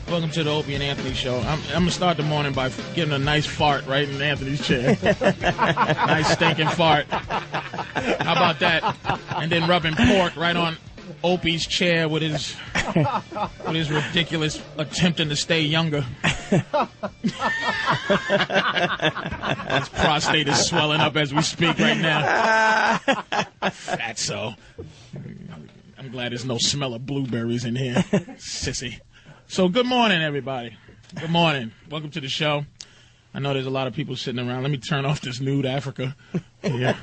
Welcome to the Opie and Anthony show. I'm going to start the morning by giving a nice fart right in Anthony's chair. Nice stinking fart. How about that? And then rubbing pork right on Opie's chair with his ridiculous attempting to stay younger. His prostate is swelling up as we speak right now. Fatso. I'm glad there's no smell of blueberries in here. Sissy. So good morning, everybody. Good morning. Welcome to the show. I know there's a lot of people sitting around. Let me turn off this nude Africa. Yeah.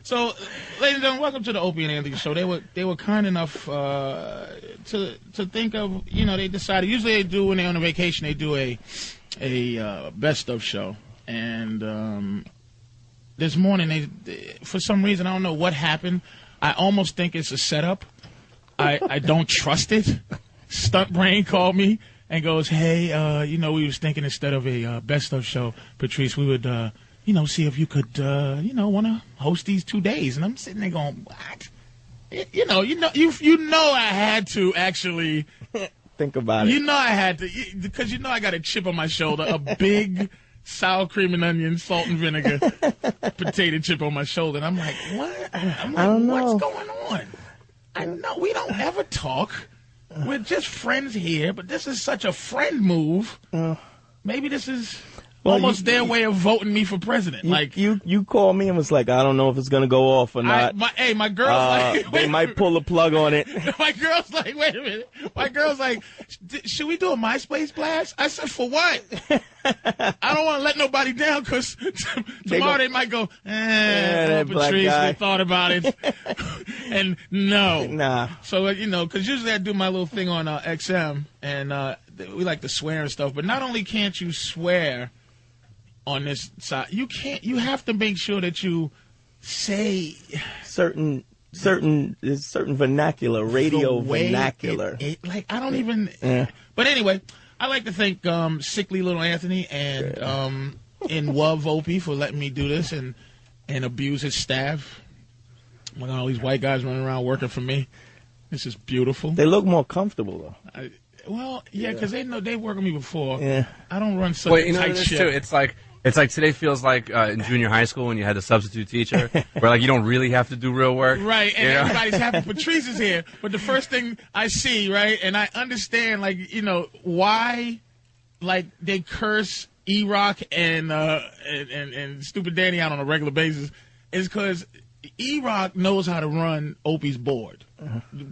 So, ladies and gentlemen, welcome to the Opie and Anthony show. They were kind enough to think of, they decided, usually they do when they're on a vacation, they do a best of show. And this morning, they, for some reason, I don't know what happened. I almost think it's a setup. I don't trust it. Stunt Brain called me and goes, hey, we was thinking instead of a best of show, Patrice, we would, see if you could, want to host these 2 days. And I'm sitting there going, what? You know I had to actually think about it. I had to, because I got a chip on my shoulder, a big sour cream and onion, salt and vinegar potato chip on my shoulder. And I'm like, what? I don't know. What's going on? I know we don't ever talk. We're just friends here, but this is such a friend move. Maybe this is almost their way of voting me for president. You called me and was like, I don't know if it's gonna go off or not. My girl's like, they might pull a plug on it. My girl's like, wait a minute. My girl's like, should we do a MySpace blast? I said, for what? I don't want to let nobody down because tomorrow they might go, Patrice, we thought about it. And no. Nah. So, because usually I do my little thing on XM, and we like to swear and stuff. But not only can't you swear on this side, you have to make sure that you say certain vernacular, radio vernacular. I don't even. Yeah. But anyway, I like to thank sickly little Anthony and in Love Opie for letting me do this and abuse his staff. Look at all these white guys running around working for me. This is beautiful. They look more comfortable though. Because they know they worked with me before. Yeah. I don't run such a tight ship. Too. It's like today feels like in junior high school when you had the substitute teacher, where you don't really have to do real work. Right, and everybody's happy Patrice is here. But the first thing I see, right, and I understand, why, they curse E-Rock and Stupid Danny out on a regular basis is because E-Rock knows how to run Opie's board,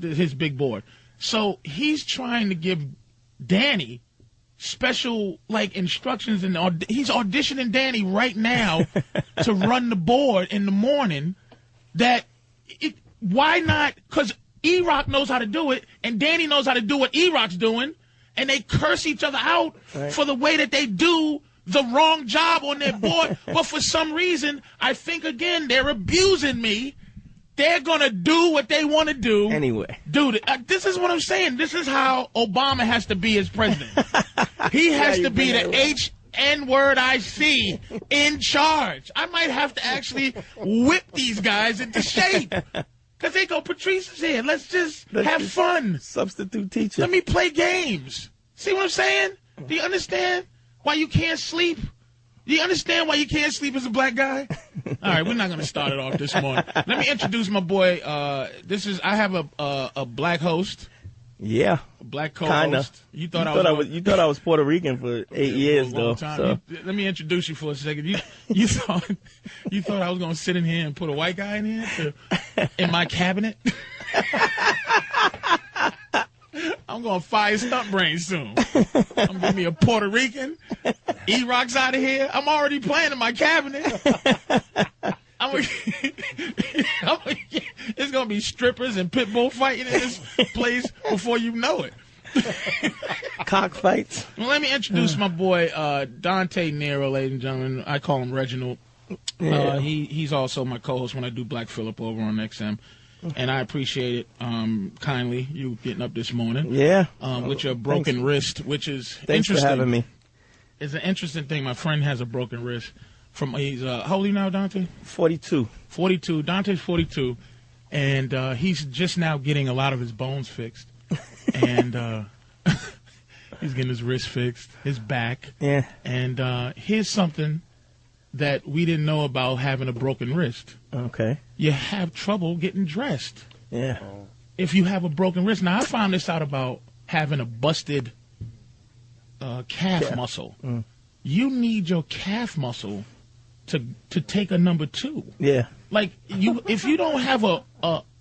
his big board. So he's trying to give Danny special instructions, and he's auditioning Danny right now to run the board in the morning. Why not? Because E-Rock knows how to do it, and Danny knows how to do what E-Rock's doing, and they curse each other out for the way that they do the wrong job on their board. But for some reason, I think again they're abusing me. They're going to do what they want to do. Anyway. Dude, this is what I'm saying. This is how Obama has to be as president. He has to be the H-N-word I see in charge. I might have to actually whip these guys into shape. Because they go, Patrice is here. Let's just have fun. Substitute teacher. Let me play games. See what I'm saying? Do you understand why you can't sleep? Do you understand why you can't sleep as a black guy? All right, we're not going to start it off this morning. Let me introduce my boy. I have a black host. Yeah. A black co-host. Kinda. You thought I was Puerto Rican for 8 years though. So. Let me introduce you for a second. You thought I was going to sit in here and put a white guy in here in my cabinet? I'm going to fire Stunt Brain soon. I'm going to give me a Puerto Rican. E-Rock's out of here. I'm already playing in my cabinet. It's going to be strippers and pit bull fighting in this place before you know it. Cockfights. Well, let me introduce my boy, Dante Nero, ladies and gentlemen. I call him Reginald. Yeah. He's also my co-host when I do Black Phillip over on XM. And I appreciate it kindly, you getting up this morning. Yeah. With your broken wrist, which is Thanks interesting. for having me. It's an interesting thing. My friend has a broken wrist. He's how old are you now, Dante? 42. 42. Dante's 42. And he's just now getting a lot of his bones fixed. and he's getting his wrist fixed, his back. Yeah. And here's something that we didn't know about having a broken wrist. Okay. You have trouble getting dressed. Yeah. If you have a broken wrist. Now, I found this out about having a busted calf muscle. Mm. You need your calf muscle to take a number 2. Yeah. Like, if you don't have a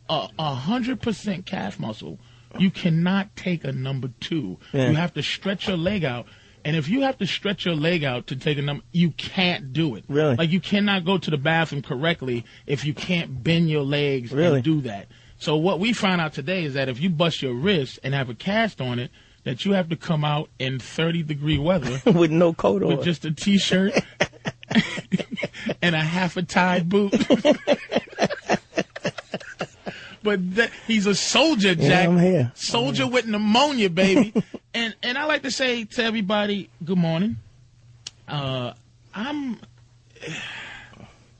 100% calf muscle, you cannot take a number 2. Yeah. You have to stretch your leg out. And if you have to stretch your leg out to take a number, you can't do it. Really? Like, you cannot go to the bathroom correctly if you can't bend your legs Really? and do that. So what we found out today is that if you bust your wrist and have a cast on it, that you have to come out in 30-degree weather With no coat on. with just a T-shirt and a half a tied boot. But he's a soldier, Jack. Yeah, I'm here. Soldier with pneumonia, baby. and I like to say to everybody, good morning. I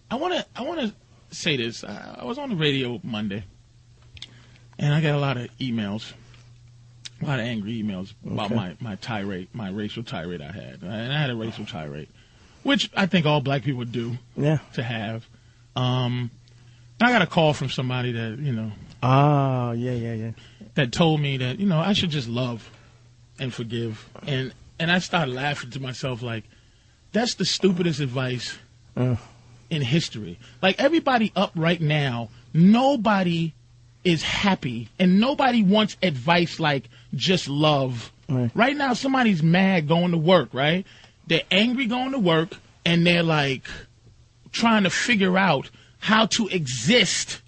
wanna say this. I was on the radio Monday, and I got a lot of emails, a lot of angry emails about my tirade, my racial tirade I had. And I had a racial tirade, which I think all black people do to have. I got a call from somebody that, Oh, yeah. that told me that, I should just love and forgive. And I started laughing to myself like, that's the stupidest advice in history. Like, everybody up right now, nobody is happy and nobody wants advice like just love. Right now, somebody's mad going to work, right? They're angry going to work, and they're like trying to figure out how to exist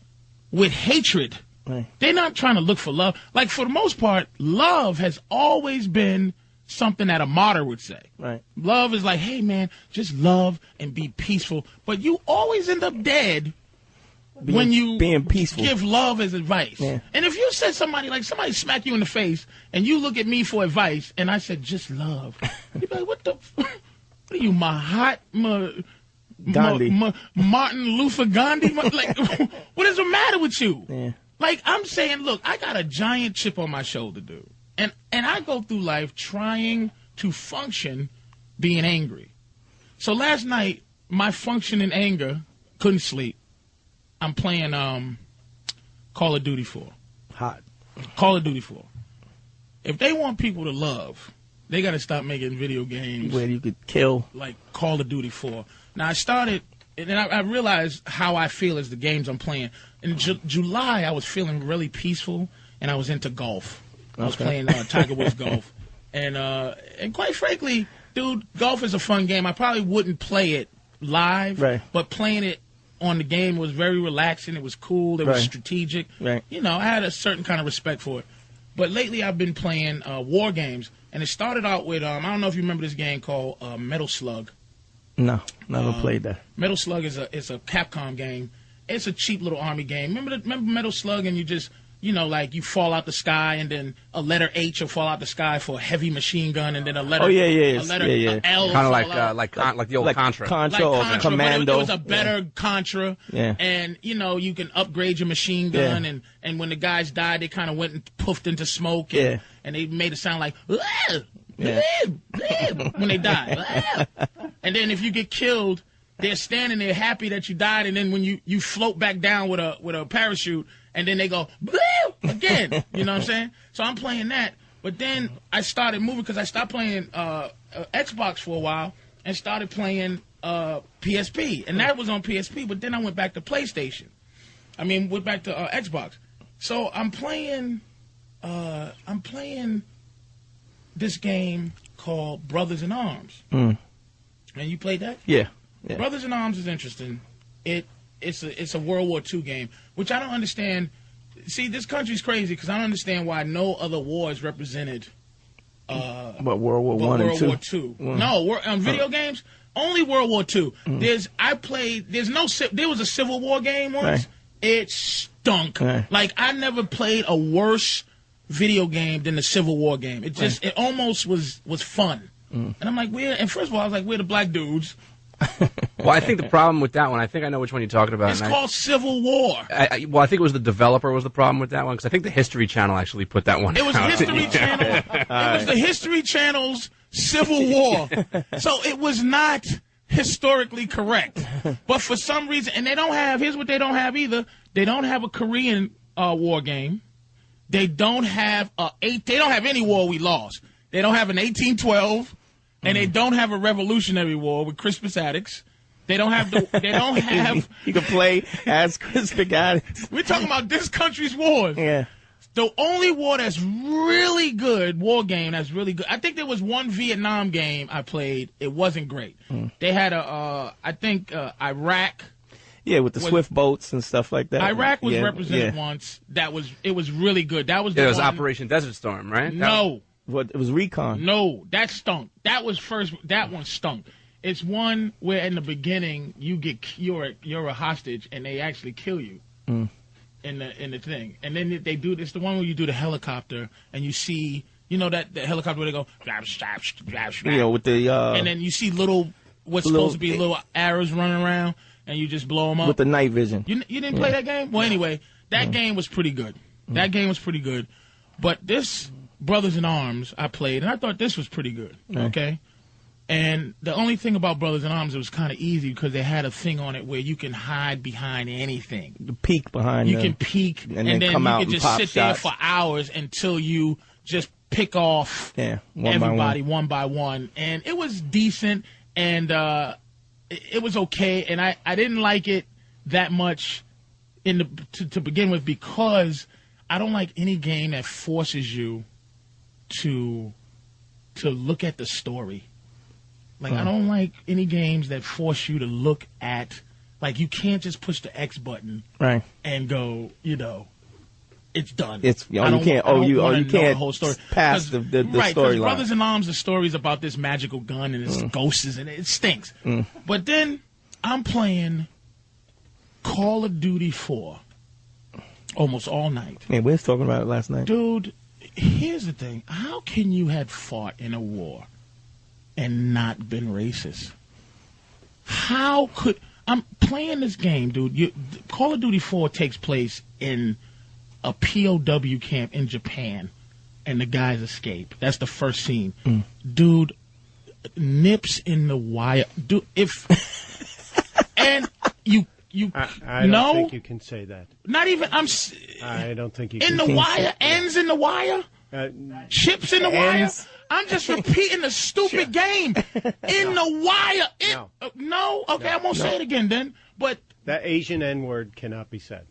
with hatred. Right. They're not trying to look for love. Like, for the most part, love has always been something that a martyr would say. Right. Love is like, hey, man, just love and be peaceful. But you always end up dead when you being peaceful. give love as advice. Yeah. And if you said somebody smack you in the face, and you look at me for advice, and I said, just love, you'd be like, what are you, Gandhi. Martin Luther Gandhi? Like, what is the matter with you? Yeah. Like, I'm saying, look, I got a giant chip on my shoulder, dude. And I go through life trying to function being angry. So last night, my function in anger, couldn't sleep. I'm playing Call of Duty 4. Hot. Call of Duty 4. If they want people to love, they got to stop making video games Where you could kill. like Call of Duty 4. Now, I started, and then I realized how I feel as the games I'm playing. In July, I was feeling really peaceful, and I was into golf. I was playing Tiger Woods golf. And quite frankly, dude, golf is a fun game. I probably wouldn't play it live, Right. but playing it on the game was very relaxing. It was cool. It was Right. strategic. Right. I had a certain kind of respect for it. But lately, I've been playing war games, and it started out with, I don't know if you remember this game called Metal Slug. No, never played that. Metal Slug is a Capcom game. It's a cheap little army game. Remember Metal Slug, and you just, like you fall out the sky, and then a letter H will fall out the sky for a heavy machine gun, and then a letter. Oh, yeah. A letter L. Kind of like like the old Contra. Contra or Contra, Commando. but it was a better Contra. Yeah. And, you can upgrade your machine gun, and when the guys died, they kind of went and puffed into smoke, and they made it sound like, when they died. And then if you get killed, they're standing there happy that you died, and then when you float back down with a parachute, and then they go, again. You know what I'm saying? So I'm playing that. But then I started moving because I stopped playing Xbox for a while and started playing PSP. And that was on PSP, but then I went back to PlayStation. Went back to Xbox. So I'm playing this game called Brothers in Arms. Mm. And you played that? Yeah. Brothers in Arms is interesting. It's a World War II game, which I don't understand. See, this country's crazy because I don't understand why no other war is represented. But World War One and Two. World War II. No, video games only World War II. There was a Civil War game once. Right. It stunk. Right. Like, I never played a worse video game than the Civil War game. It just it almost was fun. And I'm like, and first of all, I was like, we're the black dudes. Well, I think the problem with that one, I think I know which one you're talking about. It's called Civil War. Well, I think it was the developer was the problem with that one, because I think the History Channel actually put that one It was out. History Channel. It was the History Channel's Civil War. So it was not historically correct. But for some reason, and they don't have, here's what they don't have either. They don't have a Korean war game. They don't have they don't have any war we lost. They don't have an 1812, and they don't have a Revolutionary War with Crispus Attucks. They don't have they don't have. You can play as Crispus Attucks. We're talking about this country's wars. Yeah. The only war that's really good, war game that's really good. I think there was one Vietnam game I played. It wasn't great. They had I think Iraq. Yeah, with the swift boats and stuff like that. Iraq was represented once. It was really good. That was it was Operation Desert Storm, right? No. What, it was Recon. No, that stunk. That was first. That one stunk. It's one where in the beginning you're a hostage and they actually kill you in the thing, and then they do this. The one where you do the helicopter and you see that the helicopter where they go with the and then you see supposed to be little arrows running around and you just blow them up with the night vision. You didn't play that game? Well, anyway, that game was pretty good. That game was pretty good, but this Brothers in Arms I played and I thought this was pretty good. Okay. And the only thing about Brothers in Arms, it was kind of easy because they had a thing on it where you can hide behind anything. You peek behind. You can peek, and then come you out can just sit there for hours until you just pick off everybody one by one. And it was decent, and it was okay. And I didn't like it that much to begin with because I don't like any game that forces you to look at the story. Like, I don't like any games that force you to look at, like, you can't just push the X button and go, it's done. You can't the whole story. Pass the right, storyline. Brothers in Arms, the story's about this magical gun and it's ghosts and it stinks. But then I'm playing Call of Duty 4 almost all night. Man, we was talking about it last night. Dude, here's the thing. How can you have fought in a war and not been racist? How could I'm playing this game, dude? Call of Duty 4 takes place in a POW camp in Japan, and the guys escape. That's the first scene, dude. Nips in the wire, dude. And you. I don't think you can say that. Not even. I don't think you in can. The wire ends in the wire. Chips in the wire. I'm just repeating the stupid game. In the wire. No? Okay, I won't say it again then. But that Asian N-word cannot be said.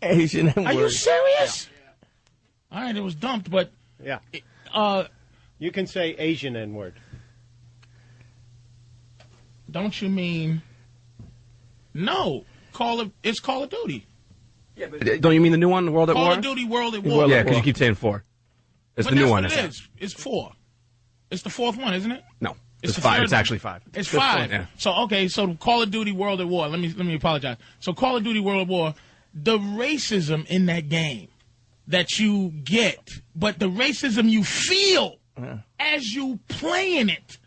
Asian N-word. Are you serious? Yeah. All right, it was dumped, but... Yeah. You can say Asian N-word. Don't you mean... No. It's Call of Duty. Yeah, but don't you mean the new one, World at War? Call of Duty World at War. Yeah, because you keep saying 4. It's the new one. It is. It's 4. It's the fourth one, isn't it? No, it's 5. It's actually 5. It's 5. Yeah. So Call of Duty World at War. Let me apologize. So Call of Duty World at War, the racism in that game that you get, but the racism you feel as you playing it,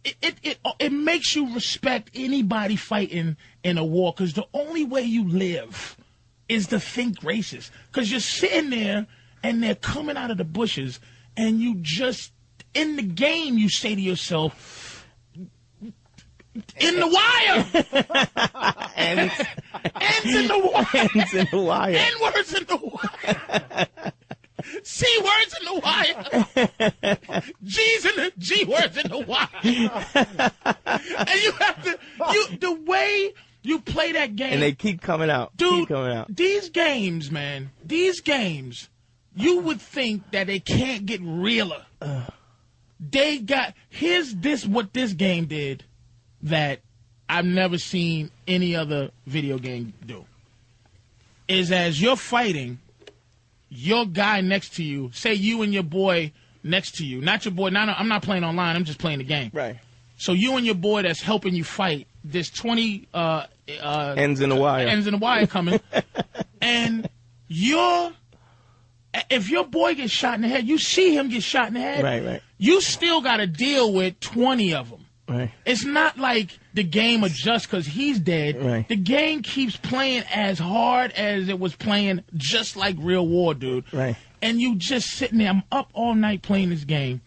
it makes you respect anybody fighting in a war because the only way you live is to think racist because you're sitting there and they're coming out of the bushes and you just in the game you say to yourself in the wire ends in the wire Ends in the wire. N-words in the wire C-words in the wire G words in the wire and you have to the way you play that game and they keep coming out. Dude, these games, man, you would think that they can't get realer. They got what this game did that I've never seen any other video game do. Is as you're fighting, your guy next to you, say you and your boy next to you, not your boy. No, I'm not playing online. I'm just playing the game. Right. So you and your boy that's helping you fight, there's 20 ends in the wire coming, and if your boy gets shot in the head, you see him get shot in the head. Right. You still got to deal with 20 of them. Right. It's not like the game adjusts because he's dead. Right. The game keeps playing as hard as it was playing, just like Real War, dude. Right. And you just sitting there. I'm up all night playing this game,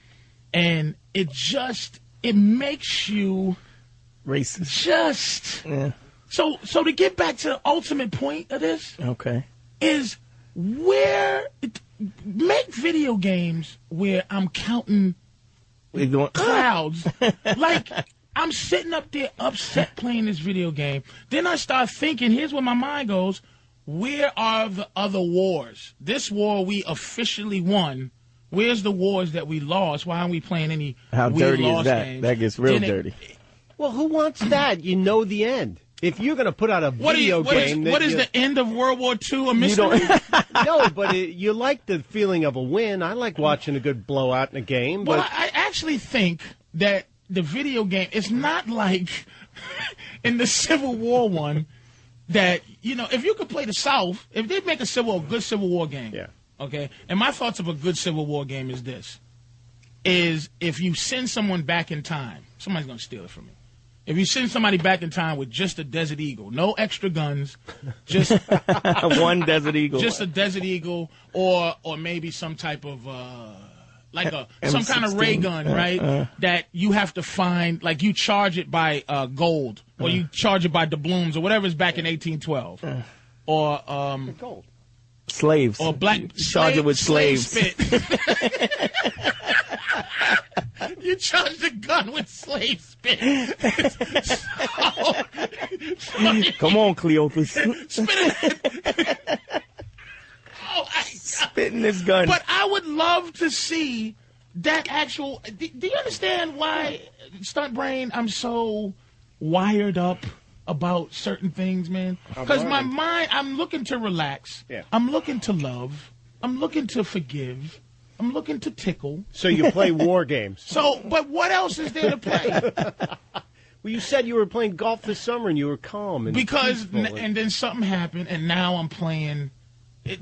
and it makes you Racist. just. Yeah. So to get back to the ultimate point of this Okay. is make video games where I'm counting We're doing clouds. Like, I'm sitting up there upset playing this video game. Then I start thinking, here's where my mind goes, where are the other wars? This war we officially won. Where's the wars that we lost? Why aren't we playing any How we dirty lost is that? games? That gets real Then dirty. Well, who wants that? You know the end. If you're going to put out a video game... What is the end of World War II a mystery? No, but you like the feeling of a win. I like watching a good blowout in a game. Well, But I actually think that the video game, it's not like in the Civil War one that, if you could play the South, if they make a good Civil War game, yeah. okay, and my thoughts of a good Civil War game is this, is if you send someone back in time, somebody's going to steal it from me. If you send somebody back in time with just a Desert Eagle, no extra guns, just one Desert Eagle, just a Desert Eagle, or maybe some type of some kind of ray gun, right? That you have to find, like you charge it by gold, or you charge it by doubloons, or whatever is back in 1812, or gold. Slaves, or black. Charge it with slaves. Spit. You charge the gun with slave spit. Come on, Cleopas. Spitting this gun. But I would love to see that actual. Do you understand why, Stunt Brain, I'm so wired up about certain things, man? Because my mind, I'm looking to relax. Yeah. I'm looking to love. I'm looking to forgive. I'm looking to tickle. So you play war games. So, but what else is there to play? Well, you said you were playing golf this summer and you were calm. And peaceful. And then something happened, and now I'm playing.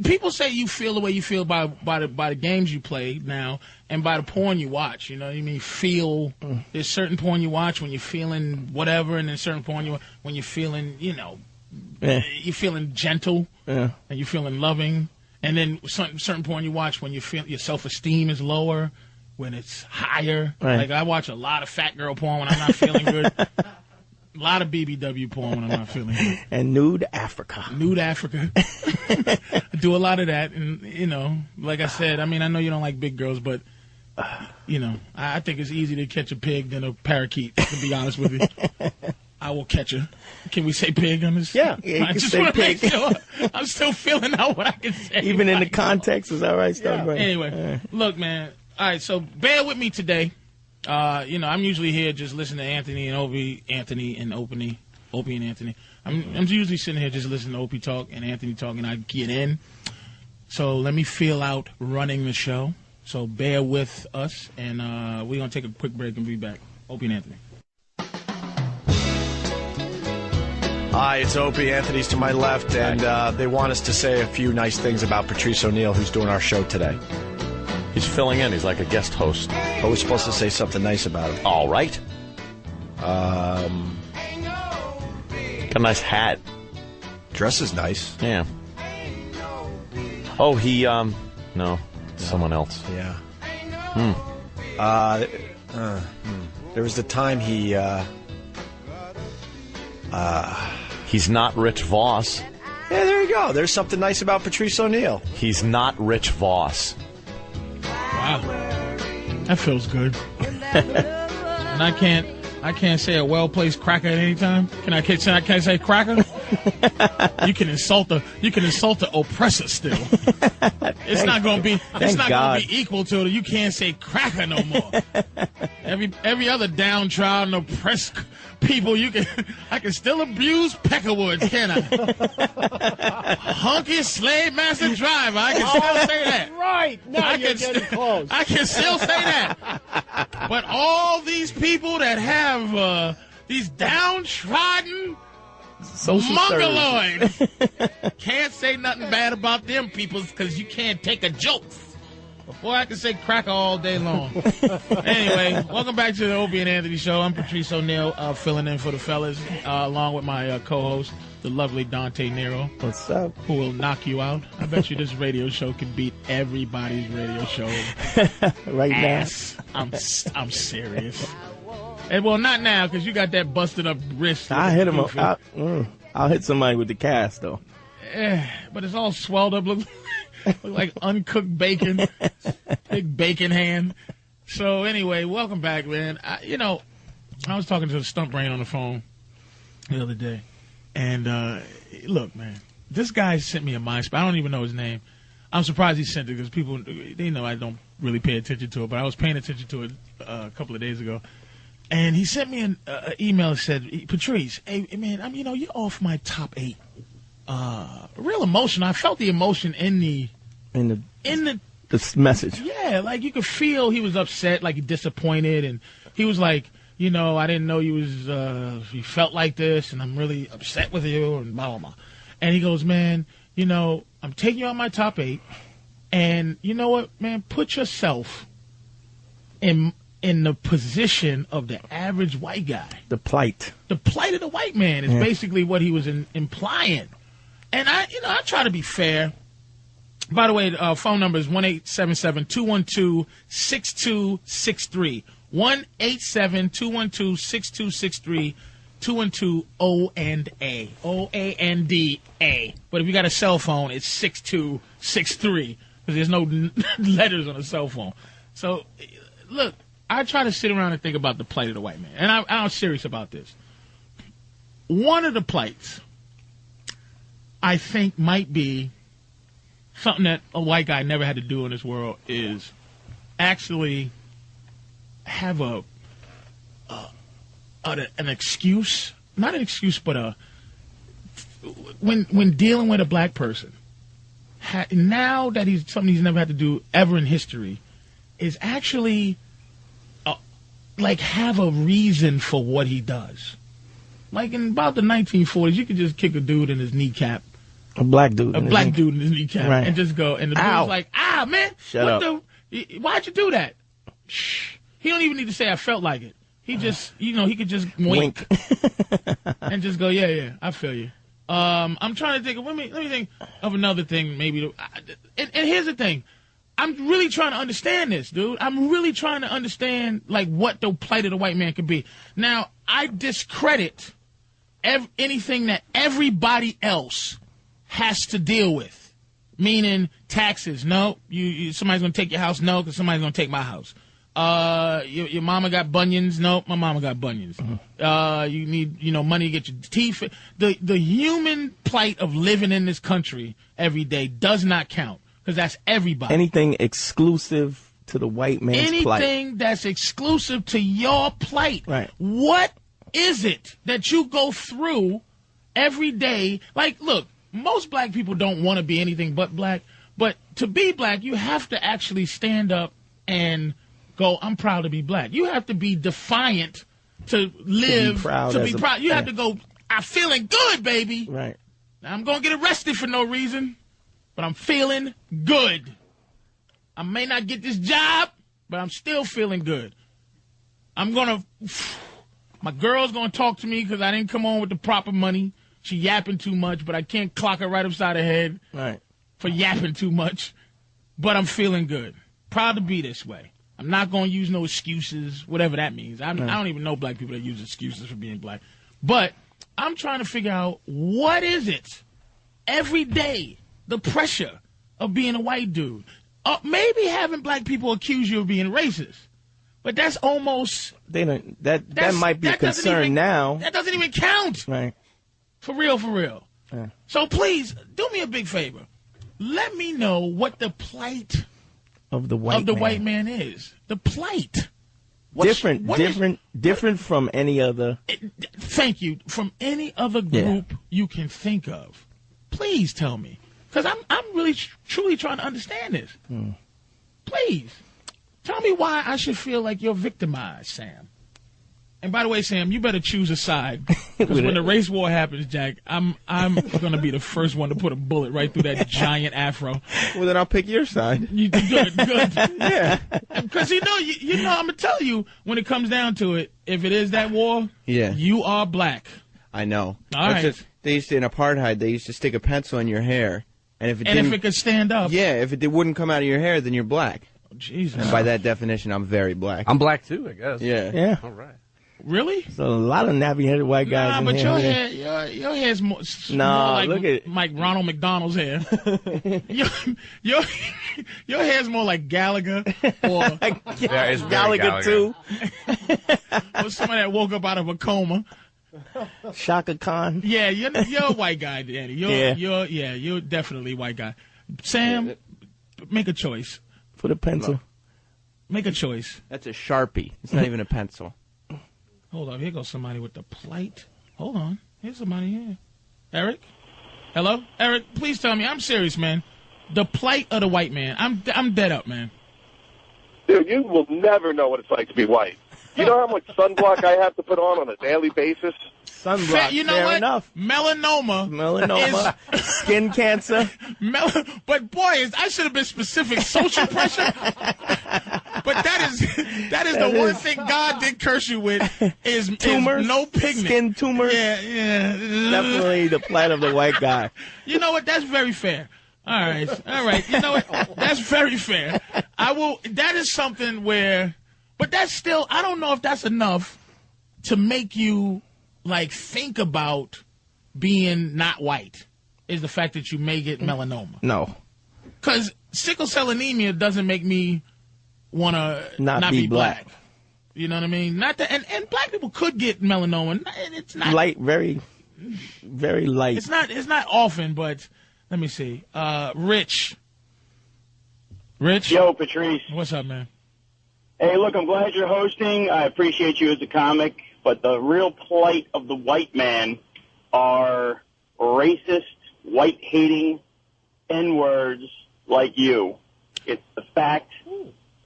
People say you feel the way you feel by the games you play now, and by the porn you watch. You know what I mean? Feel there's certain porn you watch when you're feeling whatever, and then certain porn when you're feeling, you're feeling gentle, and you're feeling loving. And then certain porn you watch when you feel your self-esteem is lower, when it's higher. Right. Like I watch a lot of fat girl porn when I'm not feeling good. A lot of BBW porn when I'm not feeling good. And nude Africa. Nude Africa. I do a lot of that. And, like I said, I mean, I know you don't like big girls, but, I think it's easier to catch a pig than a parakeet, to be honest with you. I will catch her. Can we say pig on this? Yeah. You I can just say want to make pig. sure. I'm still feeling out what I can say. Even in the context, is that right, Stunt Brain? Anyway, look, man. All right, so bear with me today. I'm usually here just listening to Anthony and Opie Anthony. I'm usually sitting here just listening to Opie talk and Anthony talk, and I get in. So let me feel out running the show. So bear with us, and we're going to take a quick break and be back. Opie and Anthony. Hi, it's Opie. Anthony's to my left, and they want us to say a few nice things about Patrice O'Neal, who's doing our show today. He's filling in. He's like a guest host. But we're supposed to say something nice about him. All right. Got a nice hat. Dress is nice. Yeah. Oh, no, someone else. Yeah. There was the time He's not Rich Voss. Yeah, there you go. There's something nice about Patrice O'Neal. He's not Rich Voss. Wow, that feels good. And I can't say a well-placed cracker at any time. Can I say cracker? You can insult the oppressor still. It's not gonna be equal to it. You can't say cracker no more. Every other downtrodden, oppressed people, I can still abuse Peckerwoods, can I? Hunky slave master driver, I can still say that. Right. Now you're getting close. I can still say that. But all these people that have these downtrodden mongoloids can't say nothing bad about them people because you can't take a joke. Boy, I can say cracker all day long. Anyway, welcome back to the Opie and Anthony Show. I'm Patrice O'Neal, filling in for the fellas, along with my co-host, the lovely Dante Nero. What's up? Who will knock you out. I bet you this radio show can beat everybody's radio show. Right Ass. I'm serious. And well, not now, because you got that busted up wrist. now. I hit him. I'll hit somebody with the cast, though. But it's all swelled up. Look like uncooked bacon. Big bacon hand. So anyway, welcome back, man. I was talking to the Stump Brain on the phone the other day. And look, man, this guy sent me a MySpace. I don't even know his name. I'm surprised he sent it because people, they know I don't really pay attention to it. But I was paying attention to it a couple of days ago. And he sent me an email that said, Patrice, hey, man, you're off my top 8. Real emotional. I felt the emotion in the message. Yeah, like you could feel he was upset, like he disappointed, and he was like, I didn't know you felt like this, and I'm really upset with you, and blah blah blah. And he goes, man, I'm taking you on my top 8, and you know what, man, put yourself in the position of the average white guy. The plight of the white man is basically what he was implying. And I try to be fair. By the way, phone number is 1-877-212-6263. 1-877-212-6263. 212-O&A. O-A-N-D-A. But if you got a cell phone, it's 6263. Because there's no letters on a cell phone. So, look, I try to sit around and think about the plight of the white man. And I'm serious about this. One of the plights I think might be something that a white guy never had to do in this world is actually have an excuse, not an excuse, but when dealing with a black person, now that he's something he's never had to do ever in history, is actually like have a reason for what he does. Like in about the 1940s, you could just kick a dude in his kneecap. A black dude in his kneecap. Right. And just go. And the dude's like, man. Shut up. Why'd you do that? Shh. He don't even need to say I felt like it. He just, he could just wink. And just go, yeah, I feel you. I'm trying to think. Let me think of another thing maybe. And here's the thing. I'm really trying to understand this, dude. I'm really trying to understand, like, what the plight of the white man could be. Now, I discredit anything that everybody else has to deal with, meaning taxes. No, somebody's going to take your house. No, because somebody's going to take my house. Your mama got bunions. No, my mama got bunions. You need, money to get your teeth. The human plight of living in this country every day does not count. Because that's everybody. Anything exclusive to the white man's plight. Anything that's exclusive to your plight. Right. What is it that you go through every day? Like, look, most black people don't want to be anything but black. But to be black, you have to actually stand up and go, I'm proud to be black. You have to be defiant to live. To be proud. You have to go, I'm feeling good, baby. Right. Now, I'm going to get arrested for no reason. But I'm feeling good. I may not get this job, but I'm still feeling good. My girl's going to talk to me because I didn't come on with the proper money. She yapping too much, but I can't clock her right upside her head for yapping too much. But I'm feeling good. Proud to be this way. I'm not going to use no excuses, whatever that means. I don't even know black people that use excuses for being black. But I'm trying to figure out what is it every day. The pressure of being a white dude. Maybe having black people accuse you of being racist. But that's almost... That might be a concern now. That doesn't even count. Right. For real. Yeah. So please, do me a big favor. Let me know what the plight of the white man is. The plight. Different from any other... Thank you. From any other group you can think of. Please tell me. Because I'm really, truly trying to understand this. Please. Tell me why I should feel like you're victimized, Sam. And by the way, Sam, you better choose a side. Because when the race war happens, Jack, I'm going to be the first one to put a bullet right through that giant afro. Well, then I'll pick your side. You good. Yeah. Because you know, I'm going to tell you, when it comes down to it, if it is that war, Yeah. you are black. I know. All right. They used to, in apartheid, they used to stick a pencil in your hair. And if it And didn't, if it could stand up. yeah, if it wouldn't come out of your hair, then you're black. Jesus. And by that definition, I'm very black. I'm black too, I guess. Yeah. Yeah. All right. Really? So a lot of nappy-headed white guys Nah, in but here. your hair's more, Nah, more like look at- Mike Ronald McDonald's hair. your hair's more like Gallagher or, Yeah, it's very Gallagher, too. or somebody that woke up out of a coma. Shaka Khan. Yeah, you're a white guy, Danny. You're definitely a white guy. Sam, make a choice. Put a pencil. Make a choice. That's a Sharpie. It's not even a pencil. Hold up, here goes somebody with the plight. Hold on, here's somebody here. Eric, hello, Eric. Please tell me. I'm serious, man. The plight of the white man. I'm dead up, man. Dude, you will never know what it's like to be white. You know how much sunblock I have to put on a daily basis? Sunblock. You know Fair what? enough. Melanoma, Skin cancer. but boy, I should have been specific. Social pressure. But that is the one thing God did curse you with is Tumors. no pigment. Skin tumors. Yeah. Definitely the plight of the white guy. You know what? That's very fair. All right. You know what? That's very fair. That is something where, but that's still, I don't know if that's enough to make you like think about being not white. Is the fact that you may get melanoma. No. Because sickle cell anemia doesn't make me want to not be black. You know what I mean? Not that, and black people could get melanoma. And it's not Light, very, very light. It's not often, but let me see. Rich. Yo, Patrice. What's up, man? Hey, look, I'm glad you're hosting. I appreciate you as a comic, but the real plight of the white man are racist, white-hating N-words like you. It's the fact.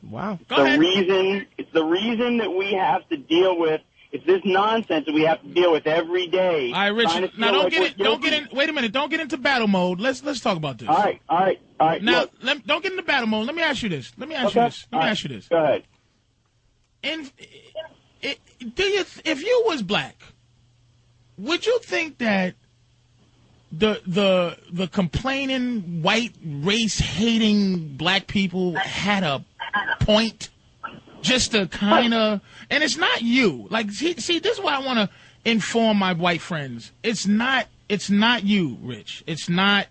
Wow. It's the reason that we have to deal with. It's this nonsense that we have to deal with every day. All right, Rich. Now don't get in. Wait a minute. Don't get into battle mode. Let's talk about this. All right. Now, don't get into battle mode. Let me ask you this. Let me ask you this. Go ahead. And if you was black, would you think that the complaining white race hating black people had a point? Just to kind of, and it's not you. Like, see, this is why I want to inform my white friends. It's not you, Rich. It's not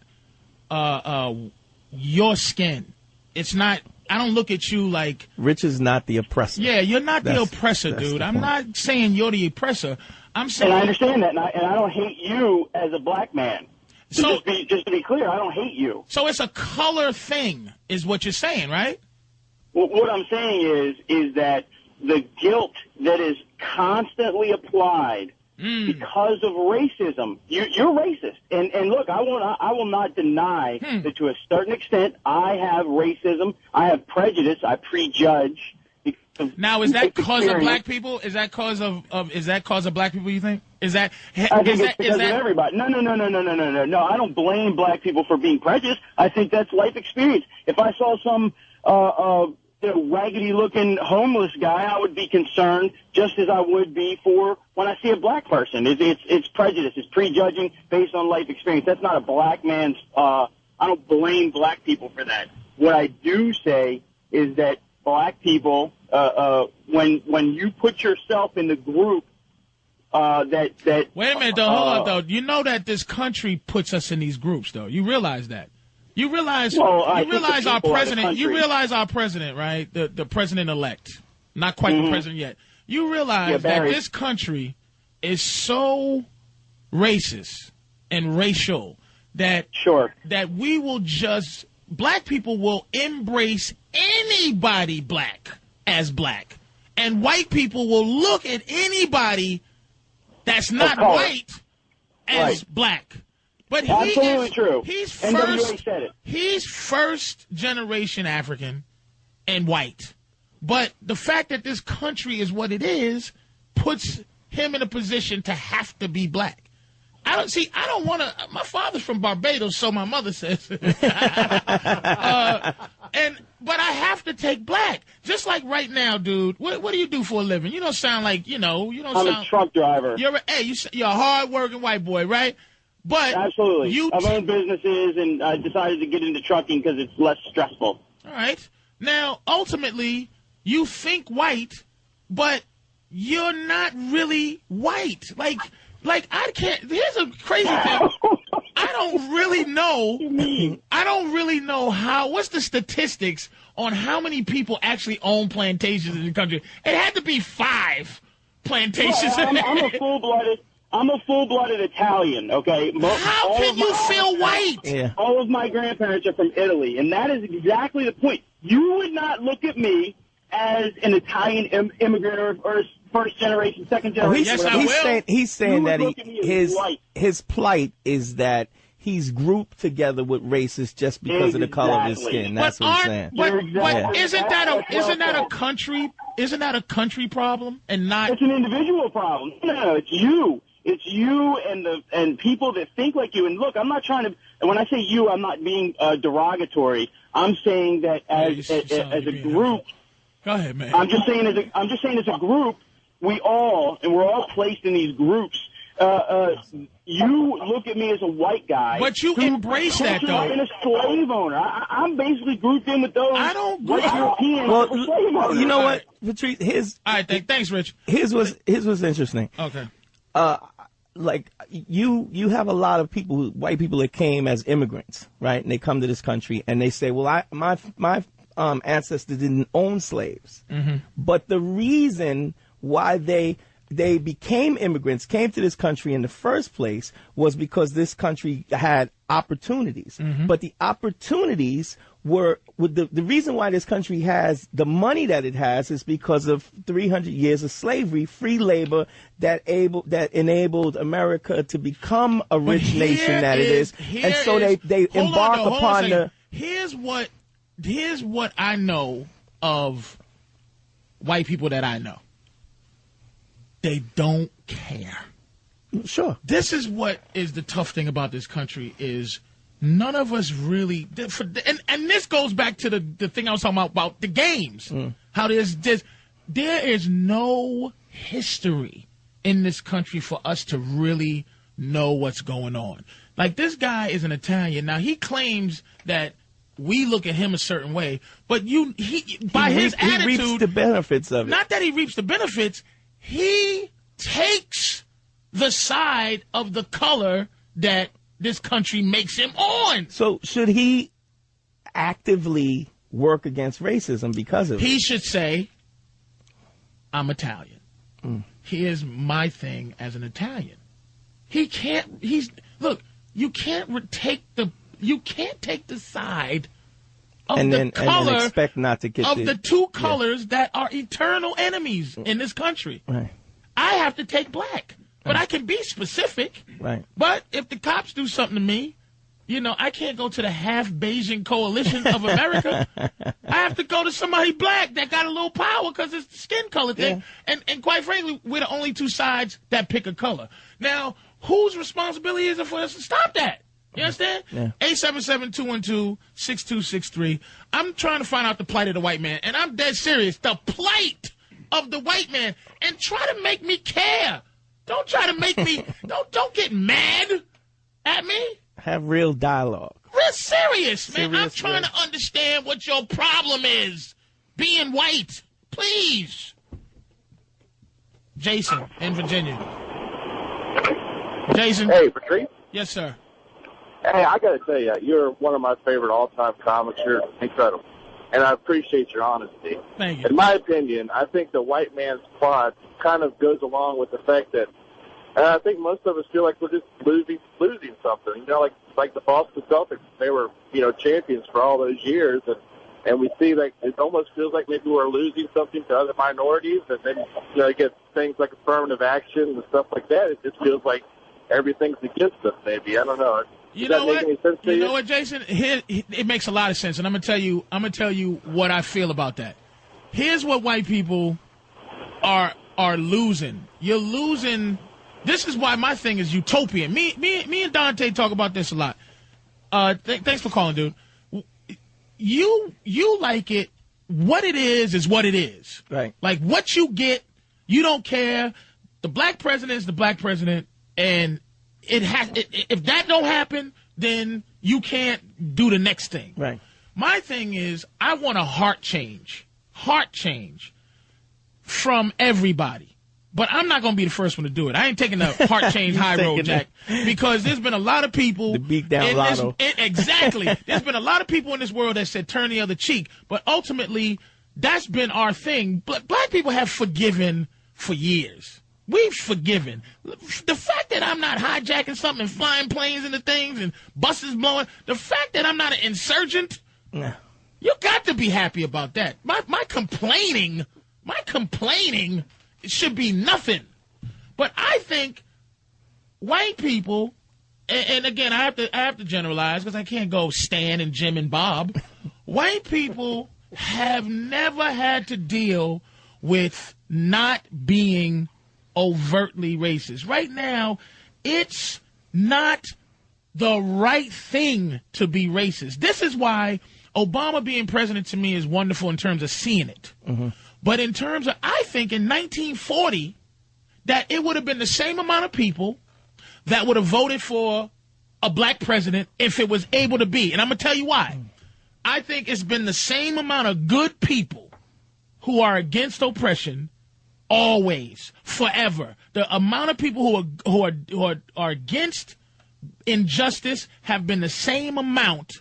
your skin. It's not. I don't look at you like Rich is not the oppressor. Yeah, you're not the oppressor, dude. I'm not saying you're the oppressor. I'm saying. And I understand that, and I don't hate you as a black man. So just to be clear, I don't hate you. So it's a color thing, is what you're saying, right? Well, what I'm saying is that the guilt that is constantly applied because of racism, you're racist. And look, I will not deny that to a certain extent I have racism, I have prejudice, I prejudge. Now, is that cause of black people? Is that cause of black people? You think? I think it's because of everybody. No. I don't blame black people for being prejudiced. I think that's life experience. If I saw some raggedy-looking homeless guy, I would be concerned just as I would be for when I see a black person. It's prejudice. It's prejudging based on life experience. That's not a black man's. I don't blame black people for that. What I do say is that black people, when you put yourself in the group that. Wait a minute, though. Hold on, though. You know that this country puts us in these groups, though. You realize that. You realize our president. You realize our president, right? The president-elect, not quite the president yet. You realize that this country is so racist and racial that we will just black people will embrace anybody black as black, and white people will look at anybody that's not white as black. But absolutely true. He's said it. He's first generation African and white. But the fact that this country is what it is puts him in a position to have to be black. I don't want to. My father's from Barbados, so my mother says. But I have to take black. Just like right now, dude. What do you do for a living? You don't sound like you don't. I'm a truck driver. You're a hard-working white boy, right? But absolutely. I've owned businesses, and I decided to get into trucking because it's less stressful. All right. Now, ultimately, you think white, but you're not really white. Like I can't. Here's a crazy thing. I don't really know. I don't really know how. What's the statistics on how many people actually own plantations in the country? It had to be 5 plantations. Well, I'm a full-blooded Italian. Okay. How can you feel white? Yeah. All of my grandparents are from Italy, and that is exactly the point. You would not look at me as an Italian immigrant or first generation, second generation. He's saying that his plight is that he's grouped together with racists just because of the color of his skin. That's what he's saying. But isn't that a country? Isn't that a country problem and not? It's an individual problem. No, it's you. It's you and people that think like you. And look, I'm not trying to. And when I say you, I'm not being derogatory. I'm saying that as a group. Go ahead, man. I'm just saying as a group, we're all placed in these groups. You look at me as a white guy, but you embrace that though. I'm a slave owner. I'm basically grouped in with those. I don't. White Europeans. Slave owners. You know what, Patrice? All right, thanks, Rich. His was interesting. Okay. Like you have a lot of people, white people that came as immigrants, right? And they come to this country and they say, well, my ancestors didn't own slaves, but the reason why they became immigrants, came to this country in the first place, was because this country had opportunities. But the opportunities were the reason why this country has the money that it has is because of 300 years of slavery, free labor that enabled America to become a rich nation that it is. And so they embark upon the. Here's what I know of white people that I know. They don't care. Sure. This is what is the tough thing about this country is none of us really, and this goes back to the thing I was talking about the games. How there is no history in this country for us to really know what's going on. Like, this guy is an Italian. Now, he claims that we look at him a certain way, but his attitude, he reaps the benefits of it. Not that he reaps the benefits, he takes the side of the color that this country makes him on. So should he actively work against racism because of it? He should say, I'm Italian. Here's my thing as an Italian. You can't take the side of the color and expect not to get of the two colors that are eternal enemies in this country. Right. I have to take black. But I can be specific. Right. But if the cops do something to me, I can't go to the half Bayesian coalition of America. I have to go to somebody black that got a little power because it's the skin color thing. Yeah. And quite frankly, we're the only two sides that pick a color. Now, whose responsibility is it for us to stop that? You understand? Yeah. 877-212-6263. I'm trying to find out the plight of the white man, and I'm dead serious. The plight of the white man. And try to make me care. Don't try to make me, don't get mad at me. Have real dialogue. Real serious, man. I'm trying to understand what your problem is. Being white. Please. Jason in Virginia. Jason. Hey, Patrice. Yes, sir. Hey, I got to tell you, you're one of my favorite all-time comics. You're incredible. And I appreciate your honesty. Thank you. In my opinion, I think the white man's plot kind of goes along with the fact that I think most of us feel like we're just losing something. Like the Boston Celtics, they were, champions for all those years. And we see like it almost feels like maybe we're losing something to other minorities. And then, you get things like affirmative action and stuff like that. It just feels like everything's against us, maybe. I don't know. You know what? You know what, Jason? It makes a lot of sense, and I'm gonna tell you what I feel about that. Here's what white people are are losing. You're losing. This is why my thing is utopian. Me and Dante talk about this a lot. Thanks for calling, dude. You like it. What it is what it is. Right. Like what you get, you don't care. The black president is the black president, and if that don't happen, then you can't do the next thing. Right. My thing is, I want a heart change from everybody. But I'm not going to be the first one to do it. I ain't taking the heart change high road, Jack, because there's been a lot of people. The beat down lotto. Exactly. There's been a lot of people in this world that said turn the other cheek. But ultimately, that's been our thing. But black people have forgiven for years. We've forgiven. The fact that I'm not hijacking something and flying planes into things and buses blowing, the fact that I'm not an insurgent, you got to be happy about that. My complaining it should be nothing. But I think white people, and again, I have to generalize because I can't go Stan and Jim and Bob. White people have never had to deal with not being overtly racist. Right now, it's not the right thing to be racist. This is why Obama being president to me is wonderful in terms of seeing it. Mm-hmm. But in terms of, I think in 1940, that it would have been the same amount of people that would have voted for a black president if it was able to be. And I'm going to tell you why. I think it's been the same amount of good people who are against oppression always, forever. The amount of people who are against injustice have been the same amount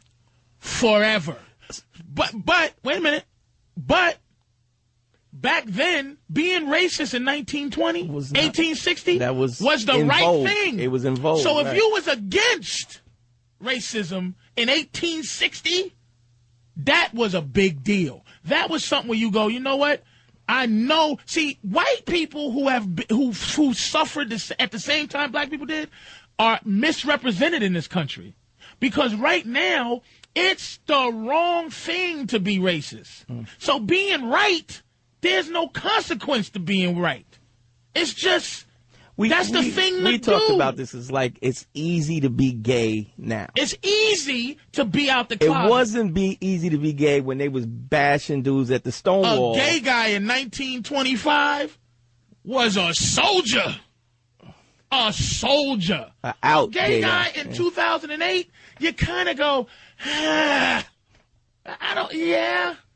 forever. But wait a minute. But back then, being racist in 1920, 1860, was the right thing. It was in vogue. So if you was against racism in 1860, that was a big deal. That was something where you go, you know what? I know. See, white people who suffered this at the same time black people did are misrepresented in this country, because right now it's the wrong thing to be racist. So being right, there's no consequence to being right. It's just that's the thing to do. We talked about this. It's like it's easy to be gay now. It's easy to be out the closet. It wasn't easy to be gay when they was bashing dudes at the Stonewall. A gay guy in 1925 was a soldier. A soldier. A gay guy in 2008, you kind of go,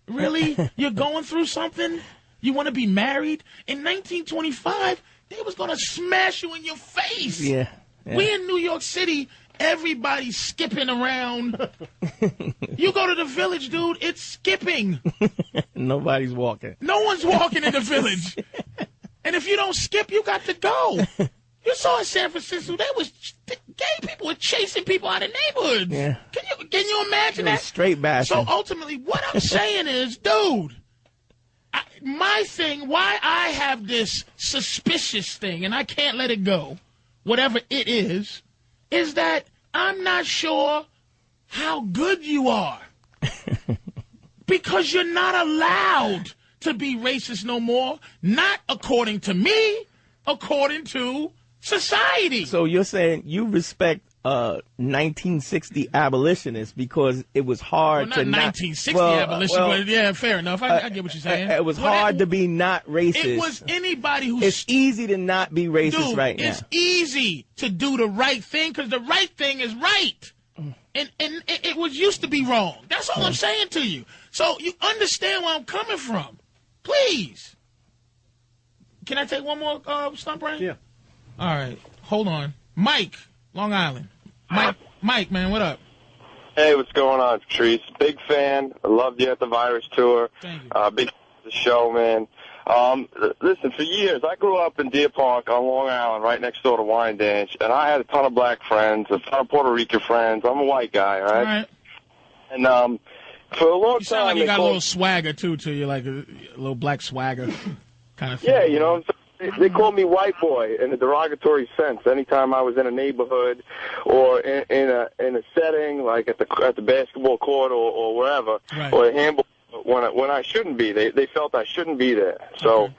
really? You're going through something? You want to be married? In 1925, they was going to smash you in your face. Yeah. We in New York City, everybody's skipping around. You go to the Village, dude, it's skipping. Nobody's walking. No one's walking in the Village. And if you don't skip, you got to go. You saw in San Francisco, gay people were chasing people out of neighborhoods. Yeah. Can you imagine that? Straight bashing. So ultimately, what I'm saying is, dude, my thing, why I have this suspicious thing, and I can't let it go, whatever it is that I'm not sure how good you are. Because you're not allowed to be racist no more. Not according to me, according to society. So you're saying you respect 1960 abolitionists because it was hard not to 1960 abolition, but yeah, fair enough. I get what you're saying. It was hard to be not racist. It was anybody who's... It's easy to not be racist dude, right now. It's easy to do the right thing because the right thing is right. And it was used to be wrong. That's all I'm saying to you. So you understand where I'm coming from. Please. Can I take one more stump brain? Yeah. All right. Hold on. Mike, Long Island. Mike, man, what up? Hey, what's going on, Patrice? Big fan. I loved you at the Virus Tour. Thank you. Big fan of the show, man. Listen, for years, I grew up in Deer Park on Long Island, right next door to Wyandanch, and I had a ton of black friends, a ton of Puerto Rican friends. I'm a white guy, all right? All right. And for a long time... You sound like you got a little swagger, too, to you, like a little black swagger kind of thing. Yeah, you know, they called me white boy in a derogatory sense. Anytime I was in a neighborhood or in a setting, like at the basketball court or wherever, right, or a handball, when I shouldn't be, they felt I shouldn't be there. So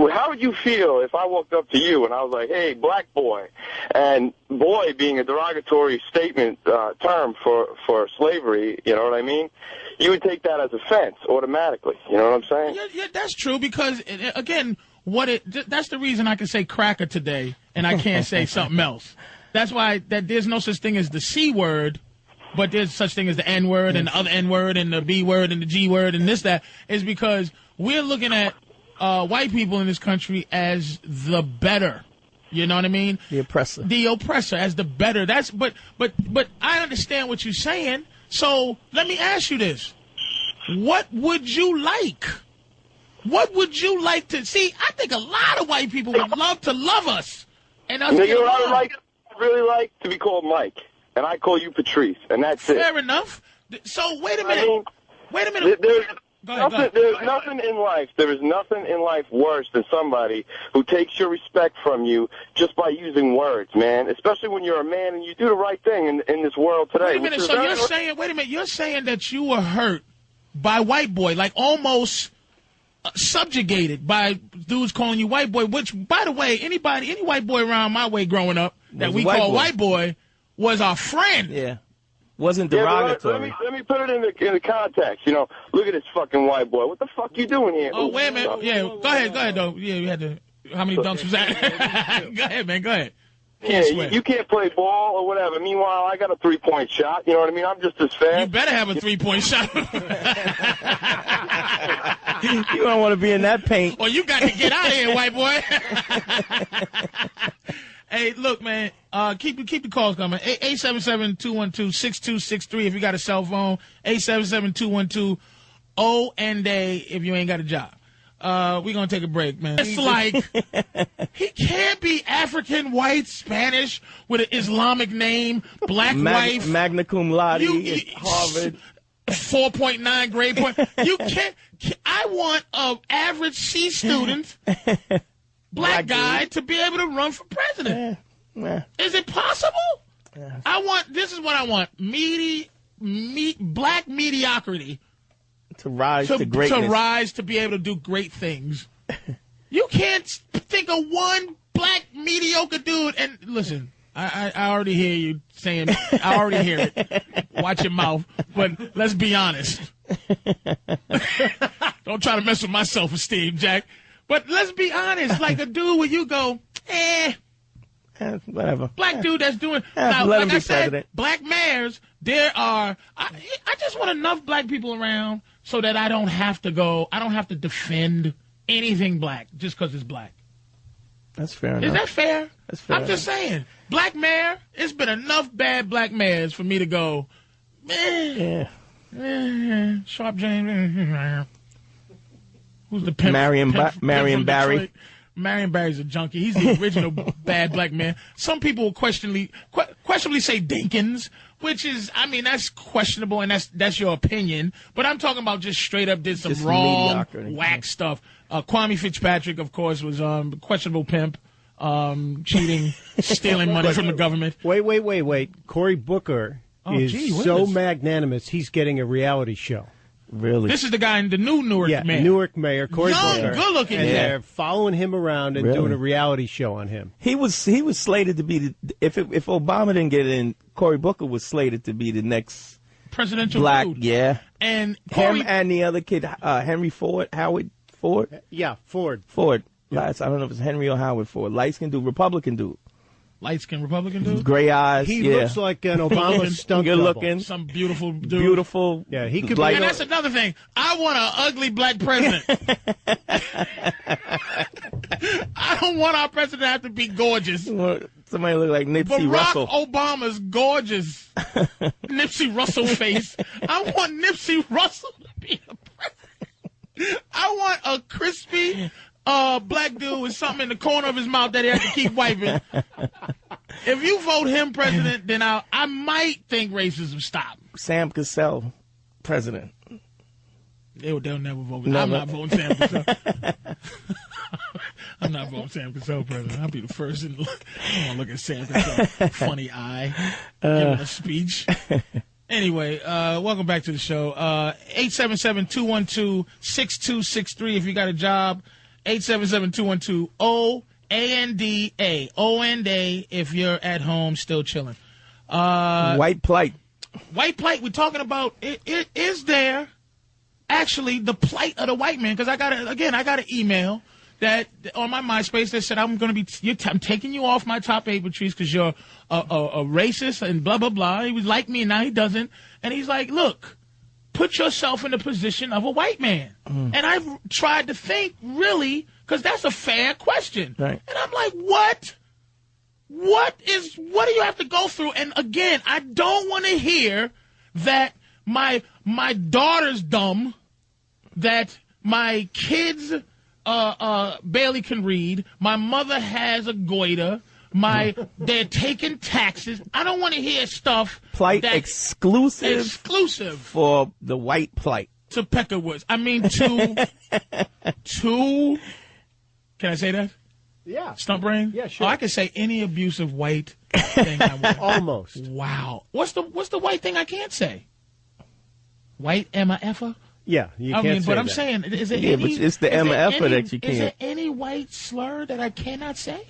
how would you feel if I walked up to you and I was like, hey, black boy, and boy being a derogatory statement term for slavery, you know what I mean? You would take that as offense automatically. You know what I'm saying? Yeah, that's true because, again, that's the reason I can say cracker today and I can't say something else. That's why there's no such thing as the C word, but there's such thing as the N word and the other N word and the B word and the G word and this, that, is because we're looking at white people in this country as the better. You know what I mean? The oppressor. The oppressor as the better. But I understand what you're saying. So let me ask you this. What would you like? What would you like to see? I think a lot of white people would love to love us. And us you know what I really like? To be called Mike. And I call you Patrice. And that's it. Fair enough. So wait a minute. There's nothing in life. There is nothing in life worse than somebody who takes your respect from you just by using words, man. Especially when you're a man and you do the right thing in this world today. Wait a minute. So you're saying that you were hurt by white boy, like almost subjugated by dudes calling you white boy. Which, by the way, any white boy around my way growing up that we call white boy was our friend. Yeah. Wasn't derogatory. Let me put it in the context. You know, look at this fucking white boy. What the fuck you doing here? Oh, wait a minute. Yeah, go ahead, though. Yeah, we had to. How many dunks was that? Go ahead, man. Go ahead. Yeah, you can't play ball or whatever. Meanwhile, I got a 3-point shot. You know what I mean? I'm just as fair. You better have a 3-point shot. You don't want to be in that paint. Well, you got to get out of here, white boy. Hey, look, man, keep the calls coming. 877-212-6263 if you got a cell phone. 877-212-O-and-A if you ain't got a job. We're going to take a break, man. It's like, he can't be African, white, Spanish, with an Islamic name, black wife. Magna cum laude at Harvard. 4.9 grade point. You can't. I want an average C student. Black guy to be able to run for president. Is it possible? This is what I want. Black mediocrity. To rise to greatness. To rise to be able to do great things. You can't think of one black mediocre dude. And listen, I already hear you saying, I already hear it. Watch your mouth. But let's be honest. Don't try to mess with my self-esteem, Jack. But let's be honest, like a dude where you go, whatever. Black dude that's doing, now, like I said, president. Black mayors, I just want enough black people around so that I don't have to defend anything black just because it's black. That's fair enough. Is that fair? That's fair. I'm just saying, black mayor, it's been enough bad black mayors for me to go, Sharp James, who's the pimp? Marion Barry. Marion Barry's a junkie. He's the original bad black man. Some people will questionably say Dinkins, which is, I mean, that's questionable and that's your opinion. But I'm talking about just straight up did some wrong, whack stuff. Kwame Fitzpatrick, of course, was questionable pimp, cheating, stealing money from the government. Wait. Cory Booker is so magnanimous, he's getting a reality show. Really? This is the guy in the new Newark mayor. Newark mayor, Cory Booker. Good-looking and man. They're following him around and doing a reality show on him. He was slated to be if Obama didn't get in, Cory Booker was slated to be the next presidential black dude. Yeah. And him and the other kid, Howard Ford. Yeah, Ford. I don't know if it's Henry or Howard Ford. Light-skinned dude, Republican dude. Light-skinned Republican dude? Gray eyes. He looks like an Obama stunt Good double. looking. Some beautiful dude. Beautiful. Yeah, he could be. And that's another thing. I want an ugly black president. I don't want our president to have to be gorgeous. Somebody look like Nipsey Russell. Barack Obama's gorgeous. Nipsey Russell face. I want Nipsey Russell to be the president. I want a crispy black dude with something in the corner of his mouth that he has to keep wiping. If you vote him president, then I might think racism stopped. Sam Cassell, president. They'll never vote. I'm not voting Sam Cassell. I'm not voting Sam Cassell president. I'll be the first in look. I want to look at Sam Cassell. Funny eye. Giving a speech. Anyway, welcome back to the show. 877-212-6263 if you got a job. 877-212-OANDA. OANDA if you're at home still chilling. White plight. White plight, we're talking about, it is there actually the plight of the white man? Because I got an email that on my MySpace that said, I'm taking you off my top 8, Patrice, because you're a racist and blah, blah, blah. He was like me, and now he doesn't. And he's like, look, put yourself in the position of a white man. And I've tried to think, really, because that's a fair question. Right. And I'm like, what? What do you have to go through? And again, I don't want to hear that my daughter's dumb, that my kids barely can read, my mother has a goiter, they're taking taxes. I don't want to hear stuff Plight that's exclusive for the white plight. To Peckerwoods. I mean, can I say that? Yeah. Stump brain? Yeah, sure. Oh, I can say any abusive white thing I want. Almost. Wow. What's the white thing I can't say? White Emma Effa? Yeah, you I can't mean, say but I'm that. saying, is it Yeah, any? but it's the Emma Effa that you can't. Is there any white slur that I cannot say?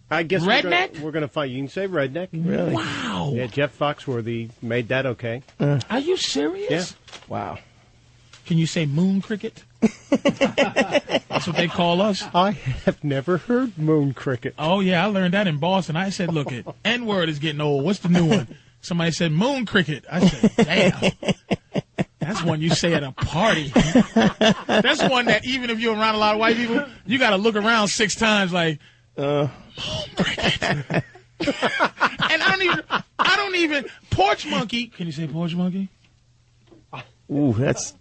I guess redneck? we're gonna find. You can say redneck. Really? Wow. Yeah, Jeff Foxworthy made that okay. Are you serious? Yeah. Wow. Can you say moon cricket? That's what they call us. I have never heard moon cricket. Oh, yeah, I learned that in Boston. I said, look, N-word is getting old. What's the new one? Somebody said moon cricket. I said, damn. That's one you say at a party. That's one that even if you're around a lot of white people, you got to look around 6 times like, moon cricket. And I don't even, porch monkey. Can you say porch monkey? Ooh, that's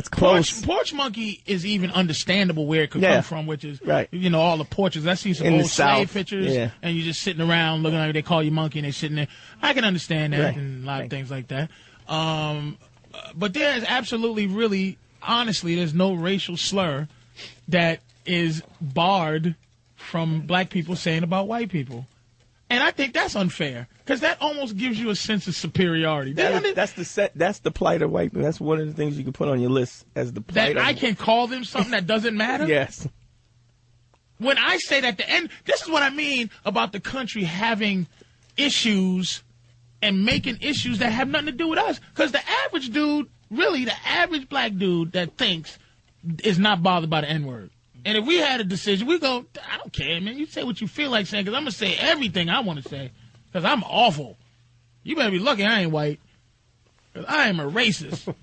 close. Porch monkey is even understandable where it could come from, which is, right. All the porches. I see some In old the slave South, pictures, yeah. and you're just sitting around looking like they call you monkey, and they're sitting there. I can understand that Right. and a lot of things like that. But there is absolutely, really, honestly, there's no racial slur that is barred from black people saying about white people. And I think that's unfair because that almost gives you a sense of superiority. That's the plight of white people. That's one of the things you can put on your list as the plight. That I can call them something that doesn't matter? Yes. When I say that, this is what I mean about the country having issues and making issues that have nothing to do with us. Because the average dude, really the average black dude that thinks is not bothered by the N-word. And if we had a decision, we go, I don't care, man. You say what you feel like saying, because I'm going to say everything I want to say, because I'm awful. You better be lucky I ain't white, because I am a racist.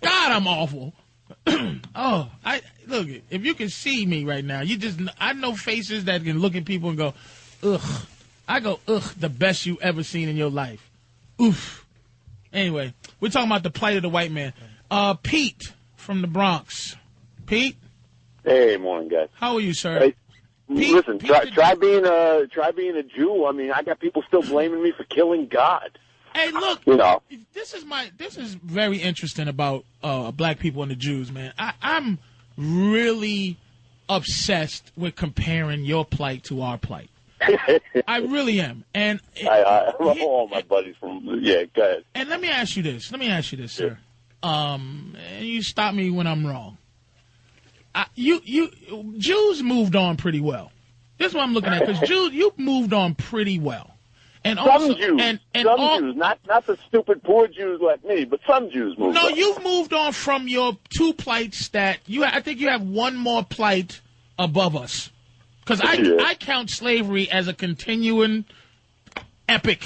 God, I'm awful. Look, if you can see me right now, I know faces that can look at people and go, ugh. I go, ugh, the best you ever seen in your life. Oof. Anyway, we're talking about the plight of the white man. Pete from the Bronx. Pete? Hey, morning, guys. How are you, sir? Hey, Pete, listen, try being a Jew. I mean, I got people still blaming me for killing God. Hey, look, this is very interesting about black people and the Jews, man. I'm really obsessed with comparing your plight to our plight. I really am, and I love all my buddies from. Yeah, go ahead. And let me ask you this, sir. And you stop me when I'm wrong. Jews moved on pretty well. This is what I'm looking at, because Jews, you moved on pretty well. And some Jews, Jews, not the stupid poor Jews like me, but some Jews moved on. No, you've moved on from your 2 plights that I think you have 1 more plight above us. Because I count slavery as a continuing epic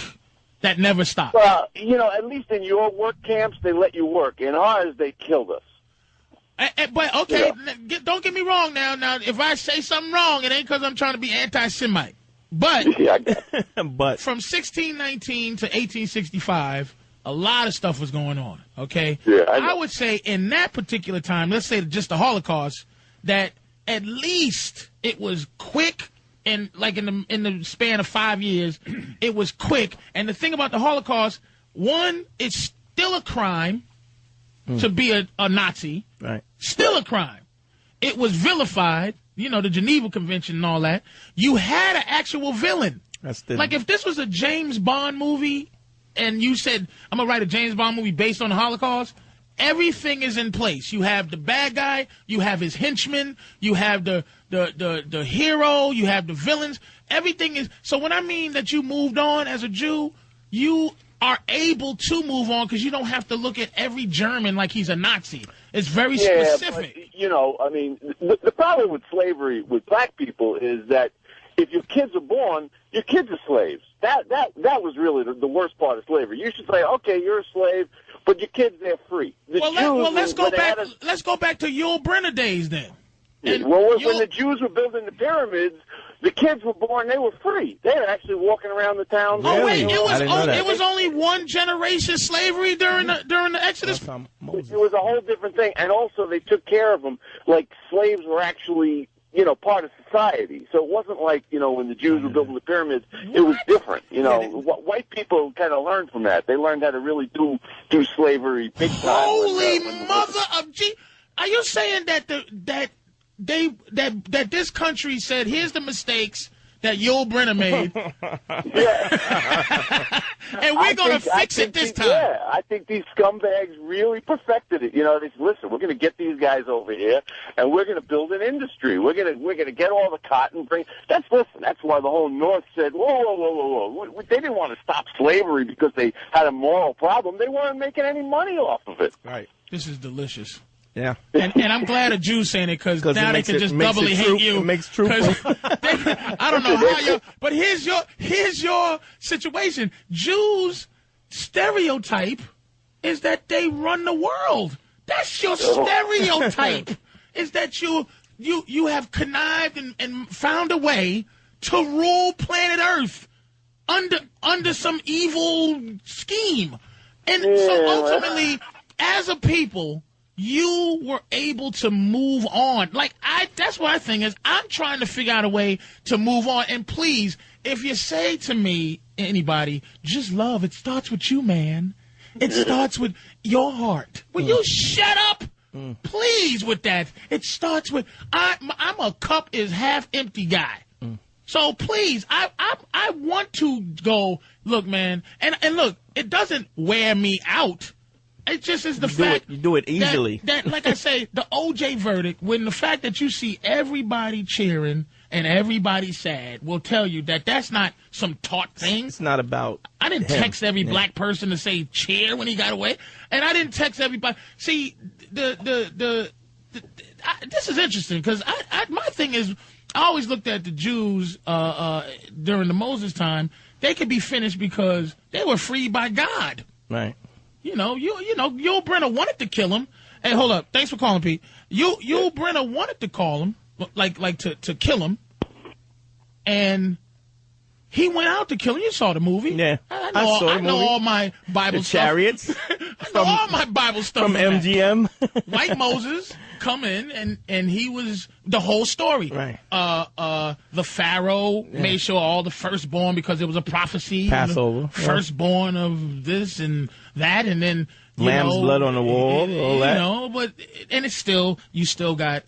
that never stops. Well, at least in your work camps, they let you work. In ours, they killed us. But, okay, don't get me wrong now. Now, if I say something wrong, it ain't because I'm trying to be anti-Semite. But from 1619 to 1865, a lot of stuff was going on, okay? Yeah, I would say in that particular time, let's say just the Holocaust, that at least it was quick, and like in the span of 5 years, it was quick. And the thing about the Holocaust, one, it's still a crime to be a Nazi. Right. Still a crime. It was vilified, the Geneva Convention and all that. You had an actual villain. Like if this was a James Bond movie and you said, I'm going to write a James Bond movie based on the Holocaust, everything is in place. You have the bad guy, you have his henchmen, you have the hero, you have the villains. Everything is. So when I mean that you moved on as a Jew, you are able to move on because you don't have to look at every German like he's a Nazi. It's very specific. But, I mean, the problem with slavery with black people is that if your kids are born, your kids are slaves. That was really the worst part of slavery. You should say, okay, you're a slave, but your kids, they're free. Let's go back. Let's go back to Yul Brynner days then. When the Jews were building the pyramids, the kids were born, they were free. They were actually walking around the town. Oh, wait, it was only one generation slavery during the Exodus? It was a whole different thing. And also, they took care of them like slaves were actually, part of society. So it wasn't like, when the Jews were building the pyramids, it was different. White people kind of learned from that. They learned how to really do slavery big time. Holy mother of G! Are you saying that this country said, here's the mistakes that Yul Brynner made, and we're going to fix it this time? Yeah, I think these scumbags really perfected it. They said, listen, we're going to get these guys over here, and we're going to build an industry. We're going to get all the cotton. That's why the whole North said, whoa. They didn't want to stop slavery because they had a moral problem. They weren't making any money off of it. Right. This is delicious. Yeah, and I'm glad a Jew's saying it because now they can just doubly hate you. It makes truth. I don't know how you. But here's your situation. Jews' stereotype is that they run the world. That's your stereotype. Is that you have connived and found a way to rule planet Earth under some evil scheme, and so ultimately, as a people, you were able to move on. That's what I think is. I'm trying to figure out a way to move on. And please, if you say to me, anybody, just love, it starts with you, man. It starts with your heart. Will you shut up? Please, with that. It starts with, I'm a cup is half empty guy. So please, I want to go, look, man, and look, it doesn't wear me out. It just is the fact you do it easily. That, like I say, the OJ verdict, when the fact that you see everybody cheering and everybody sad will tell you that that's not some taught thing. It's not about. I didn't text every black person to say cheer when he got away, and I didn't text everybody. See, this is interesting because my thing is, I always looked at the Jews during the Moses time. They could be finished because they were freed by God. Right. Yul Brynner wanted to kill him. Hey, hold up. Thanks for calling, Pete. Yul Brynner wanted to call him, to kill him, and he went out to kill him. You saw the movie. Yeah, I know all my Bible stuff. Chariots. I know all my Bible stuff from MGM. White Moses come in, and he was the whole story. Right. The Pharaoh made sure all the firstborn, because it was a prophecy. Passover. Firstborn of this and that, and then lamb's blood on the wall. All that. But it's still, you still got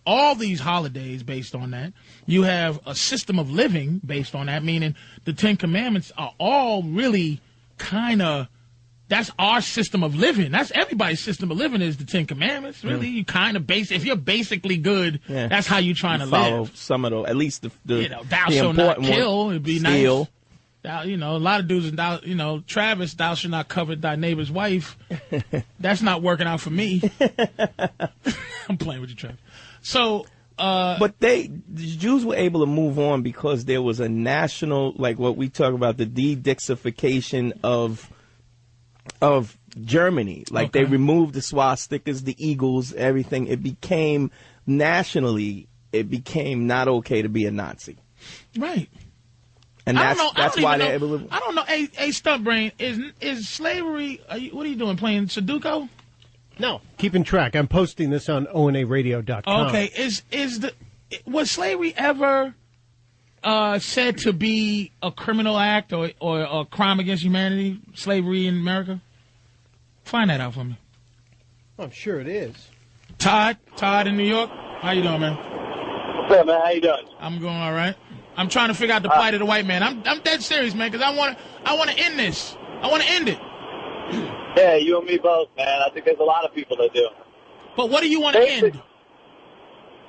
all these holidays based on that. You have a system of living based on that, meaning the Ten Commandments are all really kind of. That's our system of living. That's everybody's system of living is the Ten Commandments. Really, you kind of if you're basically good, that's how you're trying to follow live. Some of those, at least the thou shalt not kill. It'd be steal. Nice. A lot of dudes, Travis, thou shalt not covet thy neighbor's wife. That's not working out for me. I'm playing with you, Travis. So, but the Jews were able to move on because there was a national, like what we talk about, the de-dixification of Germany. Like they removed the swastikas, the eagles, everything. It became nationally, it became not okay to be a Nazi. Right. And that's why they're able to. I don't know. Hey, Stunt Brain, is slavery? What are you doing? Playing Sudoku? No, keeping track. I'm posting this on onaradio.com. Okay. Was slavery ever said to be a criminal act or a crime against humanity? Slavery in America? Find that out for me. I'm sure it is. Todd in New York. How you doing, man? What's up, man? How you doing? I'm going all right. I'm trying to figure out the plight of the white man. I'm dead serious, man, because I want to end this. I want to end it. Yeah, you and me both, man. I think there's a lot of people that do. But what do you want to end?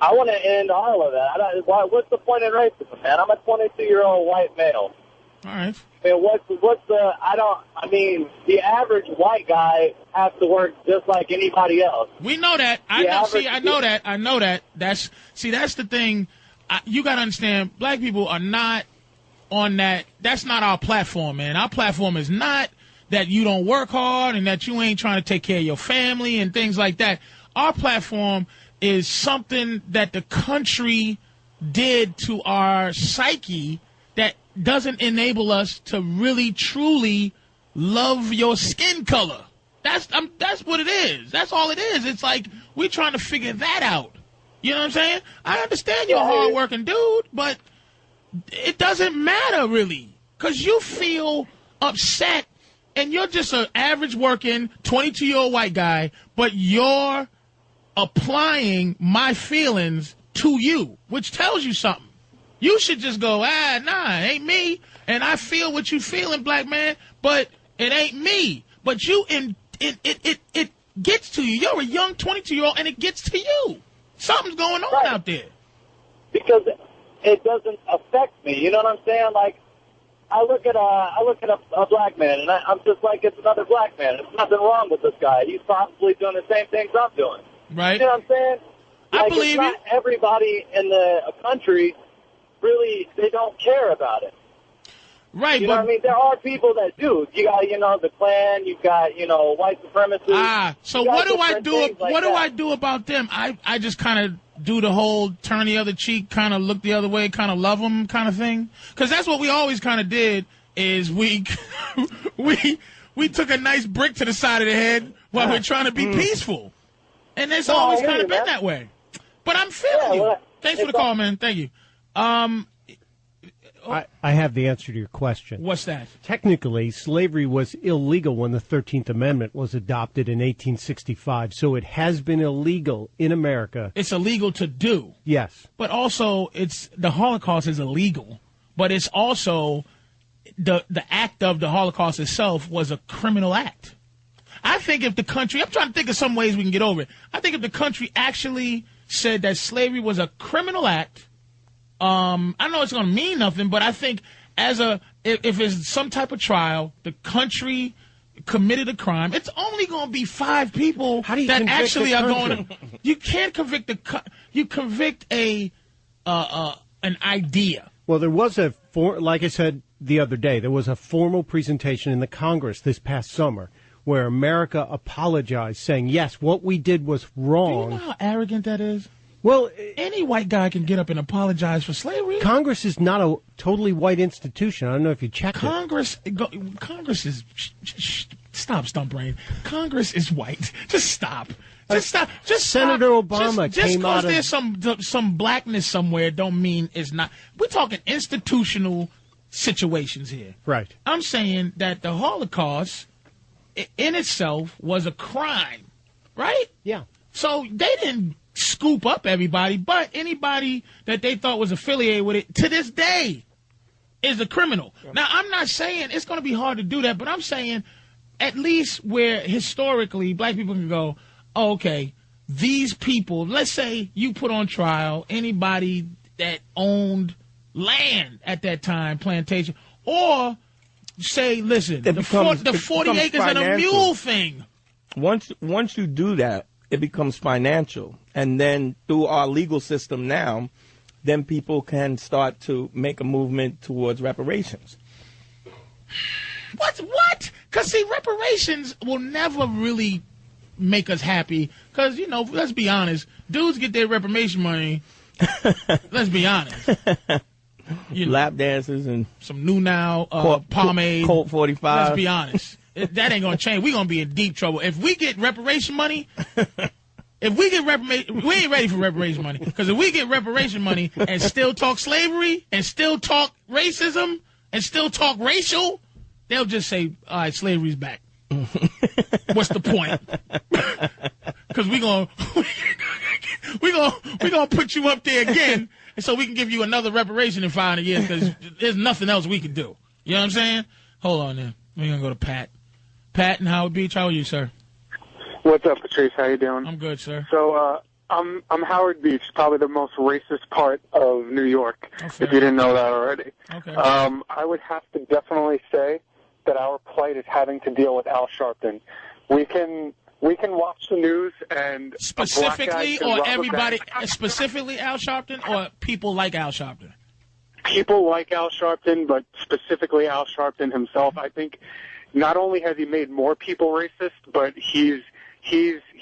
I want to end all of that. What's the point in racism, man? I'm a 22-year-old white male. All right. I mean, the average white guy has to work just like anybody else. We know that. I know that. That's the thing. You got to understand, black people are not on that. That's not our platform, man. Our platform is not that you don't work hard and that you ain't trying to take care of your family and things like that. Our platform is something that the country did to our psyche that doesn't enable us to really, truly love your skin color. That's what it is. That's all it is. It's like we're trying to figure that out. You know what I'm saying? I understand you're a hard-working dude, but it doesn't matter, really, because you feel upset, and you're just an average-working 22-year-old white guy, but you're applying my feelings to you, which tells you something. You should just go, nah, it ain't me, and I feel what you feeling, black man, but it ain't me. But it gets to you. You're a young 22-year-old, and it gets to you. Something's going on out there. Because it doesn't affect me. You know what I'm saying? Like, I look at a black man, and I'm just like, it's another black man. There's nothing wrong with this guy. He's probably doing the same things I'm doing. Right. You know what I'm saying? I believe it's not everybody in the country really, they don't care about it. Right, you know what I mean? There are people that do. You got, the Klan. You've got, white supremacists. So what do I do? What do I do about them? I just kind of do the whole turn the other cheek, kind of look the other way, kind of love them kind of thing. Because that's what we always kind of did. Is we took a nice brick to the side of the head while we're trying to be peaceful, and it's always kind of been that way. But I'm feeling you. Thanks for the call, man. Thank you. I have the answer to your question. What's that? Technically, slavery was illegal when the 13th Amendment was adopted in 1865, so it has been illegal in America. It's illegal to do. Yes. But also, the Holocaust is illegal, but it's also the act of the Holocaust itself was a criminal act. I think if the country, I'm trying to think of some ways we can get over it. I think if the country actually said that slavery was a criminal act, I know it's going to mean nothing, but I think if it's some type of trial, the country committed a crime, it's only going to be 5 people that actually are going to. You can't convict you convict an idea. Well, there was like I said the other day, there was a formal presentation in the Congress this past summer where America apologized, saying, yes, what we did was wrong. Do you know how arrogant that is? Well, any white guy can get up and apologize for slavery. Congress is not a totally white institution. I don't know if you checked Congress is stop, stump brain. Congress is white. Just stop. Just stop. Just Senator stop. Obama just came out of. Just because there's some blackness somewhere don't mean it's not. We're talking institutional situations here. Right. I'm saying that the Holocaust in itself was a crime, right? Yeah. So they didn't scoop up everybody, but anybody that they thought was affiliated with it to this day is a criminal. Yeah. Now, I'm not saying it's going to be hard to do that, but I'm saying at least where historically black people can go, oh, okay, these people, let's say you put on trial anybody that owned land at that time, plantation, or say, listen, the 40 acres and a mule thing. Once you do that, it becomes financial. And then through our legal system now, then people can start to make a movement towards reparations. What? Because, see, reparations will never really make us happy. Because, let's be honest, dudes get their reparation money. Let's be honest. Lap dances and some new now pomade. Colt 45. Let's be honest. That ain't going to change. We're going to be in deep trouble. If we get reparation money, we ain't ready for reparation money. Because if we get reparation money and still talk slavery and still talk racism and still talk racial, they'll just say, all right, slavery's back. What's the point? Because we're gonna put you up there again so we can give you another reparation in 500 years because there's nothing else we can do. You know what I'm saying? Hold on there. We're going to go to Pat. Pat in Howard Beach. How are you, sir? What's up, Patrice? How you doing? I'm good, sir. So, I'm Howard Beach, probably the most racist part of New York, if you didn't know that already. Okay. I would have to definitely say that our plight is having to deal with Al Sharpton. We can watch the news and specifically, or everybody, specifically Al Sharpton, or people like Al Sharpton? People like Al Sharpton, but specifically Al Sharpton himself. I think not only has he made more people racist, but he's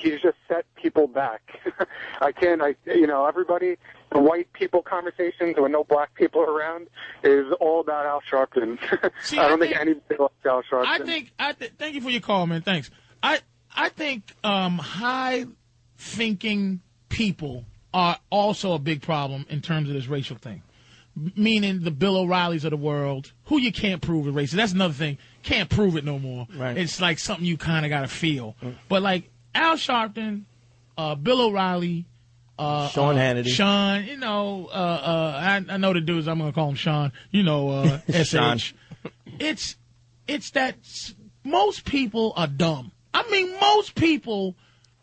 just set people back. Everybody, the white people conversations when no black people are around is all about Al Sharpton. See, I don't think anybody likes Al Sharpton. Thank you for your call, man. Thanks. I think high-thinking people are also a big problem in terms of this racial thing. Meaning the Bill O'Reillys of the world, who you can't prove is racist. That's another thing. Can't prove it no more. Right. It's like something you kind of got to feel. But like Al Sharpton, Bill O'Reilly, Sean Hannity. Sean, I know the dudes. I'm going to call him Sean. Sean. SH. It's that most people are dumb. I mean, most people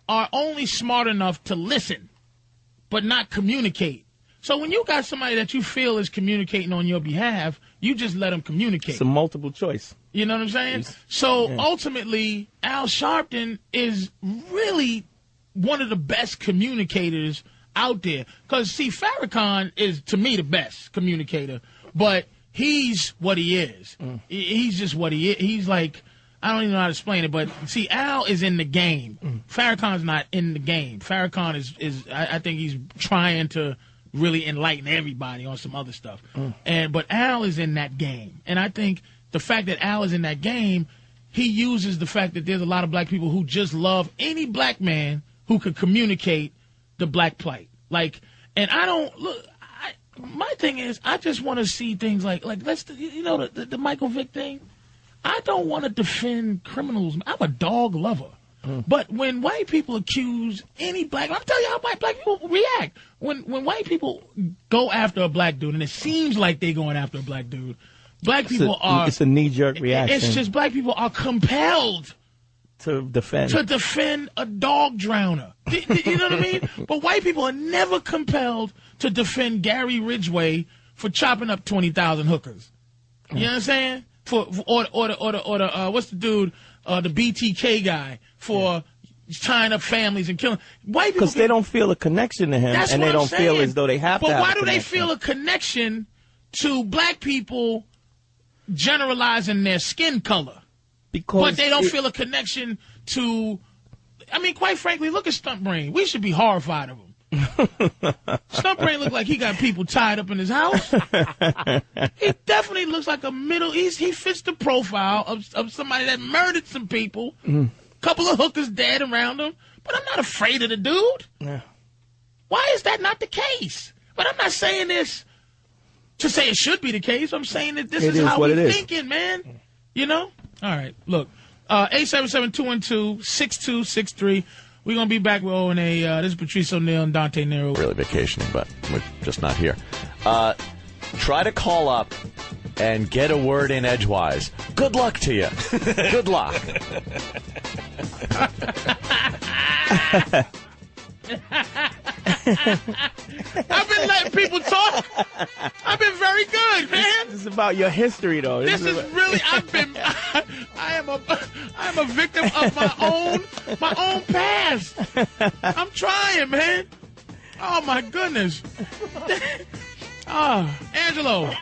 are only smart enough to listen, but not communicate. So when you got somebody that you feel is communicating on your behalf, you just let them communicate. It's a multiple choice. You know what I'm saying? So ultimately, Al Sharpton is really one of the best communicators out there. Because, see, Farrakhan is, to me, the best communicator. But he's what he is. He's just what he is. He's like, I don't even know how to explain it. But, see, Al is in the game. Farrakhan's not in the game. Farrakhan is I think he's trying to really enlighten everybody on some other stuff. But Al is in that game. And I think the fact that Al is in that game, he uses the fact that there's a lot of black people who just love any black man who could communicate the black plight. Like, and I don't look. My thing is, I just want to see things like the Michael Vick thing. I don't want to defend criminals. I'm a dog lover. But when white people accuse any black, I'm telling you how black people react. When white people go after a black dude, and it seems like they're going after a black dude, it's a knee-jerk reaction. It's just black people are compelled to defend a dog drowner. You know what I mean? But white people are never compelled to defend Gary Ridgway for chopping up 20,000 hookers. You know what I'm saying? Or what's the dude? The BTK guy for tying up families and killing white people. Because they don't feel a connection to him, and they don't feel as though they have to. But why do they feel a connection to black people generalizing their skin color? But they don't feel a connection to. I mean, quite frankly, look at Stump Brain. We should be horrified of him. Stump Brain look like he got people tied up in his house. He definitely looks like a Middle East. He fits the profile of somebody that murdered some people. Couple of hookers dead around him. But I'm not afraid of the dude. Yeah. Why is that not the case? But I'm not saying this to say it should be the case. I'm saying that this is how we're thinking, man. You know? All right. Look, 877-212-6263. We're going to be back with O&A. This is Patrice O'Neal and Dante Nero. Really vacationing, but we're just not here. Try to call up and get a word in edgewise. Good luck to you. Good luck. I've been letting people talk. I've been very good, man. This is about your history, though. I am a victim of my own past. I'm trying, man. Oh my goodness. Angelo,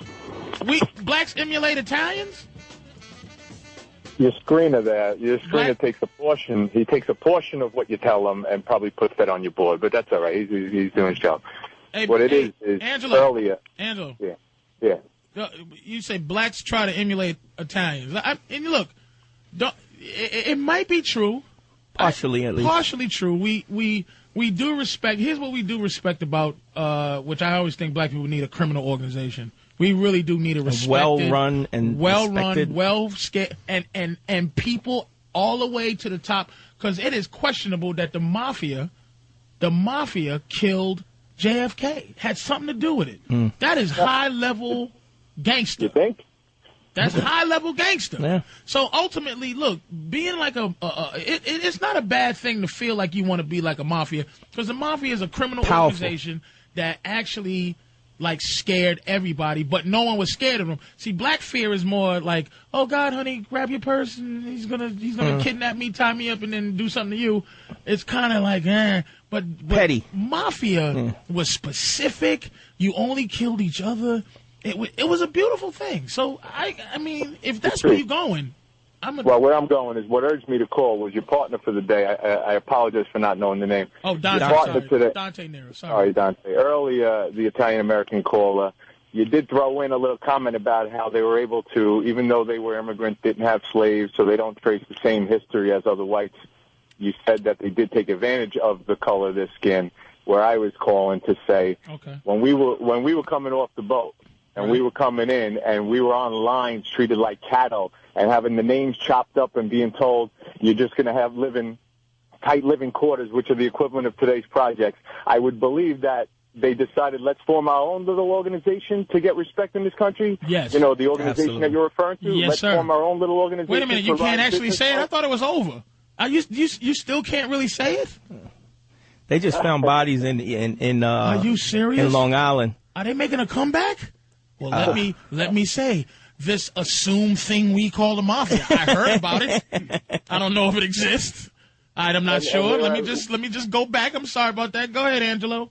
blacks emulate Italians? Your screener there. Your screener takes a portion. He takes a portion of what you tell him and probably puts that on your board. But that's all right. He's doing his job. Hey, what it is Angelo, earlier. Angelo. Yeah. You say blacks try to emulate Italians. And look, it might be true. Partially, at least. Partially true. We do respect. Here's what we do respect about, which I always think black people need a criminal organization. We really do need a well-run and well-scared, and people all the way to the top, because it is questionable that the mafia killed JFK. Had something to do with it. That is high-level gangster. You think? That's high-level gangster. Yeah. So ultimately, look, being like it's not a bad thing to feel like you want to be like a mafia, because the mafia is a criminal organization that actually like scared everybody, but no one was scared of them. See, black fear is more like, oh God, honey, grab your purse and he's gonna kidnap me, tie me up, and then do something to you. It's kind of like, but petty. Mafia was specific. You only killed each other. It was a beautiful thing. So I mean, if that's where you're going, Well, where I'm going is what urged me to call was your partner for the day. I apologize for not knowing the name. Oh, Dante. Your partner today. Dante Nero. Sorry. Sorry, Dante. Earlier, the Italian-American caller, you did throw in a little comment about how they were able to, even though they were immigrants, didn't have slaves, so they don't trace the same history as other whites. You said that they did take advantage of the color of their skin, where I was calling to say, when we were coming off the boat, and we were coming in, and we were on lines treated like cattle, and having the names chopped up and being told you're just going to have tight living quarters, which are the equivalent of today's projects. I would believe that they decided, let's form our own little organization to get respect in this country. Yes. You know, the organization that you're referring to. Yes, let's sir. form our own little organization. Wait a minute, you can't actually say it? I thought it was over. You still can't really say it? They just found bodies in Are you serious? in Long Island. Are they making a comeback? Well, let me say, this assumed thing we call the mafia. I heard about it. I don't know if it exists. I'm not sure. Let me just go back. I'm sorry about that. Go ahead, Angelo.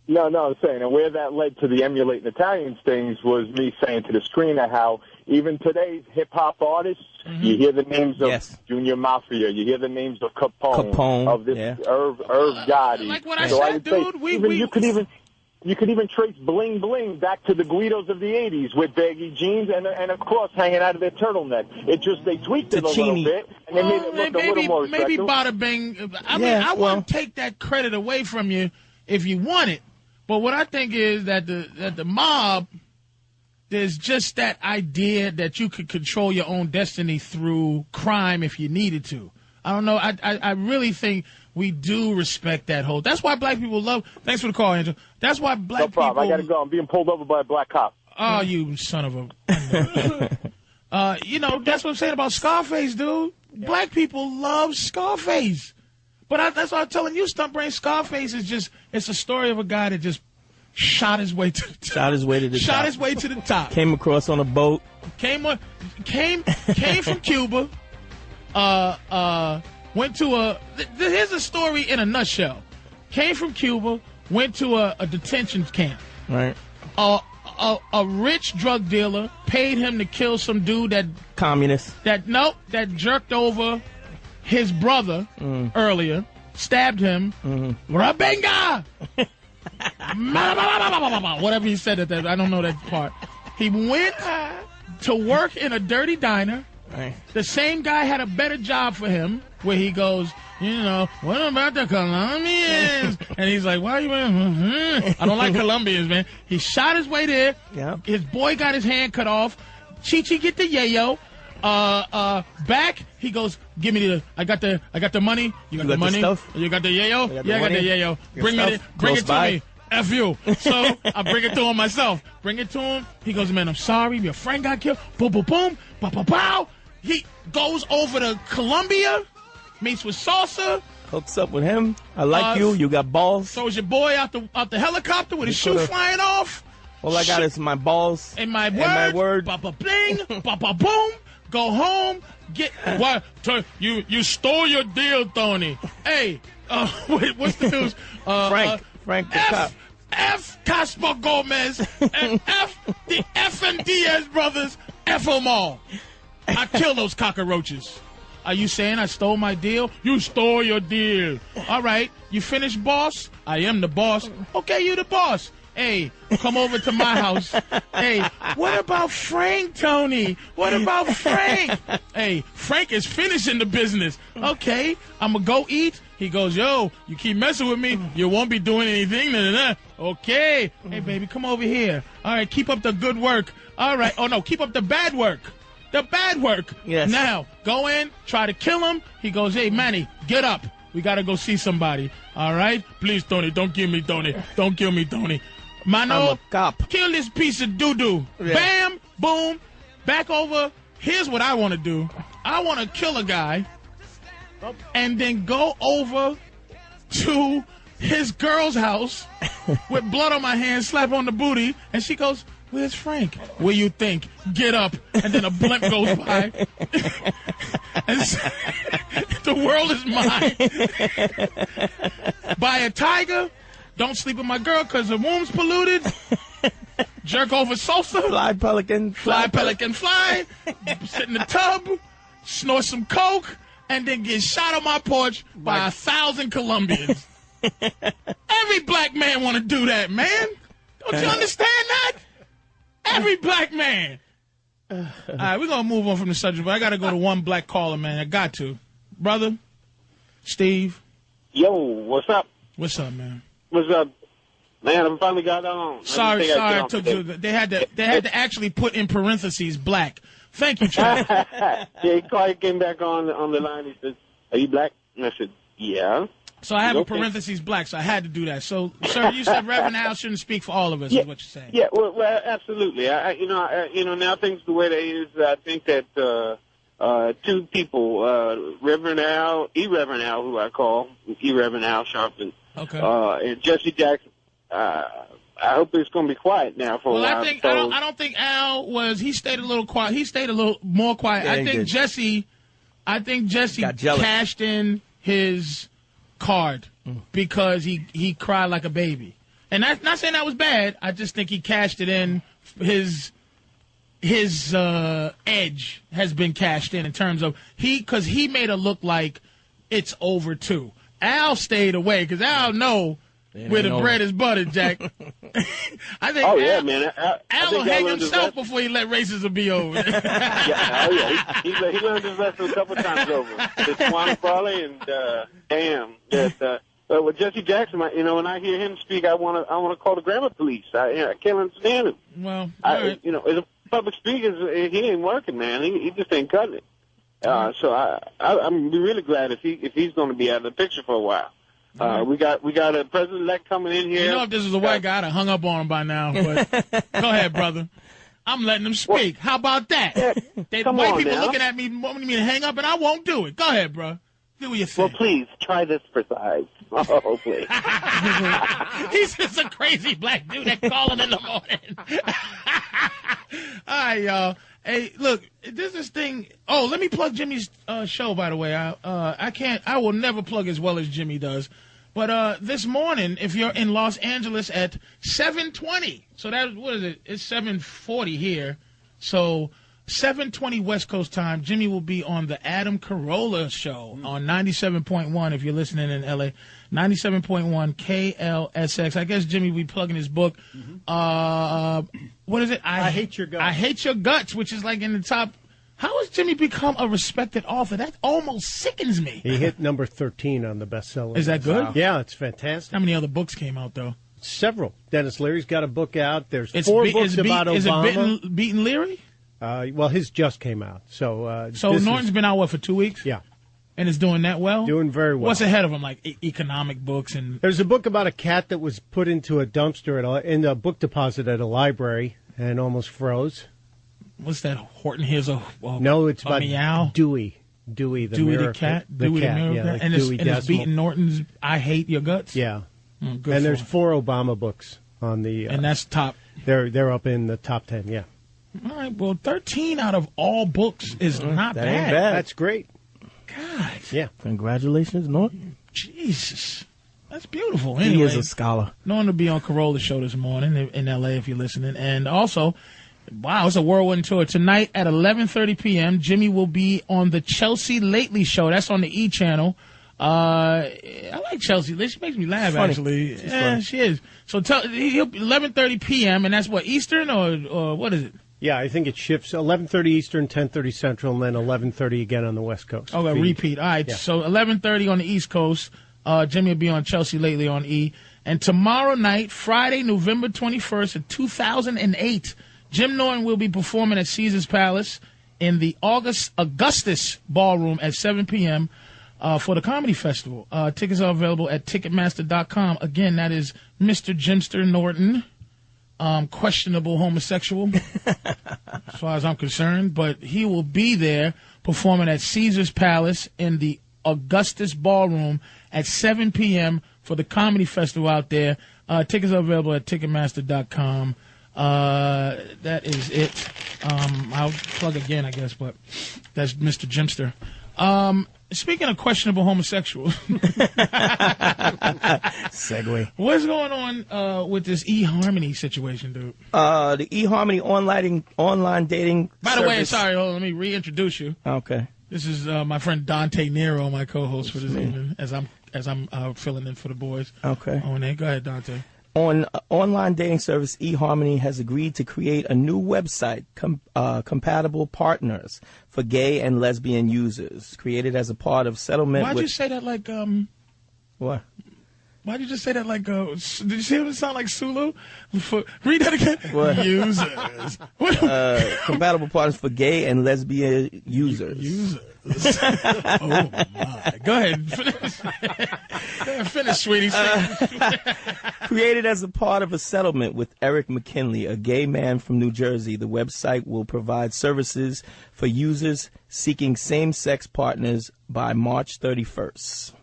No, I'm saying, and where that led to the emulating Italians things was me saying to the screener how even today's hip-hop artists, you hear the names of Junior Mafia, you hear the names of Capone, of this Irv Gotti. Like what I said, dude, you could even trace Bling Bling back to the Guidos of the 80s with baggy jeans and a cross hanging out of their turtleneck. It just, they tweaked it a little bit, and they made it look a little more maybe respectful. bada bing. I mean, I wouldn't take that credit away from you if you want it. But what I think is that the mob, there's just that idea that you could control your own destiny through crime if you needed to. I don't know. I really think we do respect that whole. That's why black people love. Thanks for the call, Angel. That's why black people. No problem. I got to go. I'm being pulled over by a black cop. Oh, you son of a. You know, that's what I'm saying about Scarface, dude. Black people love Scarface. But that's what I'm telling you, Stump Brain. Scarface is just, it's a story of a guy that just shot his way to the top. Shot his way to the top. Came across on a boat. Came from Cuba. Went to here's a story in a nutshell. Came from Cuba, went to a detention camp. Right. A rich drug dealer paid him to kill some dude that jerked over his brother earlier, stabbed him. Rabenga! Whatever he said at that, I don't know that part. He went to work in a dirty diner. Right. The same guy had a better job for him, where he goes, you know, what about the Colombians? And he's like, why are you? I don't like Colombians, man. He shot his way there. Yep. His boy got his hand cut off. Chi-Chi get the yayo. Back, he goes, give me I got the money. You got the money? Stuff? You got the yayo? I got the yayo. Bring it to me. F you. So I bring it to him myself. Bring it to him. He goes, man, I'm sorry. Your friend got killed. Boom, boom, boom. Pow, pow, pow. He goes over to Colombia, meets with Salsa. Hooks up with him. I like you. You got balls. Throws your boy out the helicopter with his shoe flying off. All I got is my balls and my word. Papa bling, papa boom. Go home. Get what? You stole your deal, Tony. Hey, wait, what's the news? Frank the cop. F. Casper Gomez and F. the F and Diaz brothers. F them all. I kill those cockroaches. Are you saying I stole my deal? You stole your deal. All right. You finished, boss? I am the boss. Okay, you the boss. Hey, come over to my house. Hey, what about Frank, Tony? What about Frank? Hey, Frank is finishing the business. Okay, I'm going to go eat. He goes, yo, you keep messing with me, you won't be doing anything. Okay. Hey, baby, come over here. All right, keep up the good work. All right. Oh, no, keep up the bad work. The bad work. Yes. Now, go in, try to kill him. He goes, hey, Manny, get up. We got to go see somebody. All right? Please, Tony, don't kill me, Tony. Don't kill me, Tony. Mano, I'm a cop. Kill this piece of doo-doo. Yeah. Bam, boom. back over. Here's what I want to do. I want to kill a guy and then go over to his girl's house with blood on my hands, slap on the booty, and she goes, "Where's Frank?" "Where you think? Get up." And then a blimp goes by. And the world is mine. Buy a tiger. Don't sleep with my girl because the womb's polluted. Jerk over salsa. Fly pelican. Fly pelican fly. Sit in the tub. Snort some coke. And then get shot on my porch by 1,000 Colombians. Every black man want to do that, man. Don't you understand that? Every black man. All right, we're going to move on from the subject, but I got to go to one black caller, man. I got to. Brother, Steve. Yo, what's up? What's up, man? What's up? Man, I finally got on. Sorry, I took you. They had to actually put in parentheses black. Thank you, Charlie. Yeah, he came back on the line. He said, "Are you black?" And I said, "Yeah." So I have a parentheses black, so I had to do that. So, sir, you said Reverend Al shouldn't speak for all of us, is what you're saying. Yeah, well, absolutely. Now things the way they is. I think that two people, Reverend Al, Reverend Al, who I call Reverend Al Sharpton, and Jesse Jackson. I hope it's going to be quiet now for a while. I don't think Al was. He stayed a little quiet. He stayed a little more quiet. Yeah, I think Jesse cashed in his card because he cried like a baby. And that's not saying that was bad. I just think he cashed it in. His edge has been cashed in terms of because he made it look like it's over too. Al stayed away because Al know where the bread is buttered, Jack. I think Al will hang himself before he let racism be over. He learned his lesson a couple times over. It's Swan Farley and with Jesse Jackson, when I hear him speak, I want to call the grammar police. I can't understand him. Well, as a public speaker, he ain't working, man. He just ain't cutting it. So I'm really glad if he's going to be out of the picture for a while. We got a president-elect coming in here. You know, if this was a white guy, I'd have hung up on him by now. But go ahead, brother. I'm letting him speak. How about that? White people looking at me wanting me to hang up, and I won't do it. Go ahead, bro. Do what you think. Well, please, try this for size. Oh, please. He's just a crazy black dude that calling in the morning. All right, y'all. Hey, look, there's this thing. Oh, let me plug Jimmy's show, by the way. I will never plug as well as Jimmy does. But this morning, if you're in Los Angeles at 7:20, so what is it? It's 7:40 here. So 7:20 West Coast time, Jimmy will be on the Adam Carolla show on 97.1 if you're listening in L.A. 97.1 KLSX. I guess Jimmy will be plugging his book. What is it? I Hate Your Guts. I Hate Your Guts, which is like in the top. How has Jimmy become a respected author? That almost sickens me. He hit number 13 on the bestseller. Is that good? Wow. Yeah, it's fantastic. How many other books came out, though? Several. Dennis Leary's got a book out. There's 4 books about Obama. Is it Beaten Leary? Well, his just came out. So Norton's been out, for 2 weeks? Yeah. And it's doing that well? Doing very well. What's ahead of him, like economic books? And there's a book about a cat that was put into a dumpster in a book deposit at a library and almost froze. What's that? Horton Hears a No, it's about meow? Dewey the cat. The Dewey cat, the mirror yeah, cat. like And it's beating Norton's I Hate Your Guts? Yeah. Good and there's 4 Obama books on the... and that's top. They're up in the top 10, yeah. All right, well, 13 out of all books is not that bad. Ain't bad. That's great. God. Yeah. Congratulations, Norton. Jesus. That's beautiful. Anyway, he is a scholar. Norton will be on Carolla's show this morning in L.A. if you're listening. And also, wow, it's a whirlwind tour. Tonight at 11:30 p.m., Jimmy will be on the Chelsea Lately show. That's on the E! channel. I like Chelsea. She makes me laugh, actually. Yeah, she is. So he'll be 11:30 p.m., and that's what, Eastern or what is it? Yeah, I think it shifts 11:30 Eastern, 10:30 Central, and then 11:30 again on the West Coast. Oh, a repeat. All right, yeah. So 11:30 on the East Coast. Jimmy will be on Chelsea Lately on E! And tomorrow night, Friday, November 21st of 2008, Jim Norton will be performing at Caesars Palace in the Augustus Ballroom at 7 p.m. For the Comedy Festival. Tickets are available at Ticketmaster.com. Again, that is Mr. Jimster Norton. questionable homosexual, as far as I'm concerned. But he will be there performing at Caesar's Palace in the Augustus Ballroom at 7 p.m. for the comedy festival out there. Tickets are available at Ticketmaster.com. That is it. I'll plug again, I guess, but that's Mr. Jimster. Speaking of questionable homosexuals, segue. What's going on with this eHarmony situation, dude? The eHarmony online dating. By the way, service. sorry, hold on, let me reintroduce you. Okay. This is my friend Dante Nero, my co-host for this evening, as I'm filling in for the boys. Okay. Oh, go ahead, Dante. Online dating service eHarmony has agreed to create a new website, compatible partners for gay and lesbian users, created as a part of settlement. Why'd you say that like What? Why'd you just say that like did you say it sound like Sulu? Read that again. What? Users. Compatible partners for gay and lesbian users. Oh my! Go ahead. Finish, sweetie. Created as a part of a settlement with Eric McKinley, a gay man from New Jersey, the website will provide services for users seeking same-sex partners by March 31st.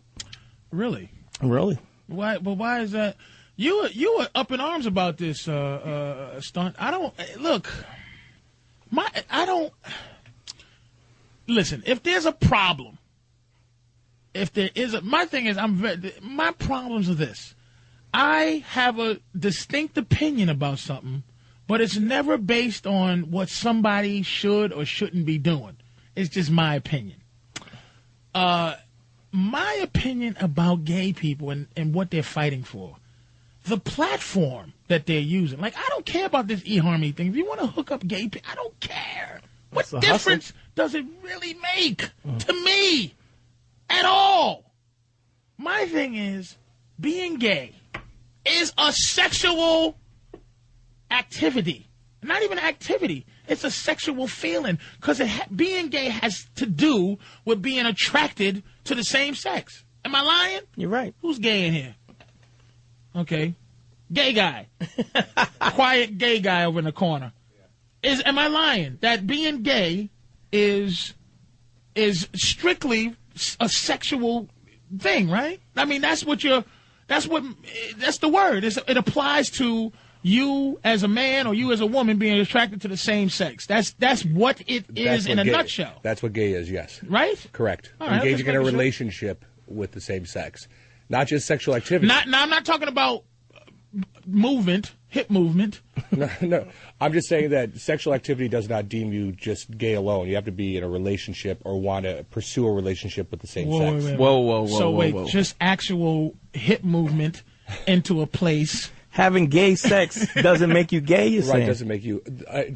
Really? Really? Why? But why is that? You were up in arms about this stunt. I don't look. Listen, if there's a problem, my thing is, my problems are this. I have a distinct opinion about something, but it's never based on what somebody should or shouldn't be doing. It's just my opinion. My opinion about gay people and what they're fighting for, the platform that they're using. Like, I don't care about this eHarmony thing. If you want to hook up gay people, I don't care. What difference does it really make to me at all? My thing is, being gay is a sexual activity. Not even activity. It's a sexual feeling. Because being gay has to do with being attracted to the same sex. Am I lying? You're right. Who's gay in here? Okay. Gay guy. Quiet gay guy over in the corner. Am I lying? That being gay is strictly a sexual thing, right? I mean, that's the word. It applies to you as a man or you as a woman being attracted to the same sex. That's what it is in a nutshell. That's what gay is, yes. Right? Correct. All right, engaging in a relationship with the same sex. Not just sexual activity. I'm not talking about movement, hip movement. No. I'm just saying that sexual activity does not deem you just gay alone. You have to be in a relationship or want to pursue a relationship with the same sex. Whoa. Just actual hip movement into a place. Having gay sex doesn't make you gay, you're saying? Right, doesn't make you...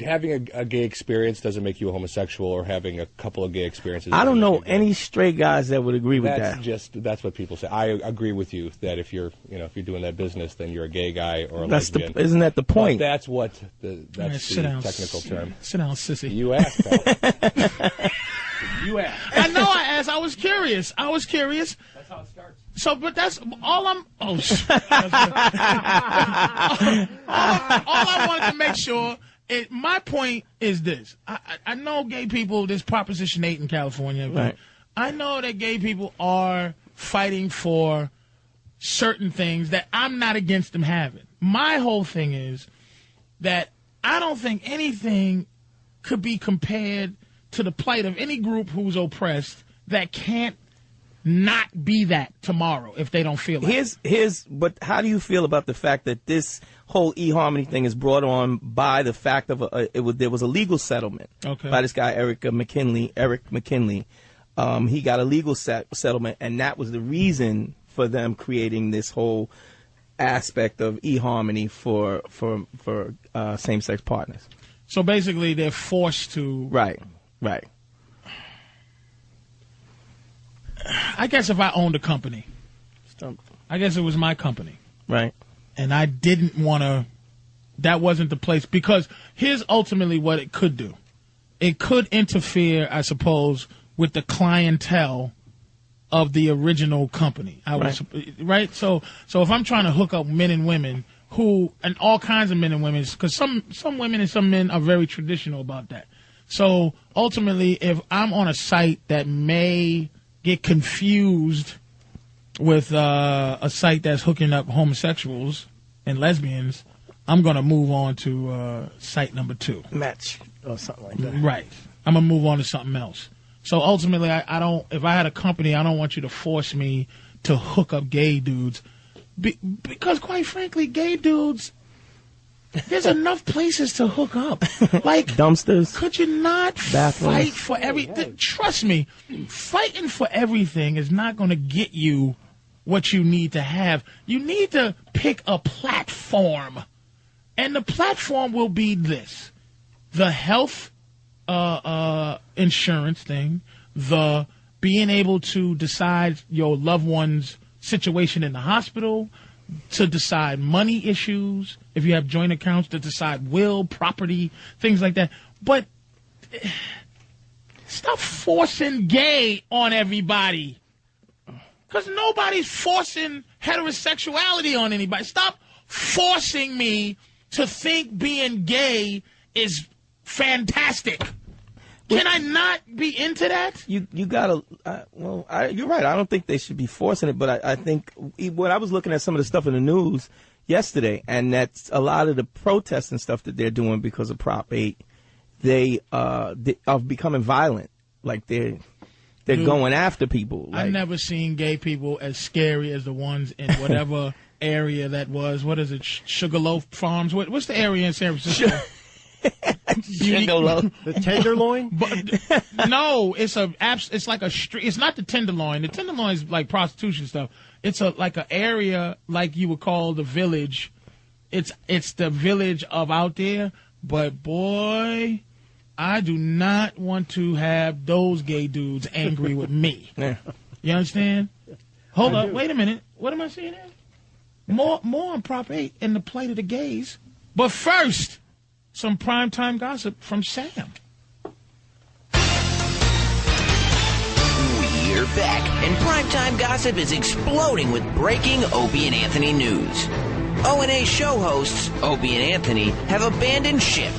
having a gay experience doesn't make you a homosexual, or having a couple of gay experiences... I don't know any straight guys that would agree with that. That's what people say. I agree with you that if you're doing that business, then you're a gay guy or a lesbian. Isn't that the point? But that's the technical term. Sit down, sissy. You asked, pal. You asked. I know I asked. I was curious. That's how it starts. So, but that's all I'm... Oh, all I wanted to make sure... my point is this. I know gay people, there's Proposition 8 in California. Right. I know that gay people are fighting for certain things that I'm not against them having. My whole thing is that I don't think anything could be compared to the plight of any group who's oppressed that can't not be that tomorrow if they don't feel it. But how do you feel about the fact that this whole eHarmony thing is brought on by the fact of there was a legal settlement by this guy Eric McKinley. He got a legal settlement, and that was the reason for them creating this whole aspect of eHarmony for same-sex partners. So basically, they're forced to. Right. I guess if I owned a company, I guess it was my company. Right. And I didn't want to, that wasn't the place, because here's ultimately what it could do. It could interfere, I suppose, with the clientele of the original company. Right? So if I'm trying to hook up men and women who, and all kinds of men and women, because some women and some men are very traditional about that. So ultimately, if I'm on a site that may get confused with a site that's hooking up homosexuals and lesbians, I'm going to move on to site number 2. Match or something like that. Right. I'm going to move on to something else. So ultimately, I don't, if I had a company, I don't want you to force me to hook up gay dudes. Because quite frankly, gay dudes, there's enough places to hook up. Like dumpsters. Could you not bathrooms. Fight for everything? Trust me, fighting for everything is not going to get you what you need to have. You need to pick a platform. And the platform will be this: the health insurance thing, the being able to decide your loved one's situation in the hospital, to decide money issues, if you have joint accounts, to decide will, property, things like that. But stop forcing gay on everybody. Because nobody's forcing heterosexuality on anybody. Stop forcing me to think being gay is fantastic. Can I not be into that? You gotta. You're right. I don't think they should be forcing it, but I think when I was looking at some of the stuff in the news yesterday, and that's a lot of the protests and stuff that they're doing because of Prop 8, they are becoming violent. Like they're going after people. Like, I've never seen gay people as scary as the ones in whatever area that was. What is it? Sugarloaf Farms? What's the area in San Francisco? The Tenderloin? No, it's like a street. It's not the Tenderloin. The Tenderloin is like prostitution stuff. It's like an area like you would call the Village. It's the Village of out there. But boy, I do not want to have those gay dudes angry with me. Yeah. You understand? Hold up, wait a minute. What am I saying there? More on Prop 8 and the plight of the gays. But first, some primetime gossip from Sam. We're back, and primetime gossip is exploding with breaking Opie and Anthony news. O&A show hosts, Opie and Anthony, have abandoned ship.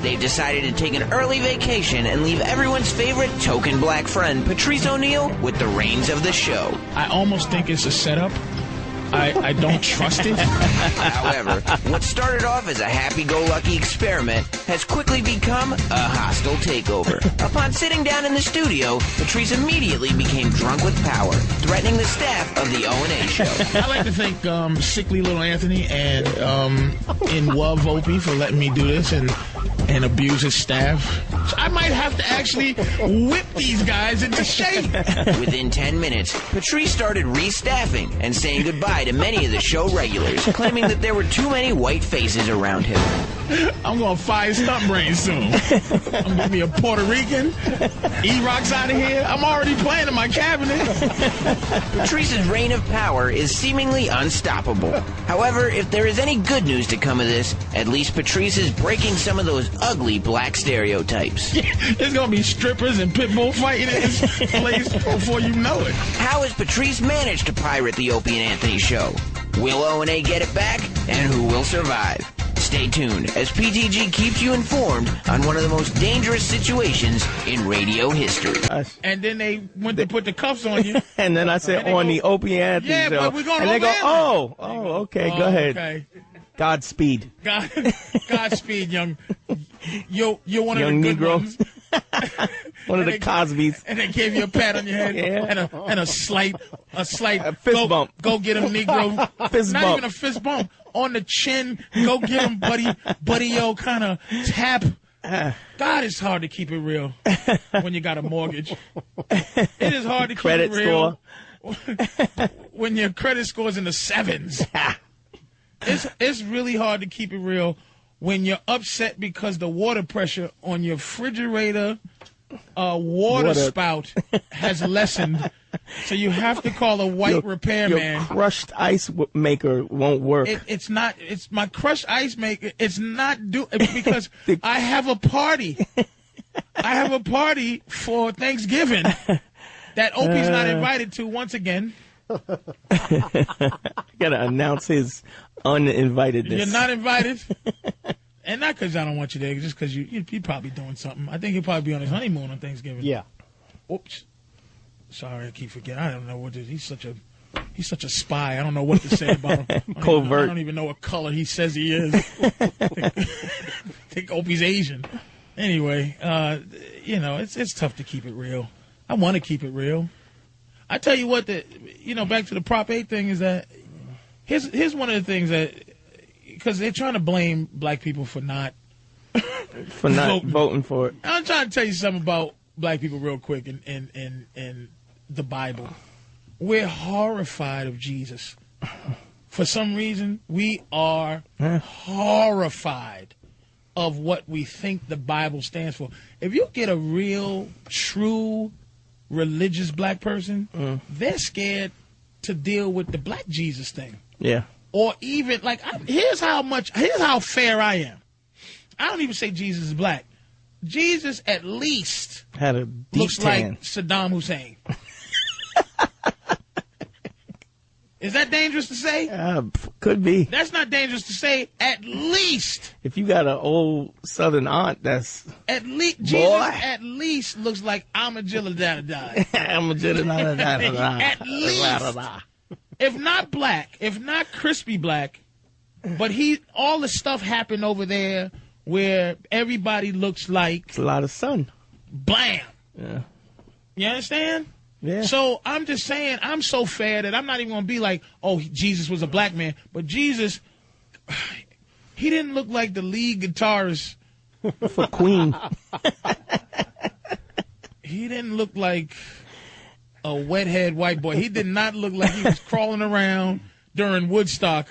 They've decided to take an early vacation and leave everyone's favorite token black friend, Patrice O'Neal, with the reins of the show. I almost think it's a setup. I don't trust it. However, what started off as a happy-go-lucky experiment has quickly become a hostile takeover. Upon sitting down in the studio, Patrice immediately became drunk with power, threatening the staff of the O&A show. I like to thank sickly little Anthony and in love Opie for letting me do this and abuse his staff. So I might have to actually whip these guys into shape. Within 10 minutes, Patrice started restaffing and saying goodbye to many of the show regulars, claiming that there were too many white faces around him. I'm going to fire Stump Brain soon. I'm going to give me a Puerto Rican. E-Rock's out of here. I'm already playing in my cabinet. Patrice's reign of power is seemingly unstoppable. However, if there is any good news to come of this, at least Patrice is breaking some of those ugly black stereotypes. Yeah, there's going to be strippers and pit bull fighting in this place before you know it. How has Patrice managed to pirate the Opie and Anthony show? Will O&A get it back? And who will survive? Stay tuned as PTG keeps you informed on one of the most dangerous situations in radio history. And then they went to put the cuffs on you. And then I said on the Opie Anthony show. Yeah, but we're going to and they go, oh, okay, go ahead. Okay. Godspeed. Godspeed, young. You're one young of the good Negroes. One of the Cosbys. And they gave you a pat on your head and a slight fist bump. Go get him, Negro. Fist Not bump. even a fist bump. On the chin. Go get him, buddy, yo, kind of tap. God, it's hard to keep it real when you got a mortgage. It is hard to keep Credit it real when your credit score's in the 7s. It's really hard to keep it real when you're upset because the water pressure on your refrigerator water spout has lessened. So you have to call a white repairman. Your crushed ice maker won't work. It's not. It's my crushed ice maker. It's not because I have a party. I have a party for Thanksgiving that Opie's not invited to once again. Gotta announce his uninvitedness. You're not invited. And not because I don't want you there, just because you're probably doing something. I think he'll probably be on his honeymoon on Thanksgiving. Yeah. Oops. Sorry, I keep forgetting. I don't know what this. He's such a spy. I don't know what to say about him. Covert. I don't even know what color he says he is. I think Opie's Asian. Anyway, it's tough to keep it real. I want to keep it real. I tell you what, back to the Prop 8 thing is that here's one of the things that, because they're trying to blame black people for not voting for it. I'm trying to tell you something about black people real quick in the Bible. We're horrified of Jesus. For some reason, we are horrified of what we think the Bible stands for. If you get a real, true, religious black person, they're scared to deal with the black Jesus thing. Yeah. Or even, here's how fair I am. I don't even say Jesus is black. Jesus at least had a deep looks tan. like Saddam Hussein. Is that dangerous to say? Could be. That's not dangerous to say. At least. If you got an old Southern aunt, that's at least Jesus at least looks like Amajilladadadad. At least. If not black, if not crispy black, but all the stuff happened over there where everybody looks like it's a lot of sun. Blam. Yeah. You understand? Yeah. So I'm just saying, I'm so fair that I'm not even going to be like, oh, Jesus was a black man. But Jesus, he didn't look like the lead guitarist for Queen. He didn't look like a wet-head white boy. He did not look like he was crawling around during Woodstock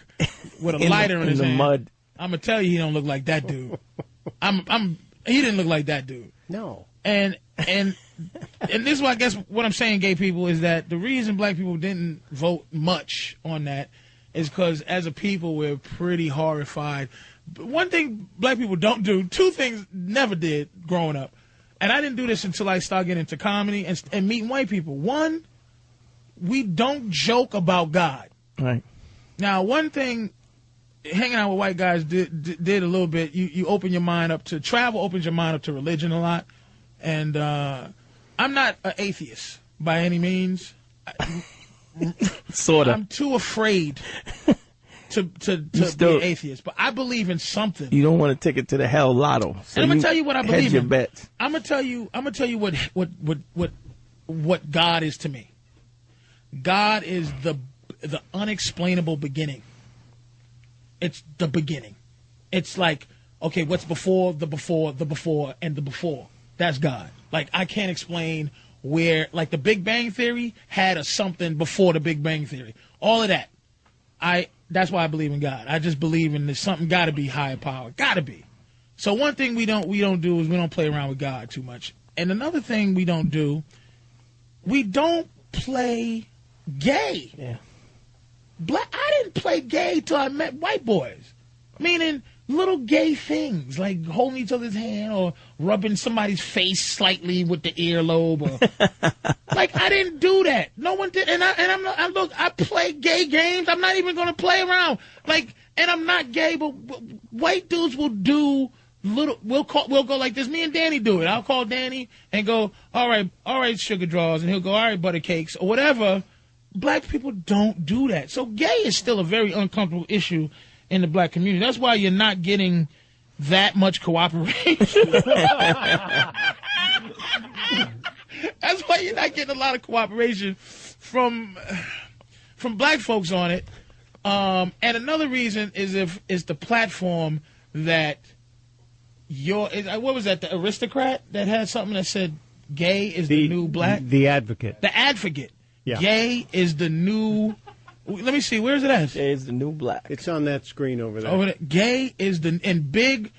with a lighter in his hand. Mud. I'm going to tell you, he don't look like that dude. He didn't look like that dude. No. And this is why I guess what I'm saying, gay people, is that the reason black people didn't vote much on that is because as a people we're pretty horrified. But one thing black people don't do, two things never did growing up, and I didn't do this until I started getting into comedy and meeting white people. One, we don't joke about God. Right. Now, one thing hanging out with white guys did a little bit. You open your mind up to travel, opens your mind up to religion a lot. And I'm not an atheist by any means. Sorta. I'm too afraid to be an atheist, but I believe in something. You don't want to take it to the hell lotto. So and I'm gonna tell you what I believe hedge your in. bets. I'm gonna tell you what God is to me. God is the unexplainable beginning. It's the beginning. It's like, okay, what's before the before, the before, and the before? That's God. Like, I can't explain where, like, the Big Bang Theory had a something before the Big Bang Theory. All of that. That's why I believe in God. I just believe in there's something got to be higher power. Got to be. So one thing we don't do is we don't play around with God too much. And another thing we don't do, we don't play gay. Yeah. I didn't play gay till I met white boys. Meaning little gay things like holding each other's hand or rubbing somebody's face slightly with the earlobe. Or, like, I didn't do that. No one did. And I play gay games. I'm not even going to play around. Like, and I'm not gay, but white dudes will do little. We'll go like this. Me and Danny do it. I'll call Danny and go, all right, sugar draws, and he'll go, all right, butter cakes or whatever. Black people don't do that. So gay is still a very uncomfortable issue in the black community. That's why you're not getting that much cooperation. That's why you're not getting a lot of cooperation from black folks on it. And another reason is the platform that what was that, the Aristocrat that had something that said gay is the new black? The Advocate. The Advocate. Yeah. Gay is the new. Let me see. Where is it at? Gay is the new black. It's on that screen over there. Gay is in big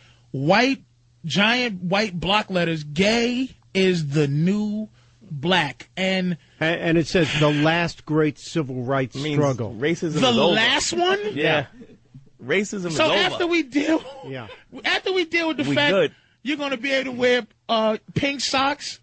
giant white block letters. Gay is the new black, and it says the last great civil rights struggle. Racism. The is over. last one. Yeah. Racism is so over. after we deal with the fact good. You're going to be able to wear pink socks.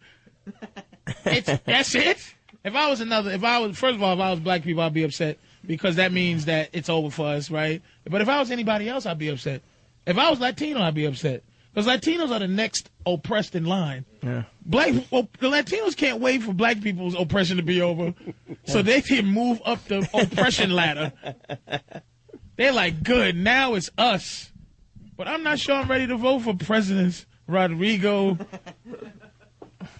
That's it. First of all, if I was black people, I'd be upset. because that means that it's over for us, right? But if I was anybody else, I'd be upset. If I was Latino, I'd be upset. Because Latinos are the next oppressed in line. Yeah. The Latinos can't wait for black people's oppression to be over so they can move up the oppression ladder. They're like, good, now it's us. But I'm not sure I'm ready to vote for Presidents Rodrigo.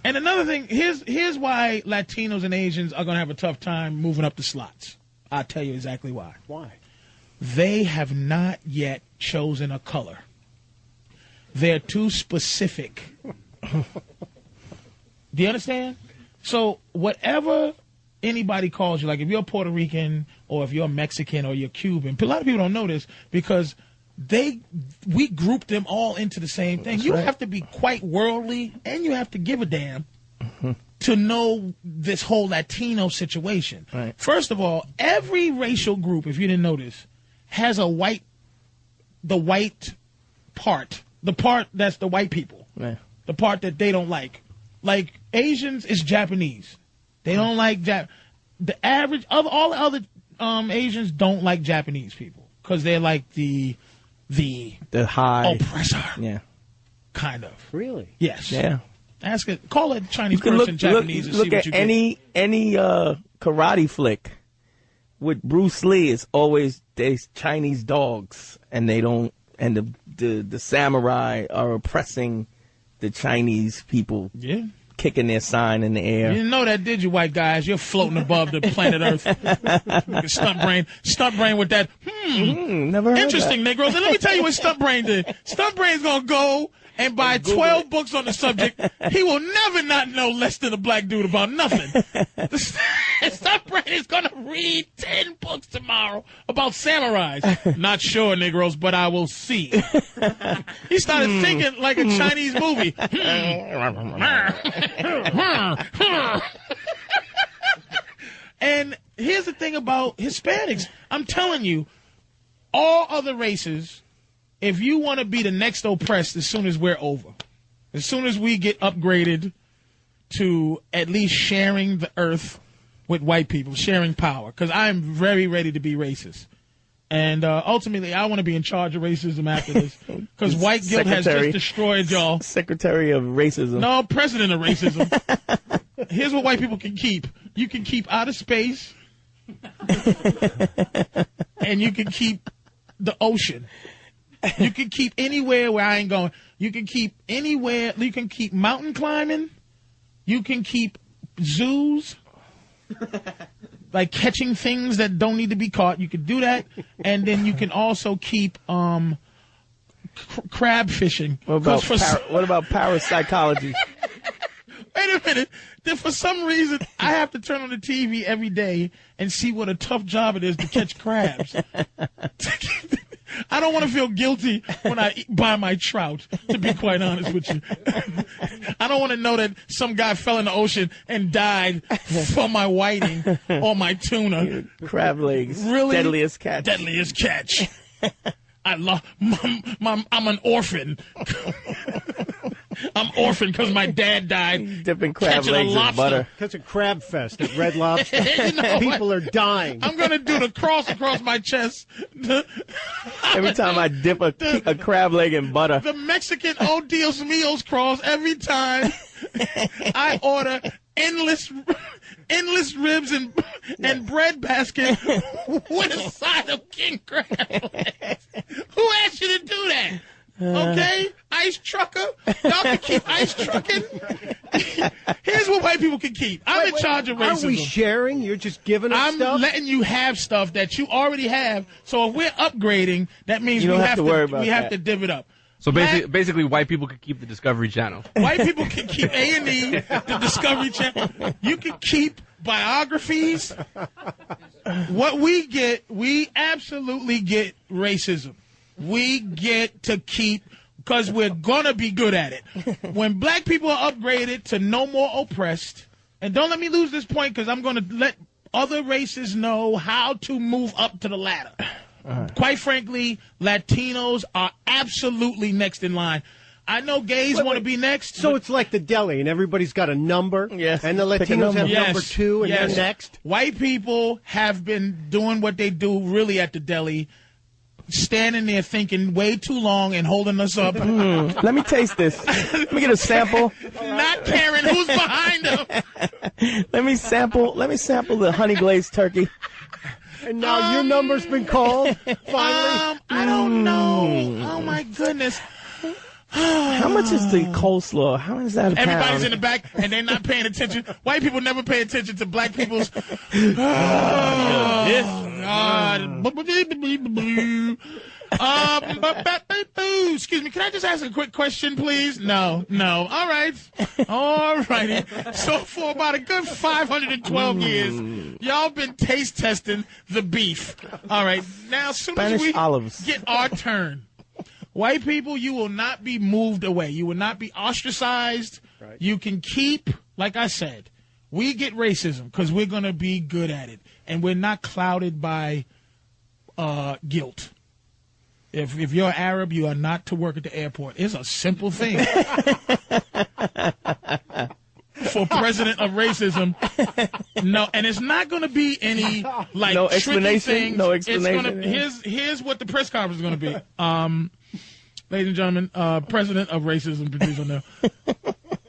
And another thing, here's why Latinos and Asians are going to have a tough time moving up the slots. I'll tell you exactly why. Why? They have not yet chosen a color. They're too specific. Do you understand? So whatever anybody calls you, like if you're Puerto Rican or if you're Mexican or you're Cuban, a lot of people don't know this because we group them all into the same thing. You have to be quite worldly and you have to give a damn to know this whole Latino situation. Right. First of all, every racial group, if you didn't notice, has the white part. The part that's the white people. Right. The part that they don't like. Like Asians is Japanese. They don't like the average of all the other Asians don't like Japanese people because they're like the high oppressor. Yeah. Kind of. Really? Yes. Yeah. Ask it. Call a Chinese You can person Japanese and see look what at you any karate flick with Bruce Lee. It's always there's Chinese dogs, and they don't. And the samurai are oppressing the Chinese people. Yeah. Kicking their sign in the air. You didn't know that, did you, white guys? You're floating above the planet Earth. Stunt brain with that. Never heard Interesting, that. Negroes. And let me tell you what Stunt Brain did. Stunt Brain's gonna go and buy 12 books on the subject. He will never not know less than a black dude about nothing. Stunt Brain is gonna read 10 books tomorrow about samurais. Not sure, Negroes, but I will see. He started thinking like a Chinese movie. And here's the thing about Hispanics. I'm telling you, all other races, if you want to be the next oppressed as soon as we're over, as soon as we get upgraded to at least sharing the earth with white people, sharing power, because I'm very ready to be racist. And ultimately, I want to be in charge of racism after this, because white guilt has just destroyed y'all. Secretary of Racism. No, president of racism. Here's what white people can keep. You can keep outer space, and you can keep the ocean. You can keep anywhere where I ain't going. You can keep anywhere. You can keep mountain climbing. You can keep zoos. Like catching things that don't need to be caught. You can do that. And then you can also keep crab fishing. What about parapsychology? Wait a minute. Then for some reason, I have to turn on the TV every day and see what a tough job it is to catch crabs. I don't want to feel guilty when I buy my trout, to be quite honest with you. I don't want to know that some guy fell in the ocean and died from my whiting or my tuna. Crab legs. Really? Deadliest catch. Deadliest catch. I'm an orphan. I'm orphaned because my dad died. Dipping crab legs in butter. That's a crab fest at Red Lobster. No, People are dying. I'm going to do the cross across my chest. Every time I dip a crab leg in butter. The Mexican Oh Dios Míos cross every time. I order endless ribs and bread basket with a side of king crab legs. Who asked you to do that? Okay, ice trucker. Y'all can keep ice trucking. Here's what white people can keep. I'm in charge of racism. Are we sharing? You're just giving us stuff? I'm letting you have stuff that you already have. So if we're upgrading, that means we have to div it up. So basically, white people can keep the Discovery Channel. White people can keep A&E, the Discovery Channel. You can keep biographies. What we get, we absolutely get racism. We get to keep, because we're going to be good at it. When black people are upgraded to no more oppressed, and don't let me lose this point because I'm going to let other races know how to move up to the ladder. Quite frankly, Latinos are absolutely next in line. I know gays want to be next. So it's like the deli, and everybody's got a number. Yes. And the Latinos have number 2, and yes. they're next. White people have been doing what they do really at the deli, standing there thinking way too long and holding us up. Let me taste this. Let me get a sample. Not caring who's behind them. Let me sample the honey glazed turkey. And now your number's been called, finally? I don't know. Oh, my goodness. How much is the coleslaw? How much is that a pound? Everybody's in the back, and they're not paying attention. White people never pay attention to black people's... God. Excuse me, can I just ask a quick question, please? No. All right. All righty. So for about a good 512 years, y'all been taste testing the beef. All right. Now, as soon as we get our turn, white people, you will not be moved away. You will not be ostracized. Right. You can keep, like I said, we get racism because we're going to be good at it. And we're not clouded by guilt. If you're Arab, you are not to work at the airport. It's a simple thing. For president of racism, no, and it's not going to be any like no tricky explanation. things. No explanation. Here's what the press conference is going to be. Ladies and gentlemen, president of racism, Patrice O'Neal.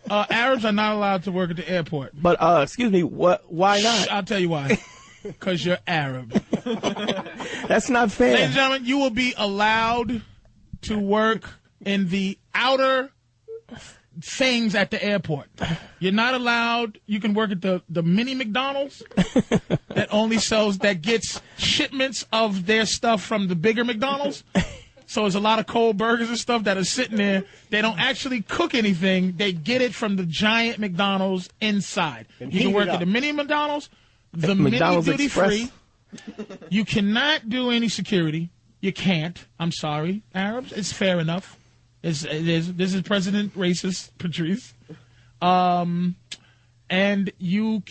Arabs are not allowed to work at the airport. But excuse me, why not? I'll tell you why. Because you're Arab. That's not fair. Ladies and gentlemen, you will be allowed to work in the outer things at the airport. You're not allowed. You can work at the mini McDonald's that gets shipments of their stuff from the bigger McDonald's. So there's a lot of cold burgers and stuff that are sitting there. They don't actually cook anything. They get it from the giant McDonald's inside. You can work at the mini McDonald's, the McDonald's mini duty Express. free. You cannot do any security. You can't. I'm sorry, Arabs. It's fair enough. This is President Racist Patrice. And you're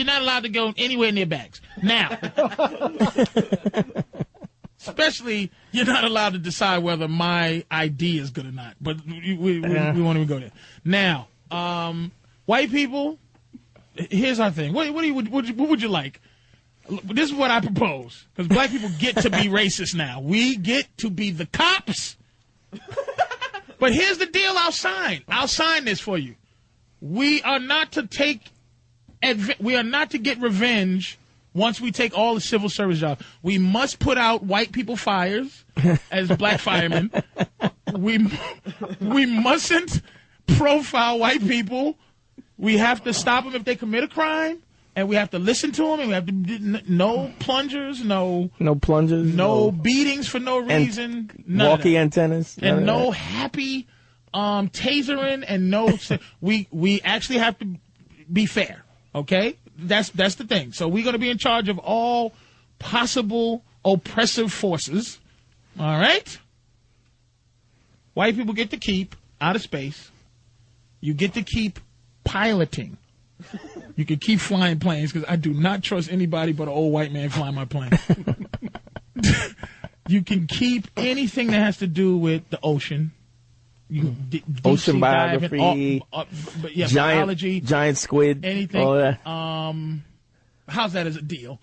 not allowed to go anywhere near bags. Now, especially, you're not allowed to decide whether my ID is good or not. But we won't even go there. Now, white people, here's our thing. What would you like? This is what I propose, because black people get to be racist now. We get to be the cops. But here's the deal I'll sign this for you. We are not to get revenge once we take all the civil service jobs. We must put out white people fires as black firemen. We mustn't profile white people. We have to stop them if they commit a crime. And we have to listen to them, and we have to no plungers, no beatings for no reason, walkie antennas, and no happy tasering, and no. We actually have to be fair, okay? That's the thing. So we're going to be in charge of all possible oppressive forces. All right. White people get to keep outer space. You get to keep piloting. You can keep flying planes, because I do not trust anybody but an old white man flying my plane. You can keep anything that has to do with the ocean. Ocean biography, biology, giant squid, anything. All that. How's that as a deal?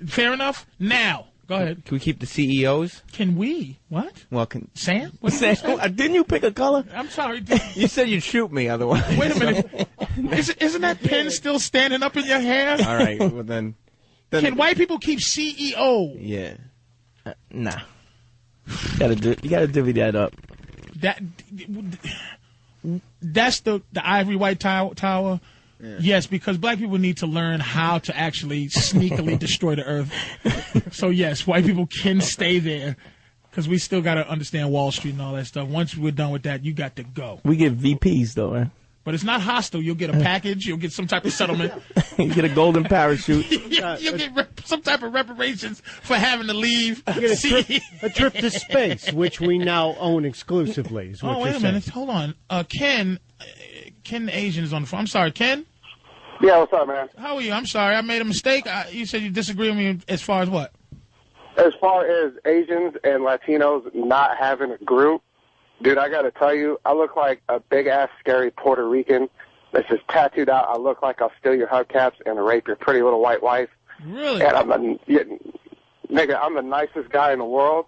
Fair enough? Now, go ahead. Can we keep the CEOs? Can we? What? Well, Sam? Sam? Didn't you pick a color? I'm sorry. You said you'd shoot me otherwise. Wait a minute. Isn't that pen still standing up in your hair? All right. Well, then can white people keep CEO? Yeah. Nah. You gotta divvy that up. That's the ivory white tower. Yeah. Yes, because black people need to learn how to actually sneakily destroy the earth. So yes, white people can stay there, because we still got to understand Wall Street and all that stuff. Once we're done with that, you got to go. We get VPs though, right? But it's not hostile. You'll get a package. You'll get some type of settlement. You get a golden parachute. You'll get some type of reparations for having to leave. You get a trip to space, which we now own exclusively. Is what wait a minute. Hold on. Ken the Asian is on the phone. I'm sorry, Ken? Yeah, what's up, man? How are you? I'm sorry. I made a mistake. You said you disagree with me as far as what? As far as Asians and Latinos not having a group, Dude, I got to tell you, I look like a big-ass, scary Puerto Rican that's just tattooed out. I look like I'll steal your hubcaps and rape your pretty little white wife. Really? And nigga, I'm the nicest guy in the world.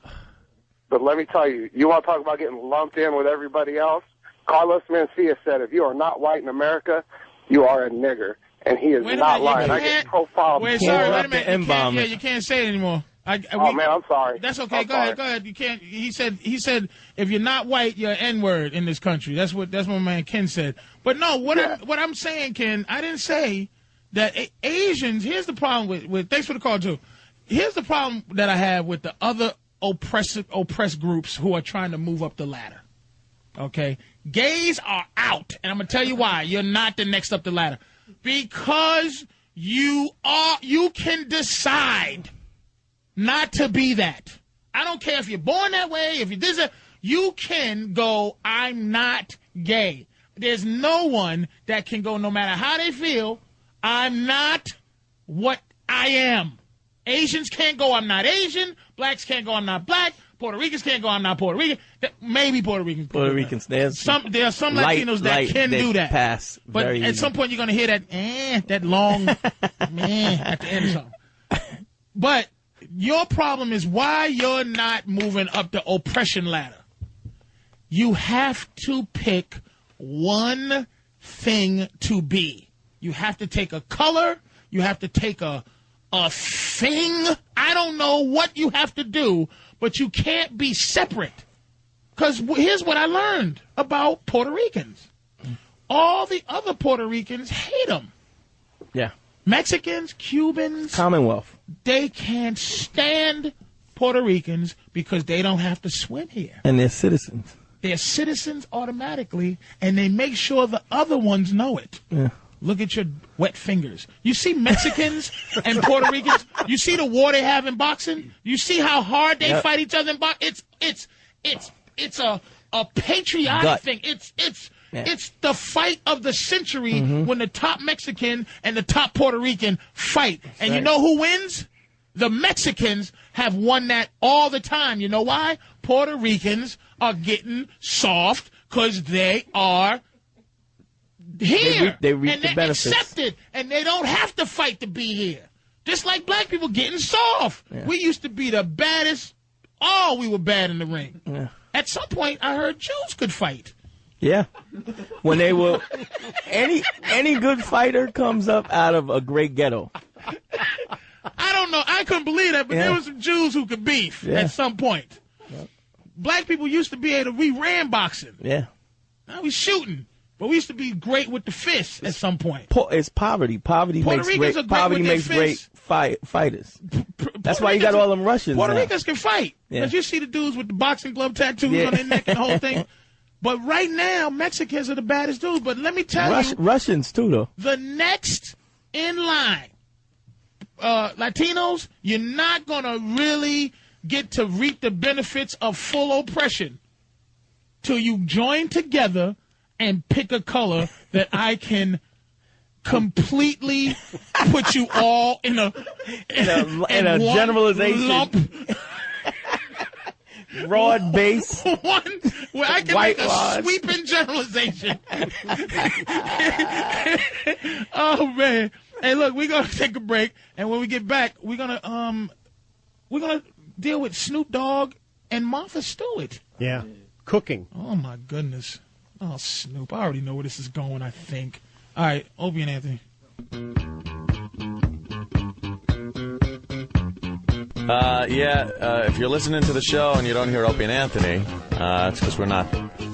But let me tell you, you want to talk about getting lumped in with everybody else? Carlos Mencia said, if you are not white in America, you are a nigger. And he is not lying. I get profiled. Wait, sorry, wait a minute. You can't say it anymore. Oh, man, I'm sorry. That's okay. I'm Go ahead. You can't. He said if you're not white, you're N-word in this country. That's what my man Ken said. But no, what I'm saying, Ken, I didn't say that Asians. Here's the problem with. Thanks for the call too. Here's the problem that I have with the other oppressed groups who are trying to move up the ladder. Okay, gays are out, and I'm gonna tell you why. You're not the next up the ladder because you can decide not to be that. I don't care if you're born that way, if you did that, you can go, I'm not gay. There's no one that can go, no matter how they feel, I'm not what I am. Asians can't go, I'm not Asian. Blacks can't go, I'm not black. Puerto Ricans can't go, I'm not Puerto Rican. Maybe Puerto Ricans. Puerto Ricans, there are some Latinos that can do that. Pass but at easy. some point you're going to hear that long at the end of something. But your problem is why you're not moving up the oppression ladder. You have to pick one thing to be. You have to take a color. You have to take a thing. I don't know what you have to do, but you can't be separate. Because here's what I learned about Puerto Ricans. All the other Puerto Ricans hate them. Yeah. Mexicans, Cubans, Commonwealth. They can't stand Puerto Ricans because they don't have to swim here. And they're citizens. They're citizens automatically, and they make sure the other ones know it. Yeah. Look at your wet fingers. You see Mexicans and Puerto Ricans? You see the war they have in boxing? You see how hard they fight each other in boxing? It's a patriotic thing. It's the fight of the century when the top Mexican and the top Puerto Rican fight. And you know who wins? The Mexicans have won that all the time. You know why? Puerto Ricans are getting soft because they are here. They reap and the they're benefits. accepted. And they don't have to fight to be here. Just like black people getting soft. Yeah. We used to be the baddest. Oh, we were bad in the ring. Yeah. At some point, I heard Jews could fight. Yeah. When they were any good fighter comes up out of a great ghetto. I don't know. I couldn't believe that, but there were some Jews who could beef at some point. Yep. Black people used to be able to, we ran boxing. Yeah. Now we shooting. But we used to be great with the fists at some point. It's poverty. Poverty Puerto makes great fighters. That's why you got all them Russians Puerto now. Ricans can fight. Because you see the dudes with the boxing glove tattoos on their neck and the whole thing. But right now, Mexicans are the baddest dudes. But let me tell you. Russians, too, though. The next in line, Latinos, you're not going to really get to reap the benefits of full oppression till you join together and pick a color that I can completely put you all in a generalization. Lump. Broad base. One where I can make a sweeping generalization. Oh man. Hey, look, we're gonna take a break, and when we get back, we're gonna deal with Snoop Dogg and Martha Stewart. Yeah. Cooking. Oh my goodness. Oh, Snoop. I already know where this is going, I think. All right, Opie and Anthony. If you're listening to the show and you don't hear Opie and Anthony, it's because we're not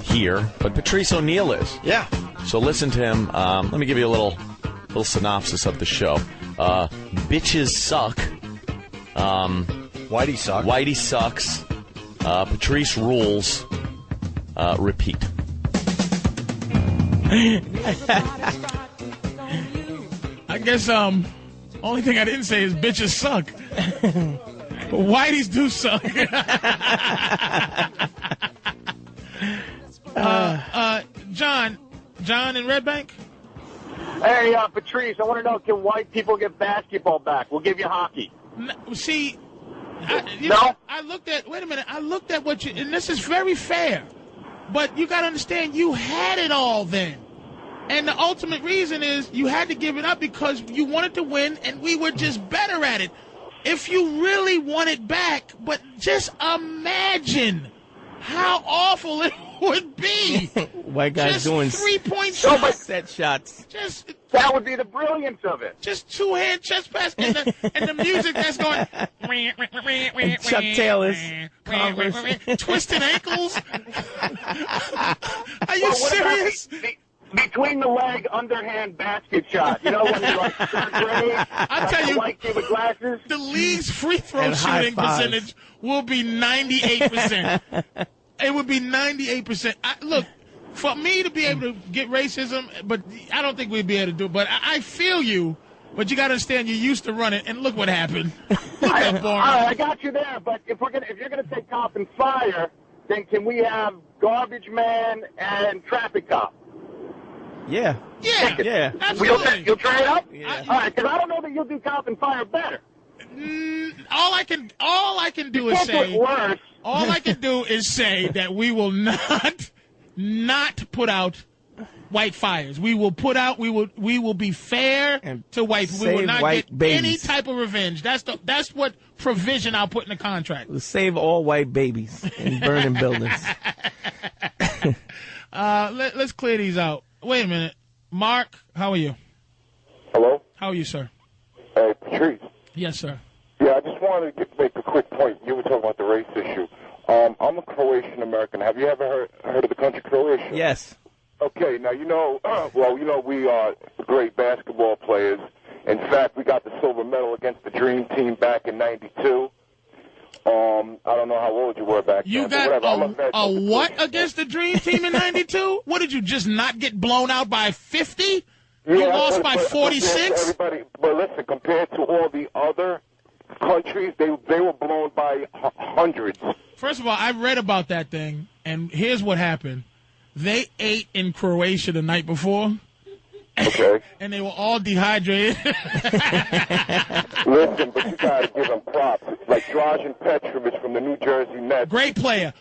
here. But Patrice O'Neal is. Yeah. So listen to him. Let me give you a little synopsis of the show. Bitches suck. Whitey sucks. Whitey sucks. Patrice rules. Repeat. I guess only thing I didn't say is bitches suck. Whiteys do suck. John in Red Bank. Hey, Patrice, I want to know, can white people get basketball back? We'll give you hockey. See, I looked at, wait a minute, I looked at what you, and this is very fair. But you got to understand, you had it all then. And the ultimate reason is you had to give it up because you wanted to win, and we were just better at it. If you really want it back, but just imagine how awful it would be. White guys just doing 3-point shots. Set shots. Just that would be the brilliance of it. Just two-hand chest pass and the music that's going. And Chuck Taylor's Converse. Twisted ankles. Are you serious? Between the leg, underhand basket shot. You know when you're like third grade? I tell you, white kid with glasses. The league's free throw And shooting high-fives. percentage will be 98%. It would be 98%. Look, for me to be able to get racism, but I don't think we'd be able to do it. But I feel you. But you got to understand, you used to run it, and look what happened. Look how boring. All right, I got you there. But if you're gonna take cop and fire, then can we have garbage man and traffic cop? Yeah. Yeah. Absolutely. You'll try it out? Yeah. All right, because I don't know that you'll do cop and fire better. All I can do is say. All I can do is say that we will not put out white fires. We will put out. We will be fair to white people. We will save not white get babies. any type of revenge. That's what provision I'll put in the contract. We'll save all white babies in burning buildings. Let's clear these out. Wait a minute, Mark. How are you? Hello? How are you, sir? Hey, Patrice. Yes, sir. Yeah, I just wanted to make a quick point. You were talking about the race issue. I'm a Croatian American. Have you ever heard of the country Croatia? Yes. Okay, now we are great basketball players. In fact, we got the silver medal against the Dream Team back in '92. I don't know how old you were back You then. got but whatever. a what against the Dream Team in '92? What did you just not get blown out by 50? You lost by 46. But listen, compared to all the other countries, they were blown by hundreds. First of all, I read about that thing, and here's what happened. They ate in Croatia the night before. Okay. And they were all dehydrated. Listen, but you got to give them props. Like Dražen Petrovic from the New Jersey Nets. Great player.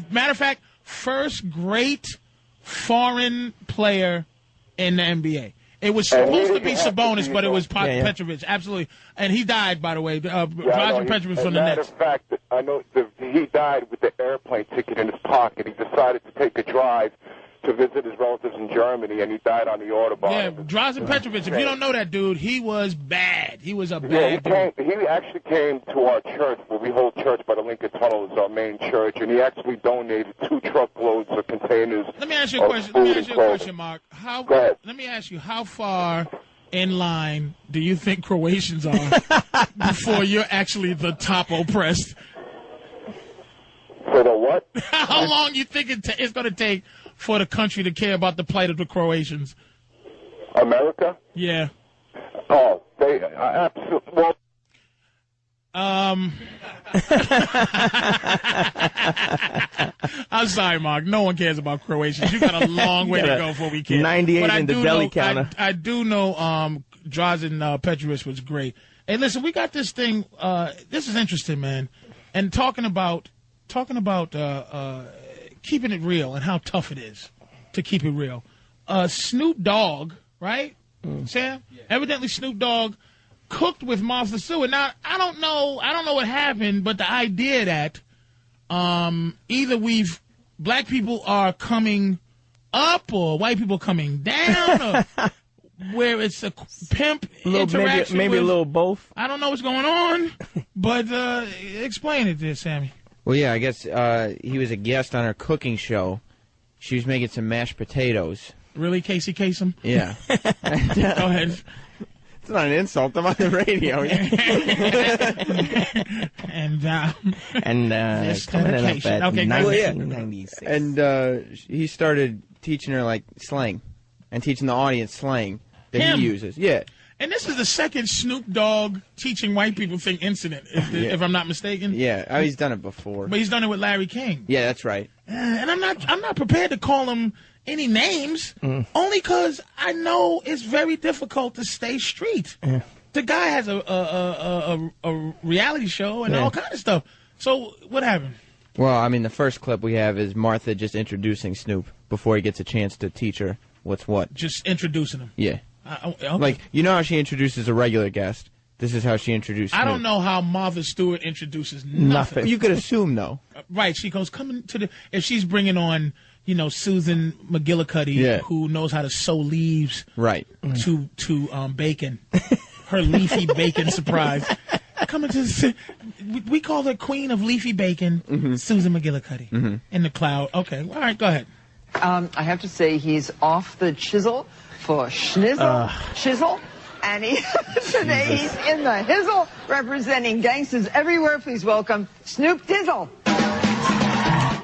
Matter of fact, first great foreign player in the NBA. It was supposed to be Sabonis, but it was Petrovic. Absolutely. And he died, by the way. Dražen Petrovic from the Nets. As a matter of fact, I know he died with the airplane ticket in his pocket. He decided to take a drive to visit his relatives in Germany, and he died on the Autobahn. Yeah, Dražen Petrovic. If you don't know that dude, he was bad. He was a bad dude. He actually came to our church, where we hold church by the Lincoln Tunnel is our main church, and he actually donated 2 truckloads of containers. Let me ask you a question. Mark. Let me ask you, how far in line do you think Croatians are before you're actually the top oppressed? For the what? How long you think it's going to take for the country to care about the plight of the Croatians? America? Yeah. Oh, they absolutely. Well, I'm sorry, Mark. No one cares about Croatians. You got a long way to go before we care. 98 in the deli counter. I do know Dražen Petrovic was great. Hey, listen, we got this thing. This is interesting, man. And talking about keeping it real and how tough it is to keep it real. Snoop Dogg, right, Sam? Yeah. Evidently, Snoop Dogg cooked with Martha Stewart. Now, I don't know what happened, but the idea that either black people are coming up or white people coming down, or where it's a pimp interaction. Maybe a little both. I don't know what's going on, but explain it there, Sammy. Well, yeah, I guess he was a guest on her cooking show. She was making some mashed potatoes. Really, Casey Kasem? Yeah. Go ahead. It's not an insult. I'm on the radio. And coming up at 1996. And he started teaching her like slang and teaching the audience slang that he uses. Yeah. And this is the second Snoop Dogg teaching white people thing incident, if I'm not mistaken. Yeah, oh, he's done it before. But he's done it with Larry King. Yeah, that's right. And I'm not prepared to call him any names, only because I know it's very difficult to stay street. The guy has a reality show and all kind of stuff. So what happened? Well, I mean, the first clip we have is Martha just introducing Snoop before he gets a chance to teach her what's what. Just introducing him. Yeah. Okay. Like, you know how she introduces a regular guest? This is how she introduced Snoop. I don't know how Martha Stewart introduces nothing. You could assume, though. Right. She goes, coming to the... If she's bringing on, Susan McGillicuddy, who knows how to sew leaves to bacon. Her leafy bacon surprise. Coming to... We call her Queen of Leafy Bacon, Susan McGillicuddy, in the cloud. Okay. All right, go ahead. I have to say he's off the chisel for shizzle. And today he's in the hizzle, representing gangsters everywhere. Please welcome Snoop Dizzle.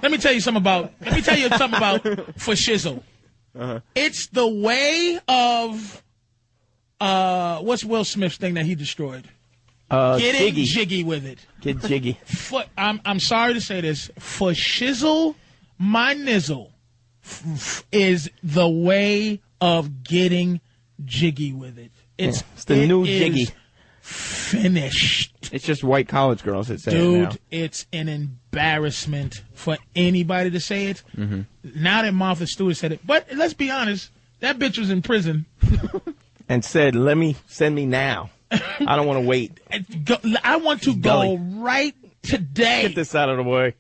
Let me tell you something about for shizzle. It's the way of what's Will Smith's thing that he destroyed? Getting jiggy with it. Get jiggy. I'm sorry to say this. For shizzle, my nizzle is the way of getting jiggy with it. It's the new jiggy. Finished. It's just white college girls that say it now. Dude, it's an embarrassment for anybody to say it. Now that Martha Stewart said it. But let's be honest, that bitch was in prison. And said, send me now. I don't want to wait. I want to go right today. Get this out of the way.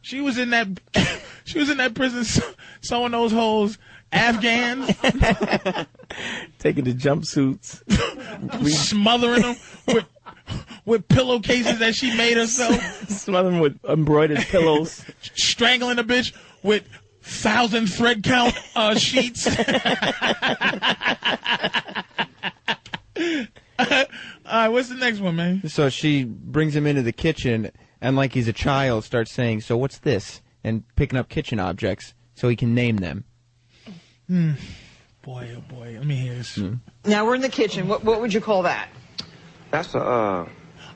She was in that prison sewing those holes. Afghans. Taking the jumpsuits. Smothering them with pillowcases that she made herself. Smothering them with embroidered pillows. Strangling a bitch with 1,000 thread count sheets. All right, what's the next one, man? So she brings him into the kitchen and, like he's a child, starts saying, "So what's this?" and picking up kitchen objects so he can name them. Boy, oh boy. Let me hear this. Now we're in the kitchen. What would you call that? That's a,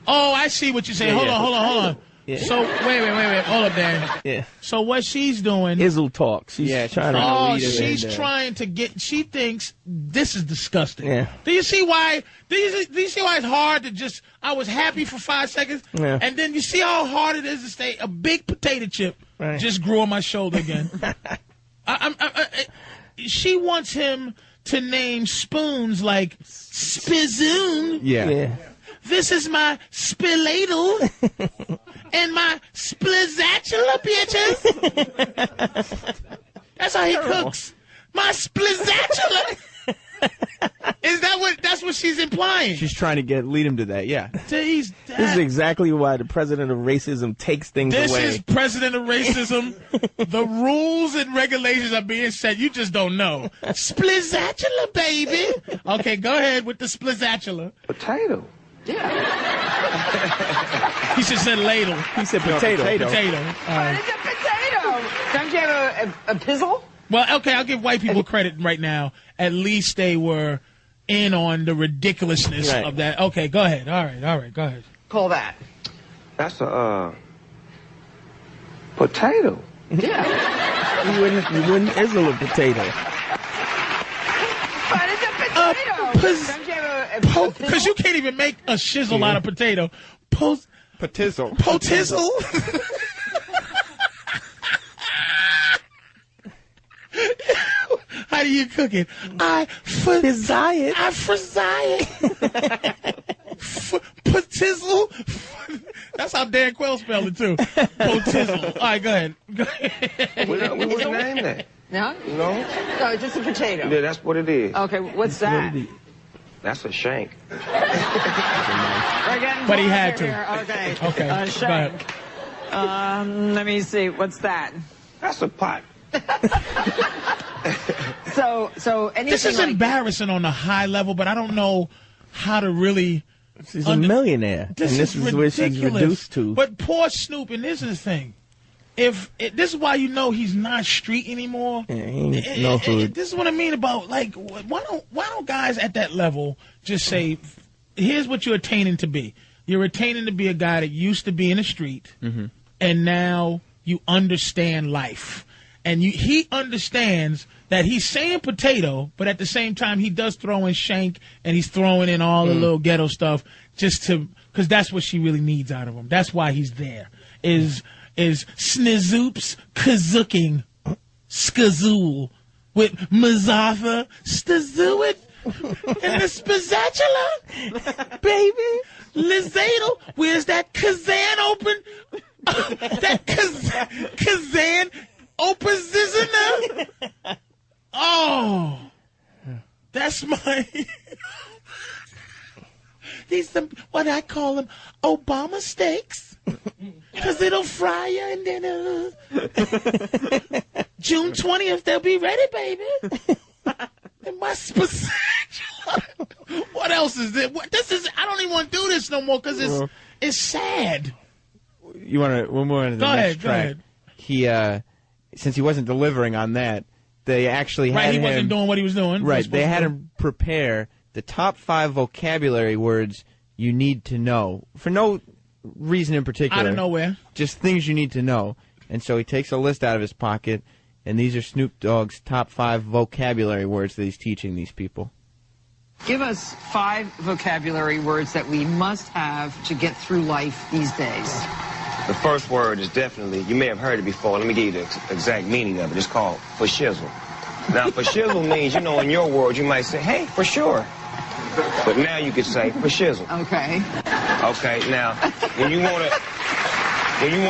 Oh, I see what you're saying. Hold on. Yeah. So, wait. Hold up, Dan. Yeah. So what she's doing... Izzle talk. She's trying to... Oh, she's trying to get... She thinks this is disgusting. Yeah. Do you see why... Do you see why it's hard to just... I was happy for 5 seconds. Yeah. And then you see how hard it is to stay... A big potato chip just grew on my shoulder again. She wants him to name spoons like Spizzoon. Yeah. This is my Spilladle and my Splizzatula, bitches. That's how he cooks. My Splizzatula. That's what she's implying? She's trying to lead him to that, yeah. This is exactly why the president of racism takes things away. This is president of racism. The rules and regulations are being set. You just don't know. Splizzatula, baby. Okay, go ahead with the Splizzatula. potato. Yeah. He should have said ladle. He said potato. Potato. But it's a potato. Don't you have a pizzle? Well, okay, I'll give white people credit right now. At least they were in on the ridiculousness of that. Okay, go ahead. All right, go ahead. Call that. That's a, potato. Yeah. You wouldn't izzle a potato. But it's a potato. Don't you have a Because you can't even make a shizzle out of potato. Potizzle. Potizzle? How do you cook it? I frizzy it. Potizzle? That's how Dan Quayle spelled it, too. Potizzle. All right, go ahead. We wouldn't name that. No? No? No, just a potato. Yeah, that's what it is. Okay, what's that? That's a shank. But he had to. Okay. Okay. Shank. Let me see. What's that? That's a pot. So anything This is embarrassing on a high level, but I don't know how to really... She's a millionaire, This and this is where she's ridiculous. reduced to. But poor Snoop, and this is the thing. This is why you know he's not street anymore. Yeah, he ain't no hood. This is what I mean about, like, why don't guys at that level just say, here's what you're attaining to be. You're attaining to be a guy that used to be in the street, and now you understand life. And he understands that he's saying potato, but at the same time he does throw in shank, and he's throwing in all the little ghetto stuff just to because that's what she really needs out of him. That's why he's there. Is snizoops kazooking skazool with Mazatha Stazuit and the spazzatula, baby. Lizadel, where's that Kazan open? That Kazan opposition. Oh, that's my. These what I call them Obama steaks, because it'll fry you and then June 20th they'll be ready, baby. And my what else is it? This is I don't even want to do this no more because it's sad. You want to? We'll move on to the next track. Go ahead. He since he wasn't delivering on that, they actually had him. He wasn't doing what he was doing. Right. They had him prepare the top 5 vocabulary words you need to know for no reason in particular. Out of nowhere. Just things you need to know. And so he takes a list out of his pocket, and these are Snoop Dogg's top 5 vocabulary words that he's teaching these people. Give us 5 vocabulary words that we must have to get through life these days. The first word is definitely, you may have heard it before. Let me give you the exact meaning of it. It's called for shizzle. Now, for shizzle means, you know, in your words, you might say, hey, for sure. But now you could say for shizzle. Okay. Okay, now, when you want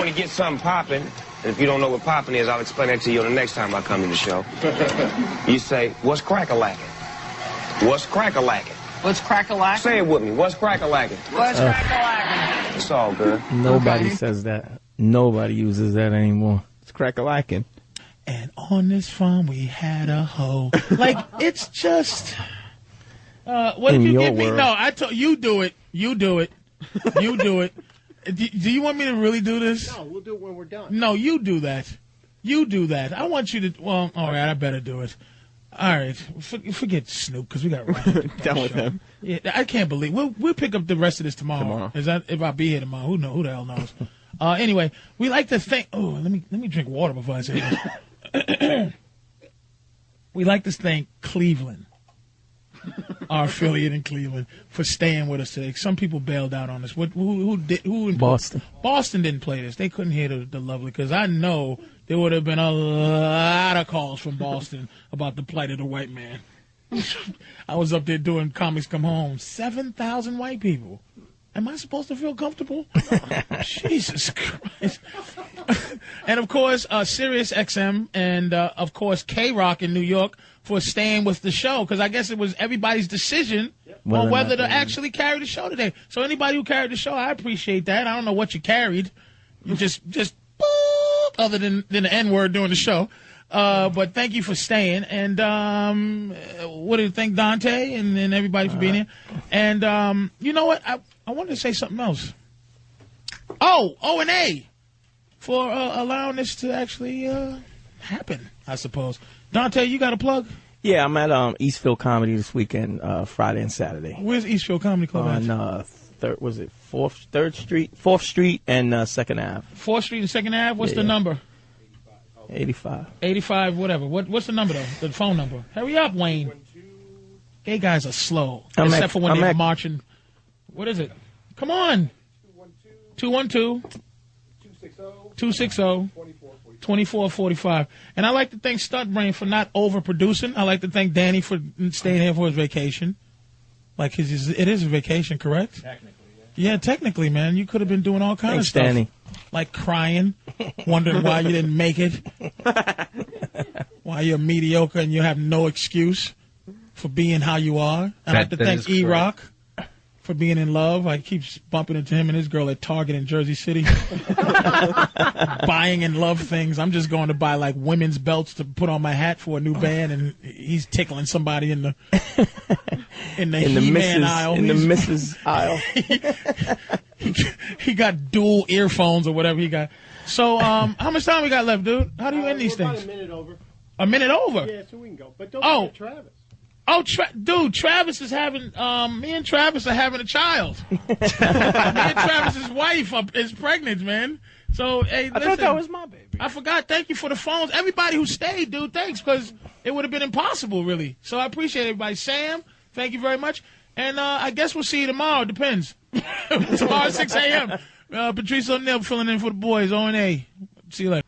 to get something popping, and if you don't know what popping is, I'll explain that to you the next time I come to the show. You say, what's crack-a-lackin'? What's crack-a-lackin'? What's crack-a-lackin'? Say it with me. What's crack-a-lackin'? What's crack-a-lackin'? It's all good. Nobody says that. Nobody uses that anymore. It's crack-a-lackin'. And on this farm we had a hoe. Like, it's just... what did you give me? No, I told you do it. You do it. You do it. Do you want me to really do this? No, we'll do it when we're done. No, you do that. You do that. I want you to. Well, all right, I better do it. All right, forget Snoop because we got done with him. Yeah, I can't believe we'll pick up the rest of this tomorrow. Is that if I'll be here tomorrow? Who the hell knows? Anyway, we like to think. Oh, let me drink water before I say this. We like to thank Cleveland. Our affiliate in Cleveland for staying with us today. Some people bailed out on us. Who did? Who in Boston? Boston didn't play this. They couldn't hear the lovely because I know there would have been a lot of calls from Boston about the plight of the white man. I was up there doing Comics Come Home. 7,000 white people. Am I supposed to feel comfortable? Jesus Christ. And, of course, Sirius XM and, of course, K-Rock in New York for staying with the show because I guess it was everybody's decision on whether to actually carry the show today. So anybody who carried the show, I appreciate that. I don't know what you carried. You just boop, other than the N-word during the show. But thank you for staying. And what do you think, Dante and everybody for being here? And you know what? I wanted to say something else. Oh, O&A for allowing this to actually happen, I suppose. Dante, you got a plug? Yeah, I'm at Eastfield Comedy this weekend, Friday and Saturday. Where's Eastfield Comedy Club at? On 4th Street and 2nd Ave. 4th Street and 2nd Ave? What's the number? 85. 85, whatever. What's the number, though? The phone number. Hurry up, Wayne. Gay guys are slow, except for when they're marching. What is it? Come on. 212-260-2445. And I like to thank Stunt Brain for not overproducing. I like to thank Danny for staying here for his vacation. Like it is a vacation, correct? Technically, yeah. Yeah, technically, man. You could have been doing all kinds of stuff. Danny. Like crying, wondering why you didn't make it. Why you're mediocre and you have no excuse for being how you are. I like to thank E-Rock for being in love. I keep bumping into him and his girl at Target in Jersey City. Buying in love things. I'm just going to buy like women's belts to put on my hat for a new band, and he's tickling somebody in the He-Man aisle. In the Mrs. aisle. He got dual earphones or whatever he got. So how much time we got left, dude? How do you end these things? About a minute over. A minute over? Yeah, so we can go. But don't forget Travis. Oh, dude, Travis is having, me and Travis are having a child. Me and Travis's wife is pregnant, man. So, hey, listen. I thought that was my baby. I forgot. Thank you for the phones. Everybody who stayed, dude, thanks, because it would have been impossible, really. So I appreciate everybody. Sam, thank you very much. And I guess we'll see you tomorrow. Depends. Tomorrow at 6 a.m. Patrice O'Neal filling in for the boys. O&A. See you later.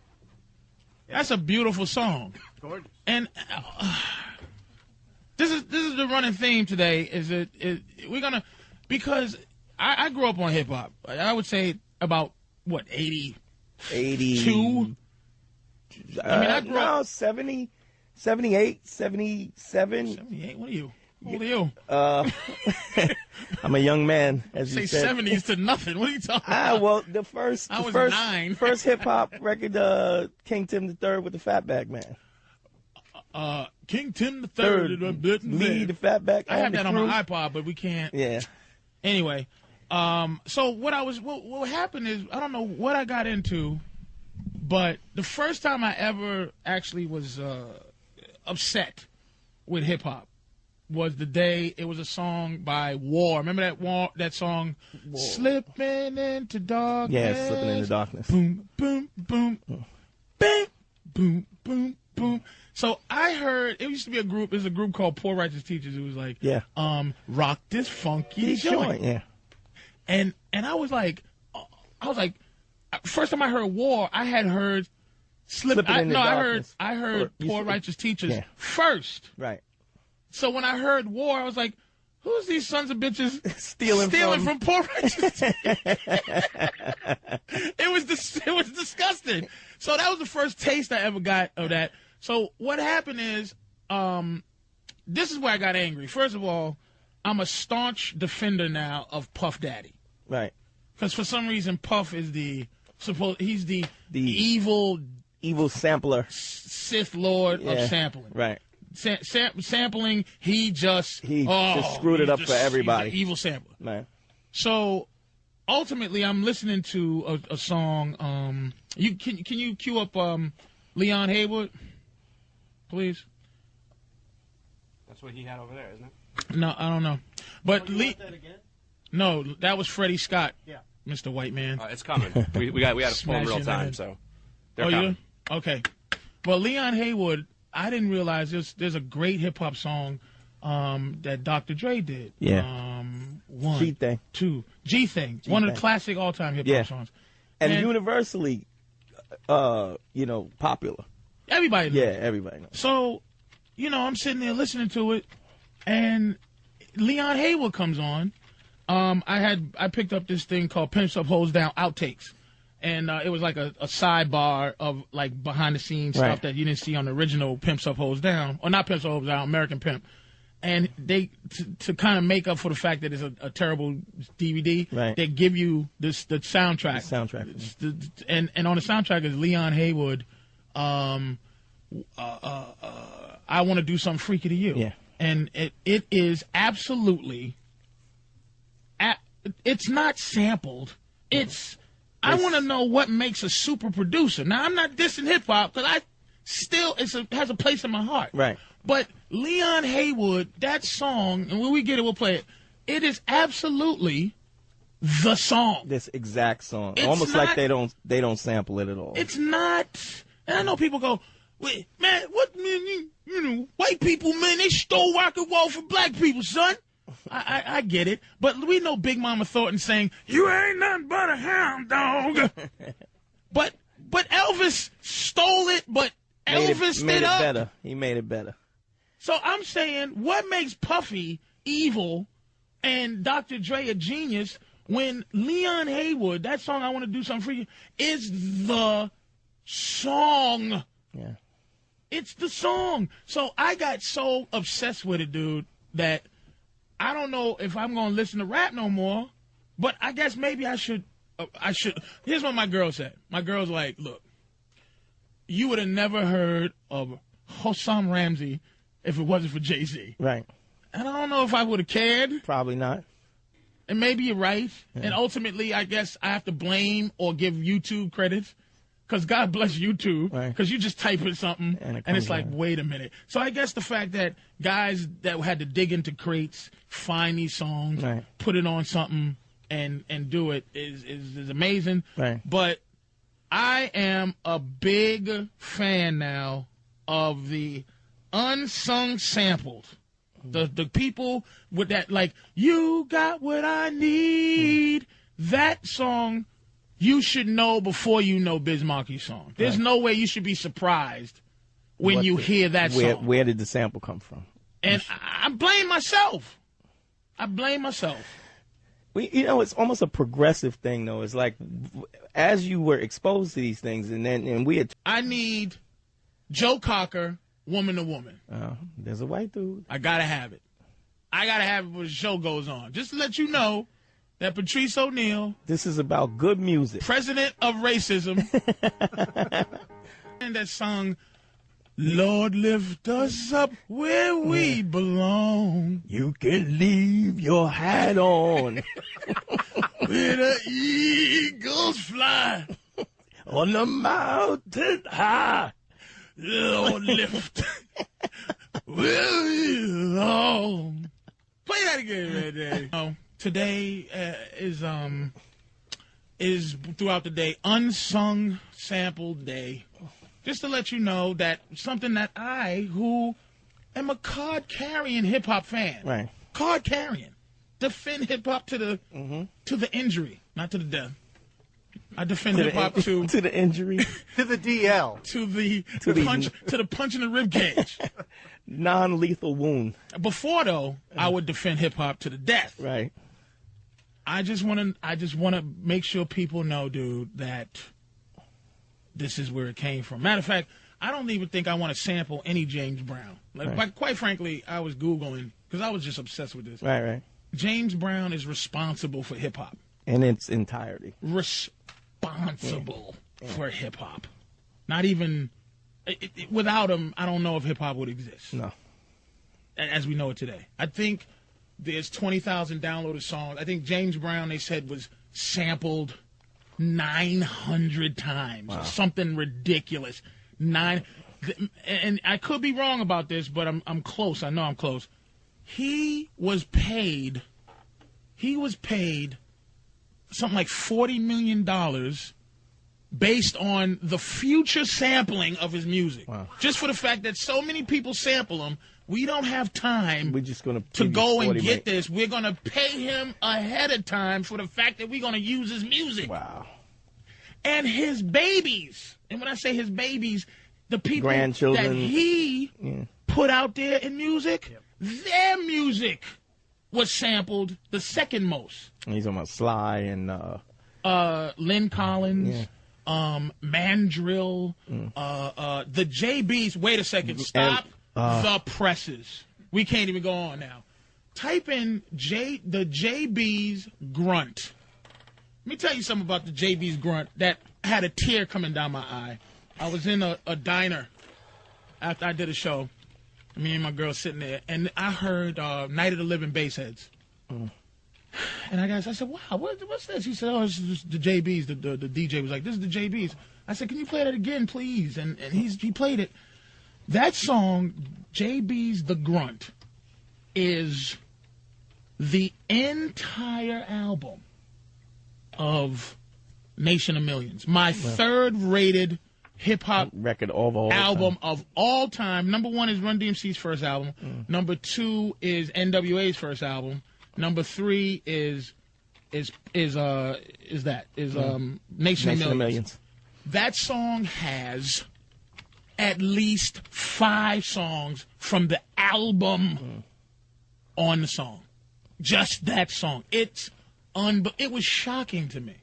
That's a beautiful song. Gorgeous. And this is the running theme today. We're gonna, because I grew up on hip hop. I would say about what 82. I mean, I grew up 70, 78, 77. 78. What are you? How old are you? I'm a young man, as you say said. 70s to nothing. What are you talking about? Well, the first 9. First hip hop record, King Tim III with the Fatback Man. King Tim III. Me, the Fatback. I have that on crew. my iPod, but we can't. Yeah. Anyway, so what happened is, I don't know what I got into, but the first time I ever actually was upset with hip hop was the day it was a song by War. Remember that song? War. Slipping into darkness. Yeah, Slipping into Darkness. Boom, boom, boom. Bang, boom, boom, boom. So I heard, it used to be a group, there's a group called Poor Righteous Teachers. It was like, rock this funky joint. Yeah. And I was like, first time I heard War, I had heard Slipping into Darkness. I heard Poor Righteous Teachers first. Right. So when I heard War, I was like, who's these sons of bitches stealing from Poor Righteous? It was disgusting. So that was the first taste I ever got of that. So what happened is, this is where I got angry. First of all, I'm a staunch defender now of Puff Daddy. Right. Because for some reason, Puff is he's the evil sampler, Sith Lord of sampling. Right. Sampling, he just screwed it up for everybody. He's the evil sampler. Right. So ultimately, I'm listening to a song. Can you cue up Leon Haywood, please? That's what he had over there, isn't it? No, I don't know. But no, that was Freddie Scott. Yeah, Mr. White Man. It's coming. we had a full real time, so they're coming. You? Okay. Well, Leon Haywood, I didn't realize there's a great hip hop song that Dr. Dre did. Yeah. One, G-Thing. two, G-Thing. One of the classic all-time hip hop songs. And universally, popular. Everybody knows. Yeah, everybody knows. So, I'm sitting there listening to it, and Leon Haywood comes on. I picked up this thing called Pimps Up, Hoes Down Outtakes. And it was like a sidebar of like behind the scenes stuff that you didn't see on the original Pimps Up, Hoes Down, or not Pimps Up, Hoes Down, American Pimp. And they to kind of make up for the fact that it's a terrible DVD, they give you the soundtrack. The soundtrack. And on the soundtrack is Leon Haywood. I want to do something freaky to you. Yeah. And it is absolutely. It's not sampled. I want to know what makes a super producer. Now, I'm not dissing hip-hop, because it has a place in my heart. Right. But Leon Haywood, that song, and when we get it, we'll play it, it is absolutely the song. This exact song. It's Almost not, like they don't sample it at all. It's not, and I know people go, wait, man, what, man, white people, man, they stole rock and roll from black people, son. I get it, but we know Big Mama Thornton saying, "You ain't nothing but a hound dog." but Elvis stole it, but Elvis made it it up. better. He made it better. So I'm saying, what makes Puffy evil and Dr. Dre a genius when Leon Haywood, that song "I Want to Do Something For You," is the song. Yeah, it's the song. So I got so obsessed with it, dude, that I don't know if I'm going to listen to rap no more, but I guess maybe I should. Here's what my girl said. My girl's like, look, you would have never heard of Hossam Ramsey if it wasn't for Jay-Z. Right. And I don't know if I would have cared. Probably not. And maybe you're right. Yeah. And ultimately, I guess I have to blame or give YouTube credit. Because God bless YouTube, because you just type in something, and it's like, wait a minute. So I guess the fact that guys that had to dig into crates, find these songs, put it on something, and do it is amazing. Right. But I am a big fan now of the unsung sampled The people with that, like, you got what I need. That song, you should know before you know Biz Markie's song. There's no way you should be surprised when you hear that song. Where did the sample come from? And I blame myself. I blame myself. It's almost a progressive thing, though. It's like, as you were exposed to these things, and we had... I need Joe Cocker, Woman to Woman. There's a white dude. I gotta have it. I gotta have it when the show goes on. Just to let you know that Patrice O'Neal... This is about good music. President of racism. And that song... Lord, lift us up where we belong. You can leave your hat on. Where the eagles fly. On the mountain high. Lord, lift where we belong. Play that again right there. Today is throughout the day Unsung Sample Day. Just to let you know that something that I, who am a card-carrying hip-hop fan, right? Card-carrying, defend hip-hop to the injury, not to the death. I defend hip-hop to the injury, to the DL, to the punch in the rib cage, non-lethal wound. Before though, I would defend hip-hop to the death. Right. I just want to make sure people know, dude, that this is where it came from. Matter of fact, I don't even think I want to sample any James Brown. But quite frankly, I was Googling because I was just obsessed with this. Right. James Brown is responsible for hip-hop. In its entirety. Responsible for hip-hop. Not even... without him, I don't know if hip-hop would exist. No. As we know it today. I think there's 20,000 downloaded songs. I think James Brown, they said, was sampled 900 times. Wow. Something ridiculous. And I could be wrong about this, but I'm close. I know I'm close. He was paid something like $40 million based on the future sampling of his music. Wow. Just for the fact that so many people sample him, we don't have time We're just gonna to go and get this. We're going to pay him ahead of time for the fact that we're going to use his music. Wow. And his babies. And when I say his babies, the people grandchildren that he put out there in music, their music was sampled the second most. And he's talking about Sly and Lynn Collins, Mandrill, the JBs. Wait a second. Stop the presses. We can't even go on now. Type in the JB's grunt. Let me tell you something about the JB's grunt that had a tear coming down my eye. I was in a diner after I did a show. Me and my girl sitting there, and I heard Night of the Living Bassheads. And I said, wow, what's this? He said, oh, this is the JB's. The DJ was like, this is the JB's. I said, can you play that again, please? And he played it. That song, JB's The Grunt, is the entire album of Nation of Millions. My third-rated hip-hop record album of all time. Number one is Run DMC's first album. Number two is NWA's first album. Number three is Nation of Millions. That song has at least 5 songs from the album on the song. Just that song. It was shocking to me.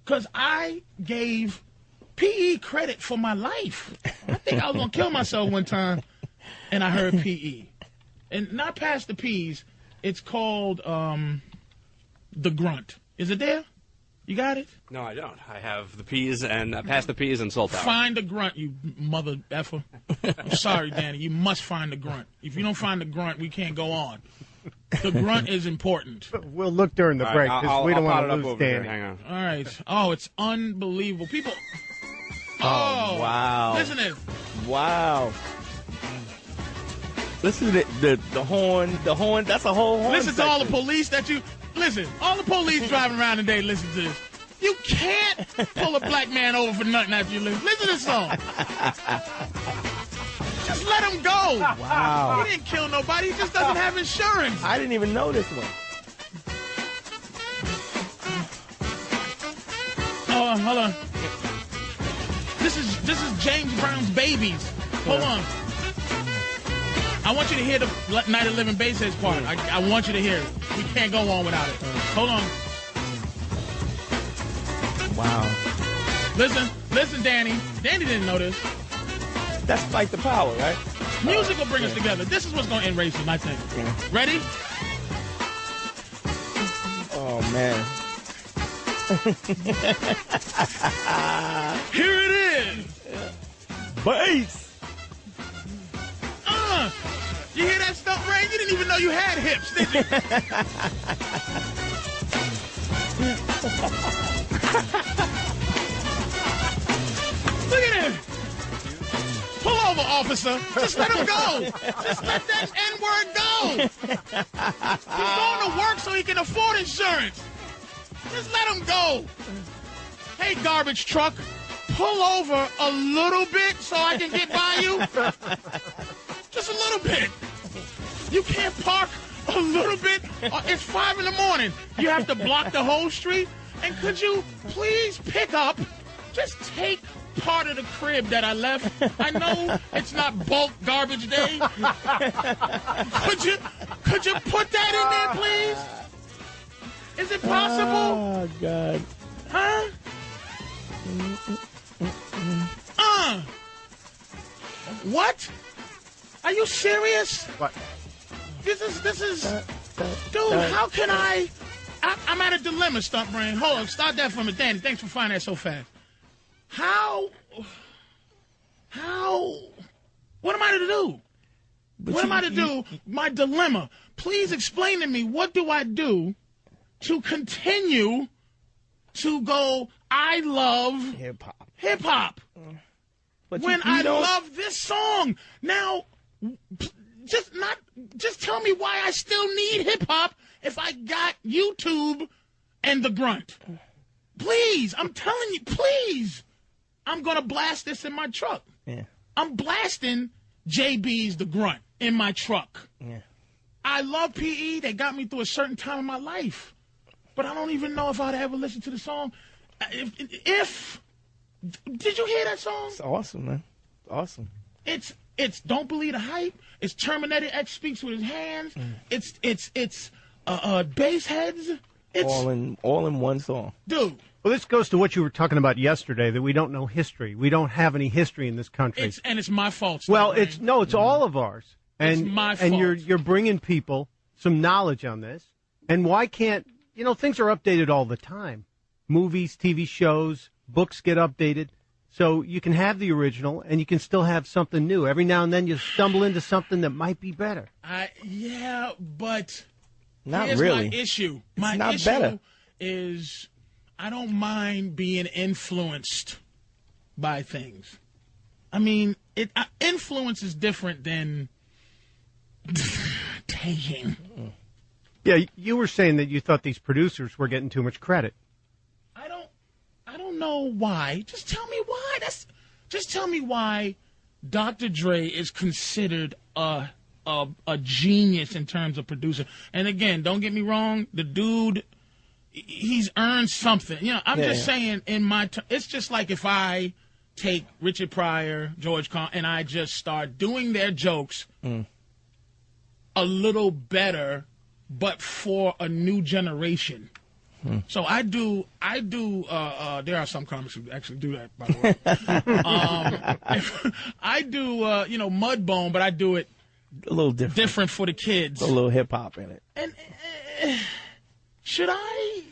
Because I gave P.E. credit for my life. I think I was going to kill myself one time, and I heard P.E. And not past the P's. It's called The Grunt. Is it there? You got it? No, I don't. I have the P's and past the P's and Soul Tower. Find the grunt, you mother effer. I'm sorry, Danny. You must find the grunt. If you don't find the grunt, we can't go on. The grunt is important. We'll look during the break because we don't want to lose Danny. Hang on. All right. Oh, it's unbelievable. People. Oh, wow. Listen to it. Wow. Listen to the horn. The horn. That's a whole horn. Listen to all the police that you. Listen, all the police driving around today, listen to this. You can't pull a black man over for nothing after you listen. Listen to this song. Just let him go. Wow. He didn't kill nobody. He just doesn't have insurance. I didn't even know this one. Hold on. This is James Brown's Babies. Hold on. I want you to hear the Night of Living Bassheads part. I want you to hear it. We can't go on without it. Hold on. Wow. Listen, Danny. Danny didn't know this. That's Fight the Power, right? Music will bring us together. This is what's going to end racism, I think. Yeah. Ready? Oh, man. Here it is. Bass. You hear that stuff, Ray? You didn't even know you had hips, did you? Look at him. Pull over, officer. Just let him go. Just let that N-word go. He's going to work so he can afford insurance. Just let him go. Hey, garbage truck, pull over a little bit so I can get by you. Just a little bit. You can't park a little bit. It's 5 in the morning. You have to block the whole street. And could you please pick up, just take part of the crib that I left. I know it's not bulk garbage day. Could you put that in there, please? Is it possible? Oh, God. Huh? What? Are you serious? What? This is, dude, how can I'm at a dilemma, Stunt Brain. Hold on, start that for me, Danny. Thanks for finding that so fast. How, what am I to do? What am I to do? My dilemma. Please explain to me, what do I do to continue to go, I love hip-hop. But when I love this song. Now, just tell me why I still need hip-hop if I got YouTube and the grunt. Please, I'm telling you, please. I'm going to blast this in my truck. Yeah. I'm blasting JB's The Grunt in my truck. Yeah. I love PE. They got me through a certain time in my life. But I don't even know if I'd ever listen to the song. If did you hear that song? It's awesome, man. Awesome. It's Don't Believe the Hype. It's Terminator X Speaks with his hands. It's bass heads. It's all in one song. Dude. Well, this goes to what you were talking about yesterday, that we don't know history. We don't have any history in this country. It's my fault. Well, it's all of ours. And, it's my fault. And you're bringing people some knowledge on this. And why can't, things are updated all the time. Movies, TV shows, books get updated. So you can have the original and you can still have something new. Every now and then you stumble into something that might be better. Yeah, but not here's really. My issue. It's my not issue better. is I don't mind being influenced by things. I mean, influence is different than taking. Yeah, you were saying that you thought these producers were getting too much credit. I don't know why. Just tell me why. Just tell me why Dr. Dre is considered a genius in terms of producer. And again, don't get me wrong, the dude, he's earned something. I'm just saying it's just like if I take Richard Pryor, George Carlin, and I just start doing their jokes a little better, but for a new generation. So I do. There are some comics who actually do that, by the way. I do, Mudbone, but I do it a little different for the kids. A little hip hop in it. And should I?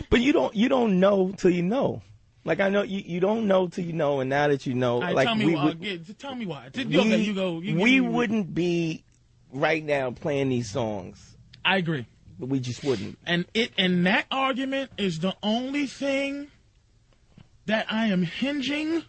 But you don't know till you know. Like I know you don't know till you know, and now that you know, Right, like tell me why. We wouldn't be right now playing these songs. I agree. But we just wouldn't. And that argument is the only thing that I am hinging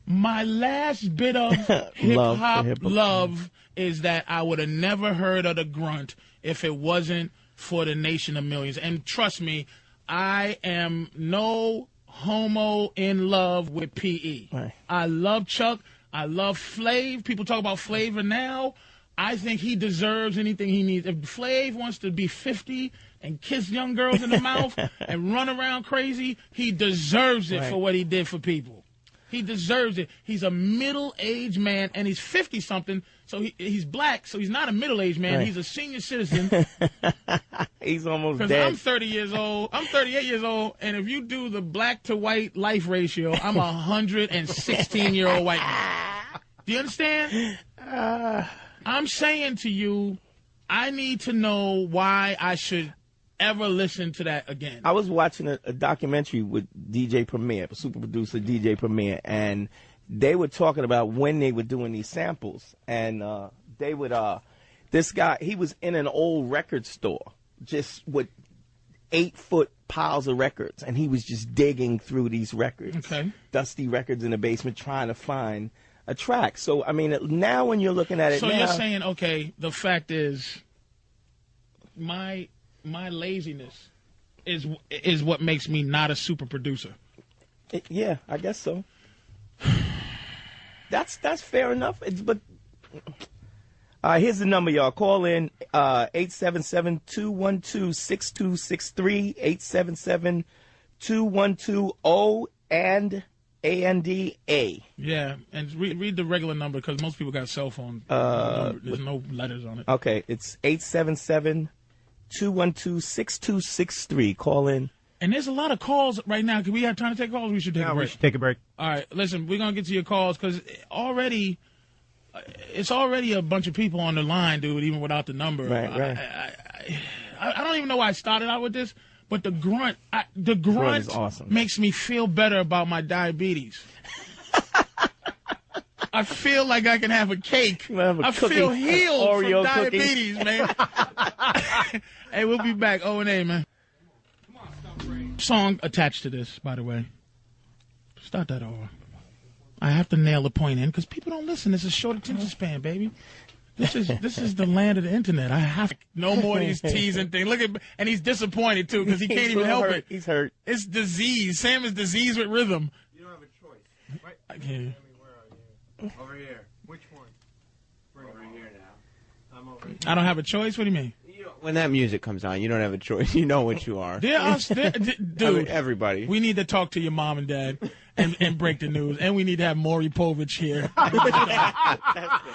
my last bit of hip-hop love is that I would have never heard of the grunt if it wasn't for the Nation of Millions. And trust me, I am no homo in love with PE. Right. I love Chuck. I love Flav. People talk about Flavor now. I think he deserves anything he needs. If Flav wants to be 50 and kiss young girls in the mouth and run around crazy, he deserves it for what he did for people. He deserves it. He's a middle-aged man, and he's 50-something, so he's black, so he's not a middle-aged man. Right. He's a senior citizen. He's almost dead. Because I'm 30 years old. I'm 38 years old, and if you do the black-to-white life ratio, I'm a 116-year-old white man. Do you understand? I'm saying to you, I need to know why I should ever listen to that again. I was watching a documentary with DJ Premier, super producer DJ Premier, and they were talking about when they were doing these samples. And they would, this guy, he was in an old record store just with 8-foot piles of records, and he was just digging through these records, dusty records in the basement, trying to find a track. So, I mean, now when you're looking at it so you're saying, okay, the fact is, my laziness is what makes me not a super producer. Yeah, I guess so. That's fair enough. But here's the number, y'all. Call in 877-212-6263, 877-212-O and ANDA. Yeah, and read the regular number because most people got cell phone. There's no letters on it. Okay, it's 877-212-6263. Call in. And there's a lot of calls right now. Can we have time to take calls? We should take a break. We should take a break. All right, listen, we're going to get to your calls because it's already a bunch of people on the line, dude, even without the number. Right. I don't even know why I started out with this, but the grunt is awesome. Makes me feel better about my diabetes. I feel like I can have a cake. I feel healed from diabetes, man. Hey, we'll be back. O&A, man. Song attached to this, by the way. Start that over. I have to nail the point in because people don't listen. It's a short attention span, baby. This is the land of the internet. I have no more of these teasing things. Look at, and he's disappointed too because he can't even help it. He's hurt. It's disease. Sam is diseased with rhythm. You don't have a choice. Right? I can't. Where are you? Over here. Which one? Over here now. I'm over here. I don't have a choice. What do you mean? When that music comes on, you don't have a choice. You know what you are. Dude, I mean, everybody. We need to talk to your mom and dad and break the news, and we need to have Maury Povich here.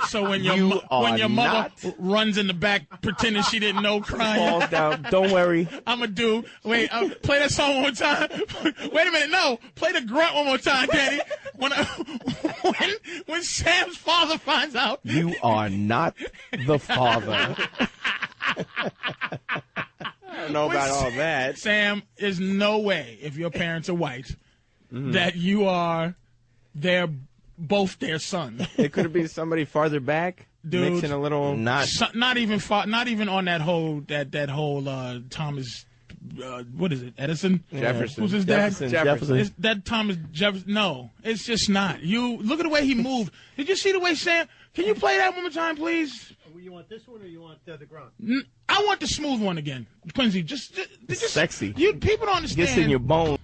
So when your mother runs in the back pretending she didn't know, crying, falls down. Don't worry. I'm gonna do. Wait, play that song one more time. Wait a minute, no, play the grunt one more time, Danny. When Sam's father finds out, you are not the father. I don't know about all that. Sam, there's no way, if your parents are white, that you are both their son. It could have been somebody farther back, dude. Mixing a little. Not even on that whole Thomas. What is it? Edison? Jefferson. Who's his dad? Jefferson. That Thomas Jefferson. No, it's just not. You look at the way he moved. Did you see the way Sam? Can you play that one more time, please? You want this one or you want the grunt? I want the smooth one again, Quincy. Just sexy. People don't understand. Gets in your bone.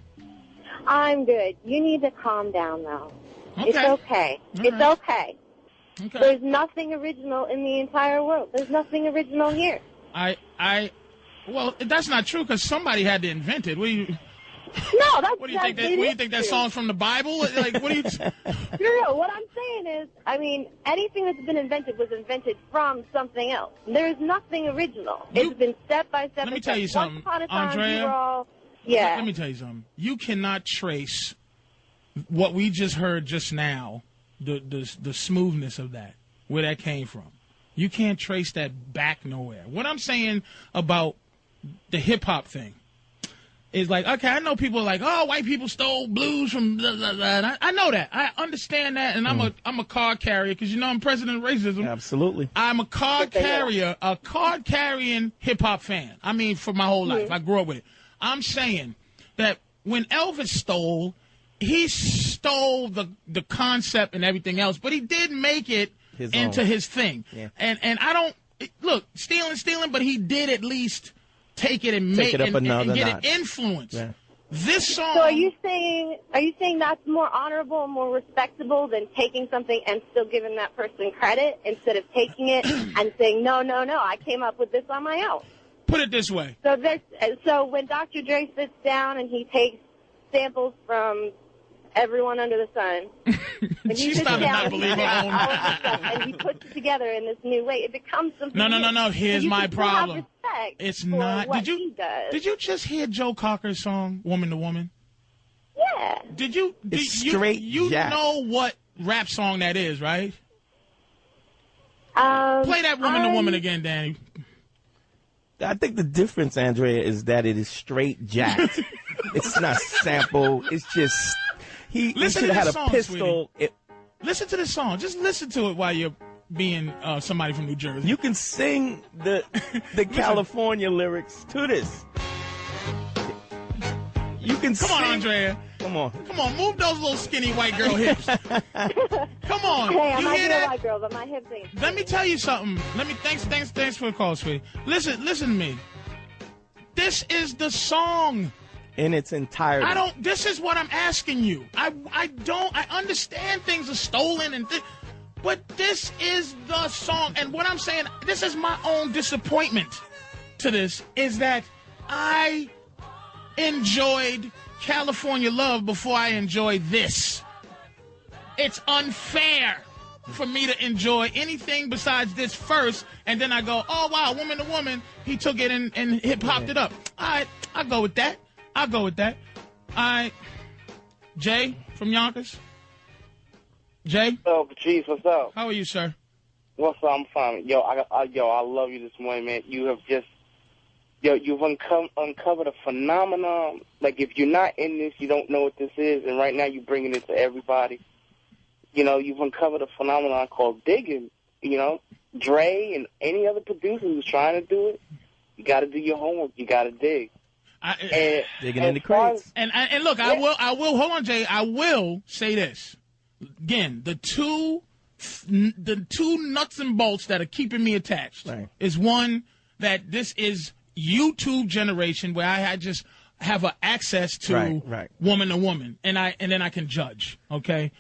I'm good. You need to calm down, though. Okay. It's okay. All it's right. okay. Okay. There's nothing original in the entire world. There's nothing original here. Well, that's not true because somebody had to invent it. No, that's What do you think? What do you think that song's from the Bible? Like, what do you? No. What I'm saying is, I mean, anything that's been invented was invented from something else. There is nothing original. It's been step by step. Let me tell you something, Andrea. Let me tell you something. You cannot trace what we just heard just now, the smoothness of that, where that came from. You can't trace that back nowhere. What I'm saying about the hip hop thing is like, okay, I know people are like, oh, white people stole blues from blah, blah, blah. I know that. I understand that, and I'm a card carrier because, I'm president of racism. Absolutely. I'm a card carrier, a card-carrying hip-hop fan. I mean, for my whole life. I grew up with it. I'm saying that when Elvis stole, he stole the concept and everything else, but he did make it into his thing. Yeah. And I don't, look, stealing, but he did at least take it and make it and get it influence. Yeah. This song. So are you saying that's more honorable and more respectable than taking something and still giving that person credit instead of taking it and saying, no, I came up with this on my own? Put it this way. So when Dr. Dre sits down and he takes samples from everyone under the sun, and he sits down and he puts it together in this new way, it becomes something. No. Here's my problem. It's not. What he does. Did you just hear Joe Cocker's song "Woman to Woman"? Yeah. Did you? You know what rap song that is, right? Play that "Woman to Woman" again, Danny. I think the difference, Andrea, is that it is straight jacked. It's not sample. It's just he should have had a pistol. Listen to this song. Just listen to it while you're being somebody from New Jersey. You can sing the California lyrics to this. You can Come on, Andrea. Come on, move those little skinny white girl hips. Come on. Hey, I you might hear be that? a white girl, but my hips ain't. Let me tell you something. Thanks for the call, sweetie. Listen to me. This is the song. In its entirety. This is what I'm asking you. I understand things are stolen but this is the song. And what I'm saying, this is my own disappointment to this, is that I enjoyed California Love before I enjoyed this. It's unfair for me to enjoy anything besides this first, and then I go, oh, wow, Woman to Woman, he took it and hip-hopped it up. All right, I'll go with that. Jay from Yonkers? Jay? Oh, Patrice, what's up? How are you, sir? What's up? I'm fine. I love you this morning, man. You have just, you've uncovered a phenomenon. Like, if you're not in this, you don't know what this is, and right now you're bringing it to everybody. You've uncovered a phenomenon called digging. Dre and any other producer who's trying to do it, you got to do your homework. You got to dig. Digging in the crates. And look, I will. Hold on, Jay. I will say this again. The two nuts and bolts that are keeping me attached is one, that this is YouTube generation where I just have access to woman to woman, and then I can judge. Okay.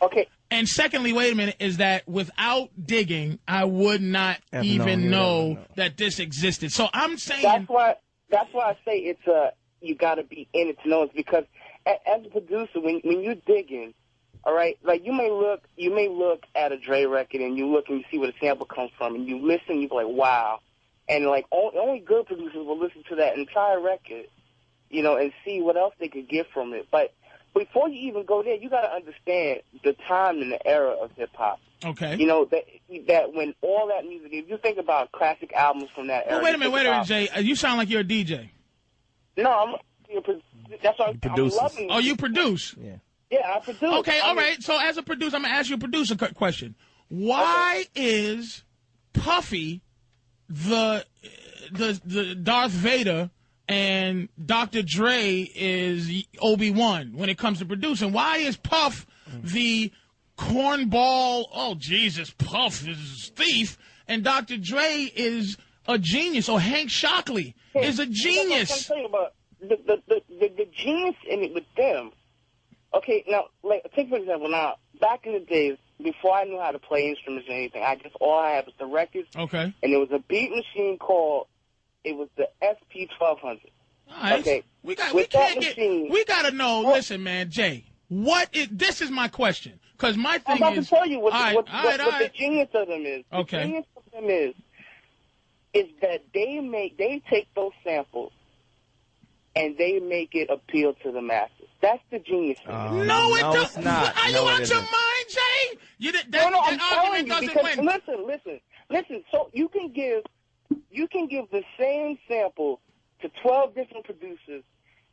And secondly, wait a minute, is that without digging, I would not even know that this existed. So I'm saying that's why I say it's you got to be in it to know it, because as a producer, when you're digging, all right, like you may look at a Dre record and you look and you see where the sample comes from, and you listen, you be like, wow, and like only good producers will listen to that entire record, and see what else they could get from it. But before you even go there, you got to understand the time and the era of hip hop. Okay. That when all that music, if you think about classic albums from that era. Well, wait a minute, Jay. You sound like you're a DJ. No, that's what I'm loving. Oh, you produce? Yeah, I produce. Okay, all right. So as a producer, I'm going to ask you a producer question. Why is Puffy the Darth Vader and Dr. Dre is Obi-Wan when it comes to producing? Why is Puff the cornball, oh, Jesus, Puff is a thief, and Dr. Dre is a genius, or Hank Shockley is a genius? I'm talking about the genius in it with them. Okay, now, like, take for example, now, back in the days, before I knew how to play instruments or anything, all I had was the records. Okay. And there was a beat machine it was the SP1200. All right. Okay. We got to know, listen, man, Jay, this is my question. Because my thing is. I'm about to tell you what the genius of them is. Okay. The genius of them is that they take those samples and they make it appeal to the masses. That's the genius of it. No, it doesn't. It's not. Are you out your mind, Jay? I'm argument telling you, doesn't because listen. So you can give the same sample to 12 different producers,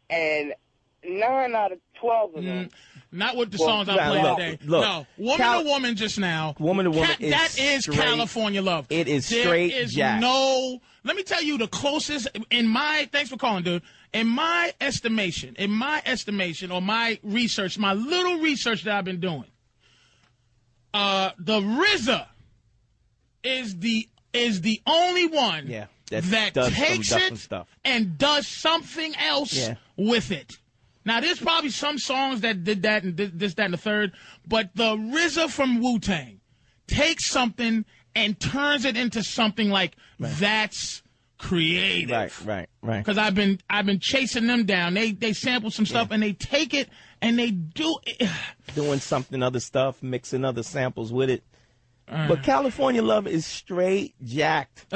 and 9 out of 12 of them. Not with the songs I'm playing today. No, Woman to Woman just now. Woman to Woman that is straight, California Love. It is straight jack. Let me tell you the closest thanks for calling, dude. In my estimation, or my research, my little research that I've been doing, the RZA is the only one that takes it and does something else with it. Now, there's probably some songs that did that and did this, that, and the third, but the RZA from Wu-Tang takes something and turns it into something like that's creative. Right. Because I've been chasing them down. They sample some stuff and they take it and they do it. Doing something other stuff, mixing other samples with it. But California Love is straight jacked.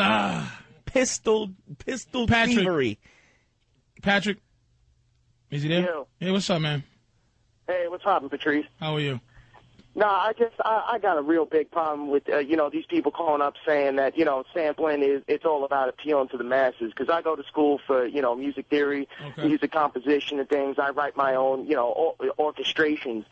Pistol thievery. Patrick, is he there? Yo. Hey, what's up, man? Hey, what's happening, Patrice? How are you? No, I got a real big problem with, these people calling up saying that, sampling it's all about appealing to the masses. Because I go to school for, music theory, music composition and things. I write my own, orchestrations,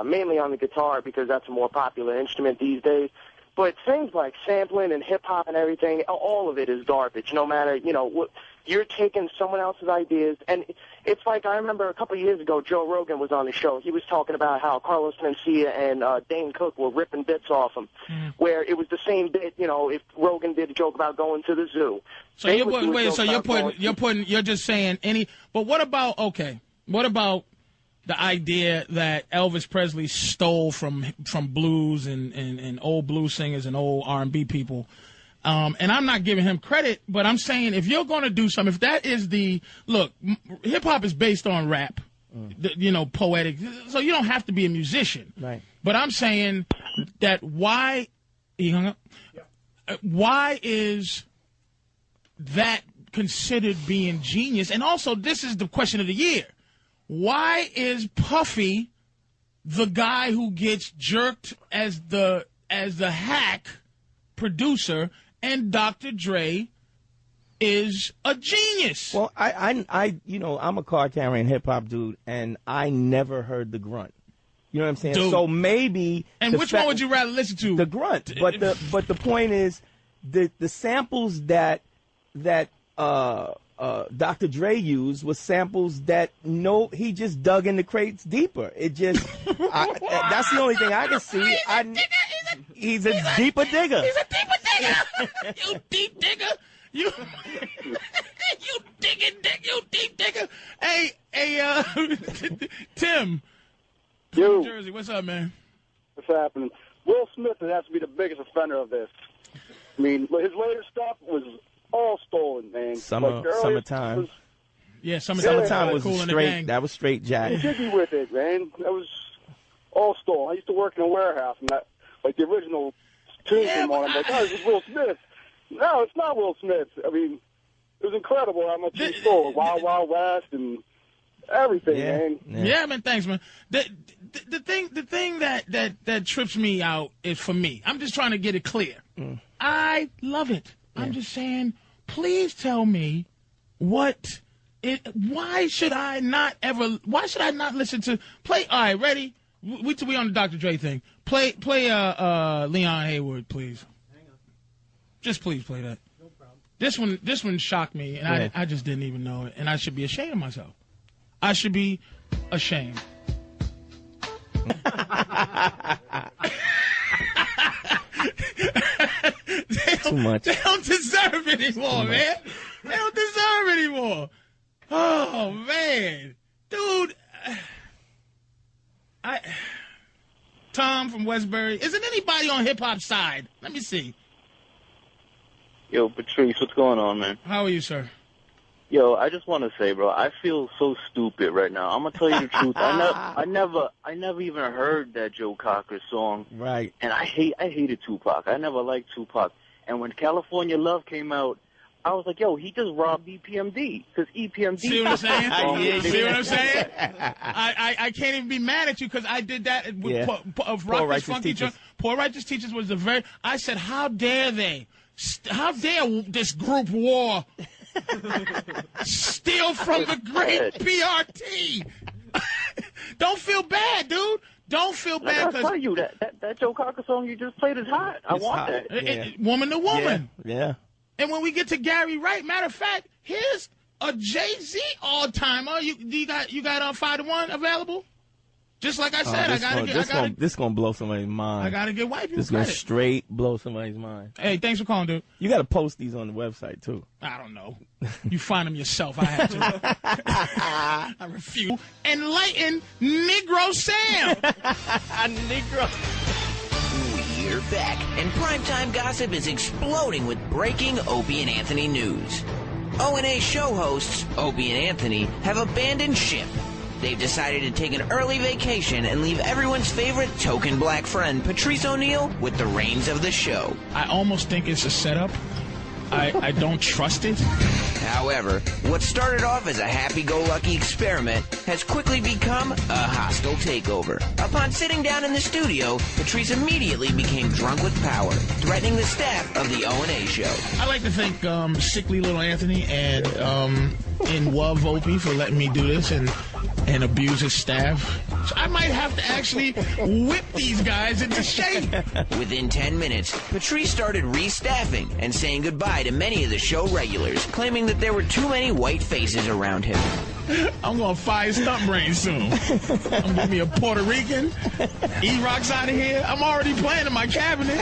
mainly on the guitar because that's a more popular instrument these days. But things like sampling and hip-hop and everything, all of it is garbage, no matter, what. You're taking someone else's ideas, and it's like I remember a couple of years ago, Joe Rogan was on the show. He was talking about how Carlos Mencia and Dane Cook were ripping bits off him, where it was the same bit. If Rogan did a joke about going to the zoo. So you're just saying any. But what about the idea that Elvis Presley stole from blues and old blues singers and old R&B people? And I'm not giving him credit, but I'm saying if you're going to do something, if that is look, hip-hop is based on rap, poetic, so you don't have to be a musician. Right. But I'm saying that why is that considered being genius? And also, this is the question of the year. Why is Puffy the guy who gets jerked as the hack producer, and Dr. Dre is a genius? Well, I'm a card-carrying hip-hop dude, and I never heard the grunt. You know what I'm saying? Dude. So maybe... And which one would you rather listen to? The grunt. But the point is, the samples that Dr. Dre used was samples that he just dug in the crates deeper. It just... that's the only thing I can see. He's a deeper digger. He's a deeper digger. You deep digger. You deep digger. Hey, Tim. Yo. New Jersey, what's up, man? What's happening? Will Smith has to be the biggest offender of this. I mean, his later stuff was all stolen, man. Summertime. Summertime was cool straight. That was straight jack. He jiggy with it, man. That was all stolen. I used to work in a warehouse, and that, like the original tune came on. I'm like, oh, this is Will Smith. No, it's not Will Smith. I mean, it was incredible how much he stole. Wild Wild West and everything, man. Yeah, man. Thanks, man. The thing that trips me out is for me. I'm just trying to get it clear. I love it. I'm just saying, please tell me why should I not listen to All right, ready? We on the Dr. Dre thing. Play Leon Hayward, please. Hang on. Just please play that. No problem. This one shocked me, and I just didn't even know it, and I should be ashamed of myself. I should be ashamed. Too much. They don't deserve it anymore, man. They don't deserve it anymore. Oh, man. Dude. Tom from Westbury. Isn't anybody on hip-hop side? Let me see. Yo, Patrice, what's going on, man? How are you, sir? Yo, I just want to say, bro, I feel so stupid right now. I'm gonna tell you the truth. I never even heard that Joe Cocker song. Right. And I hated Tupac. I never liked Tupac. And when California Love came out, I was like, yo, he just robbed EPMD because EPMD. See what I'm saying? See what I'm saying? I can't even be mad at you because I did that with Rock This Funky Joint. Poor Righteous Teachers was the very. I said, how dare they? How dare this group war steal from the great PRT? Don't feel bad, dude. Don't feel bad. I tell you that Joe Cocker song you just played is hot. I want hot. that. Woman to woman. Yeah. And when we get to Gary Wright, matter of fact, here's a Jay-Z all-timer. You got 5 to 1 available? Just like I said, This gonna blow somebody's mind. I gotta get white people This gonna credit. straight blow somebody's mind. Hey, thanks for calling, dude. You gotta post these on the website too. I don't know. You find them yourself. I had to. I refuse. Enlighten Negro Sam. Negro. We're back, and primetime gossip is exploding with breaking Opie and Anthony news. O&A show hosts, Opie and Anthony, have abandoned ship. They've decided to take an early vacation and leave everyone's favorite token black friend, Patrice O'Neal, with the reins of the show. I almost think it's a setup. I don't trust it. However, what started off as a happy-go-lucky experiment has quickly become a hostile takeover. Upon sitting down in the studio, Patrice immediately became drunk with power, threatening the staff of the O&A show. I like to thank sickly little Anthony and love Opie for letting me do this and abuse his staff. So I might have to actually whip these guys into shape. Within 10 minutes, Patrice started restaffing and saying goodbye to many of the show regulars, claiming that there were too many white faces around him. I'm going to fire Stump Brain soon. I'm going to be a Puerto Rican. E-Rock's out of here. I'm already playing in my cabinet.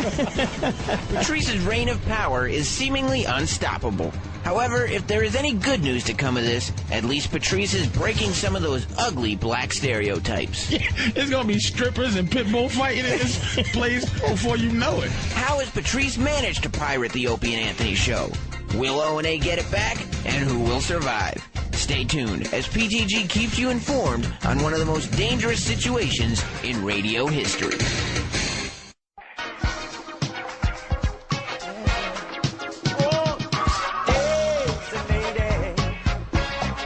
Patrice's reign of power is seemingly unstoppable. However, if there is any good news to come of this, at least Patrice is breaking some of those ugly black stereotypes. There's going to be strippers and pit bull fighting in this place before you know it. How has Patrice managed to pirate the Opie and Anthony show? Will O&A get it back? And who will survive? Stay tuned as PTG keeps you informed on one of the most dangerous situations in radio history.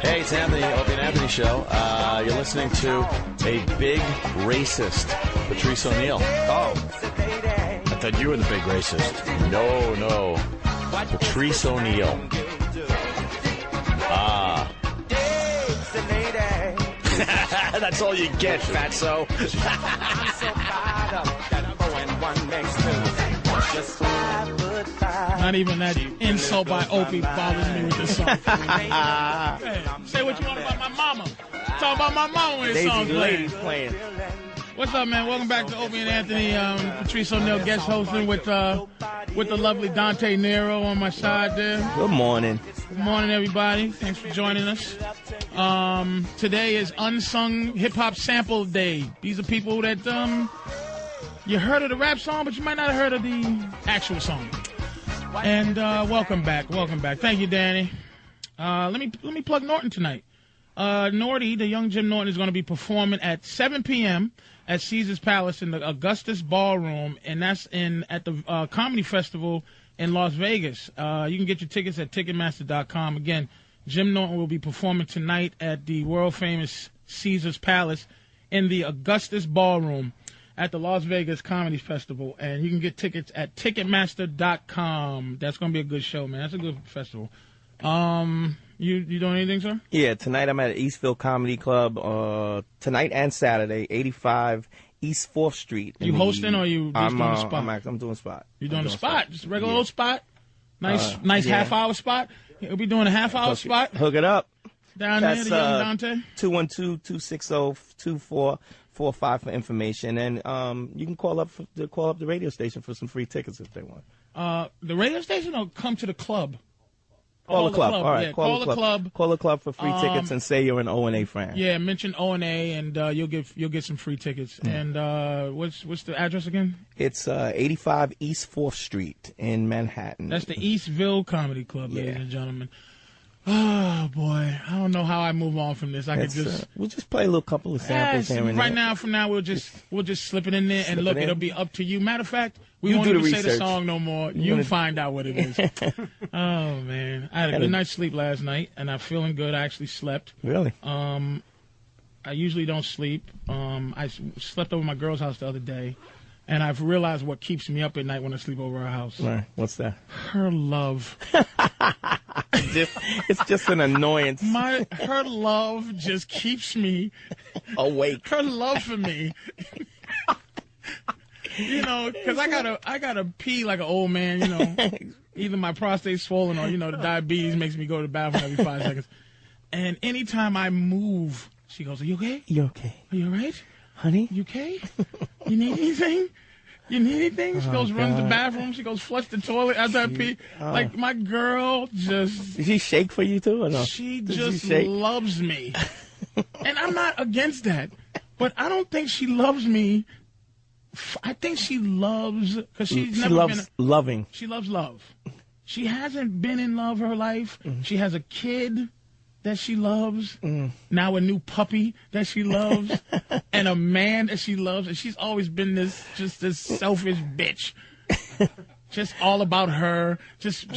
Hey, it's Anthony, Opie and Anthony Show. You're listening to a big racist, Patrice O'Neal. Oh. I thought you were the big racist. No. Patrice O'Neal. That's all you get, fatso. Not even that insult by Opie bothers me with this song. Hey, say what you want about my mama. Talk about my mama when this song's playing. What's up, man? Welcome back to Opie and Anthony. Patrice O'Neal guest hosting with the lovely Dante Nero on my side there. Good morning. Good morning, everybody. Thanks for joining us. Today is Unsung Hip Hop Sample Day. These are people that you heard of the rap song, but you might not have heard of the actual song. And welcome back. Thank you, Danny. Let me plug Norton tonight. Norty, the young Jim Norton, is going to be performing at 7 p.m. at Caesar's Palace in the Augustus Ballroom, and that's at the Comedy Festival in Las Vegas. You can get your tickets at Ticketmaster.com. Again, Jim Norton will be performing tonight at the world-famous Caesar's Palace in the Augustus Ballroom at the Las Vegas Comedy Festival, and you can get tickets at Ticketmaster.com. That's going to be a good show, man. That's a good festival. You doing anything, sir? Yeah, tonight I'm at Eastville Comedy Club. Tonight and Saturday, 85 East 4th Street. You hosting or you just doing a spot? I'm doing a spot. You doing a spot? Just a regular old spot? Nice half-hour spot? You'll be doing a half-hour spot? Hook it up. Down there, the young Dante? 212-260-2445 for information. And you can call up the radio station for some free tickets if they want. The radio station or come to the club? Call the club. All right, yeah, call the club. Call the club for free tickets and say you're an O&A fan. Yeah, mention O&A and you'll get some free tickets. And what's the address again? It's 85 East 4th Street in Manhattan. That's the Eastville Comedy Club, ladies and gentlemen. Oh boy, I don't know how I move on from this. We'll just play a little couple of samples here and there. Right now, from now, we'll just slip it in there and look. It'll be up to you. Matter of fact, we You won't do the even say the research. song no more. You find out what it is. Oh man, I had a good night's sleep last night, and I'm feeling good. I actually slept. Really? I usually don't sleep. I slept over at my girl's house the other day, and I've realized what keeps me up at night when I sleep over her house. Right. What's that? Her love. It's just an annoyance. Her love just keeps me awake. Her love for me. You know, because I gotta pee like an old man. You know, either my prostate's swollen or the diabetes makes me go to the bathroom every 5 seconds. And anytime I move, she goes, "Are you okay? You okay? Are you all right?" Honey? You okay? You need anything? You need anything? She Oh, goes, runs the God. bathroom. She goes, flush the toilet after I pee. Like, my girl just... Does she shake for you, too, or no? She Does just shake? loves me. And I'm not against that. But I don't think she loves me. I think she loves... Because she's She never loves been... loving. She loves love. She hasn't been in love her life. She has a kid that she loves. Now a new puppy that she loves. And a man that she loves. And she's always been this selfish bitch. Just all about her. Just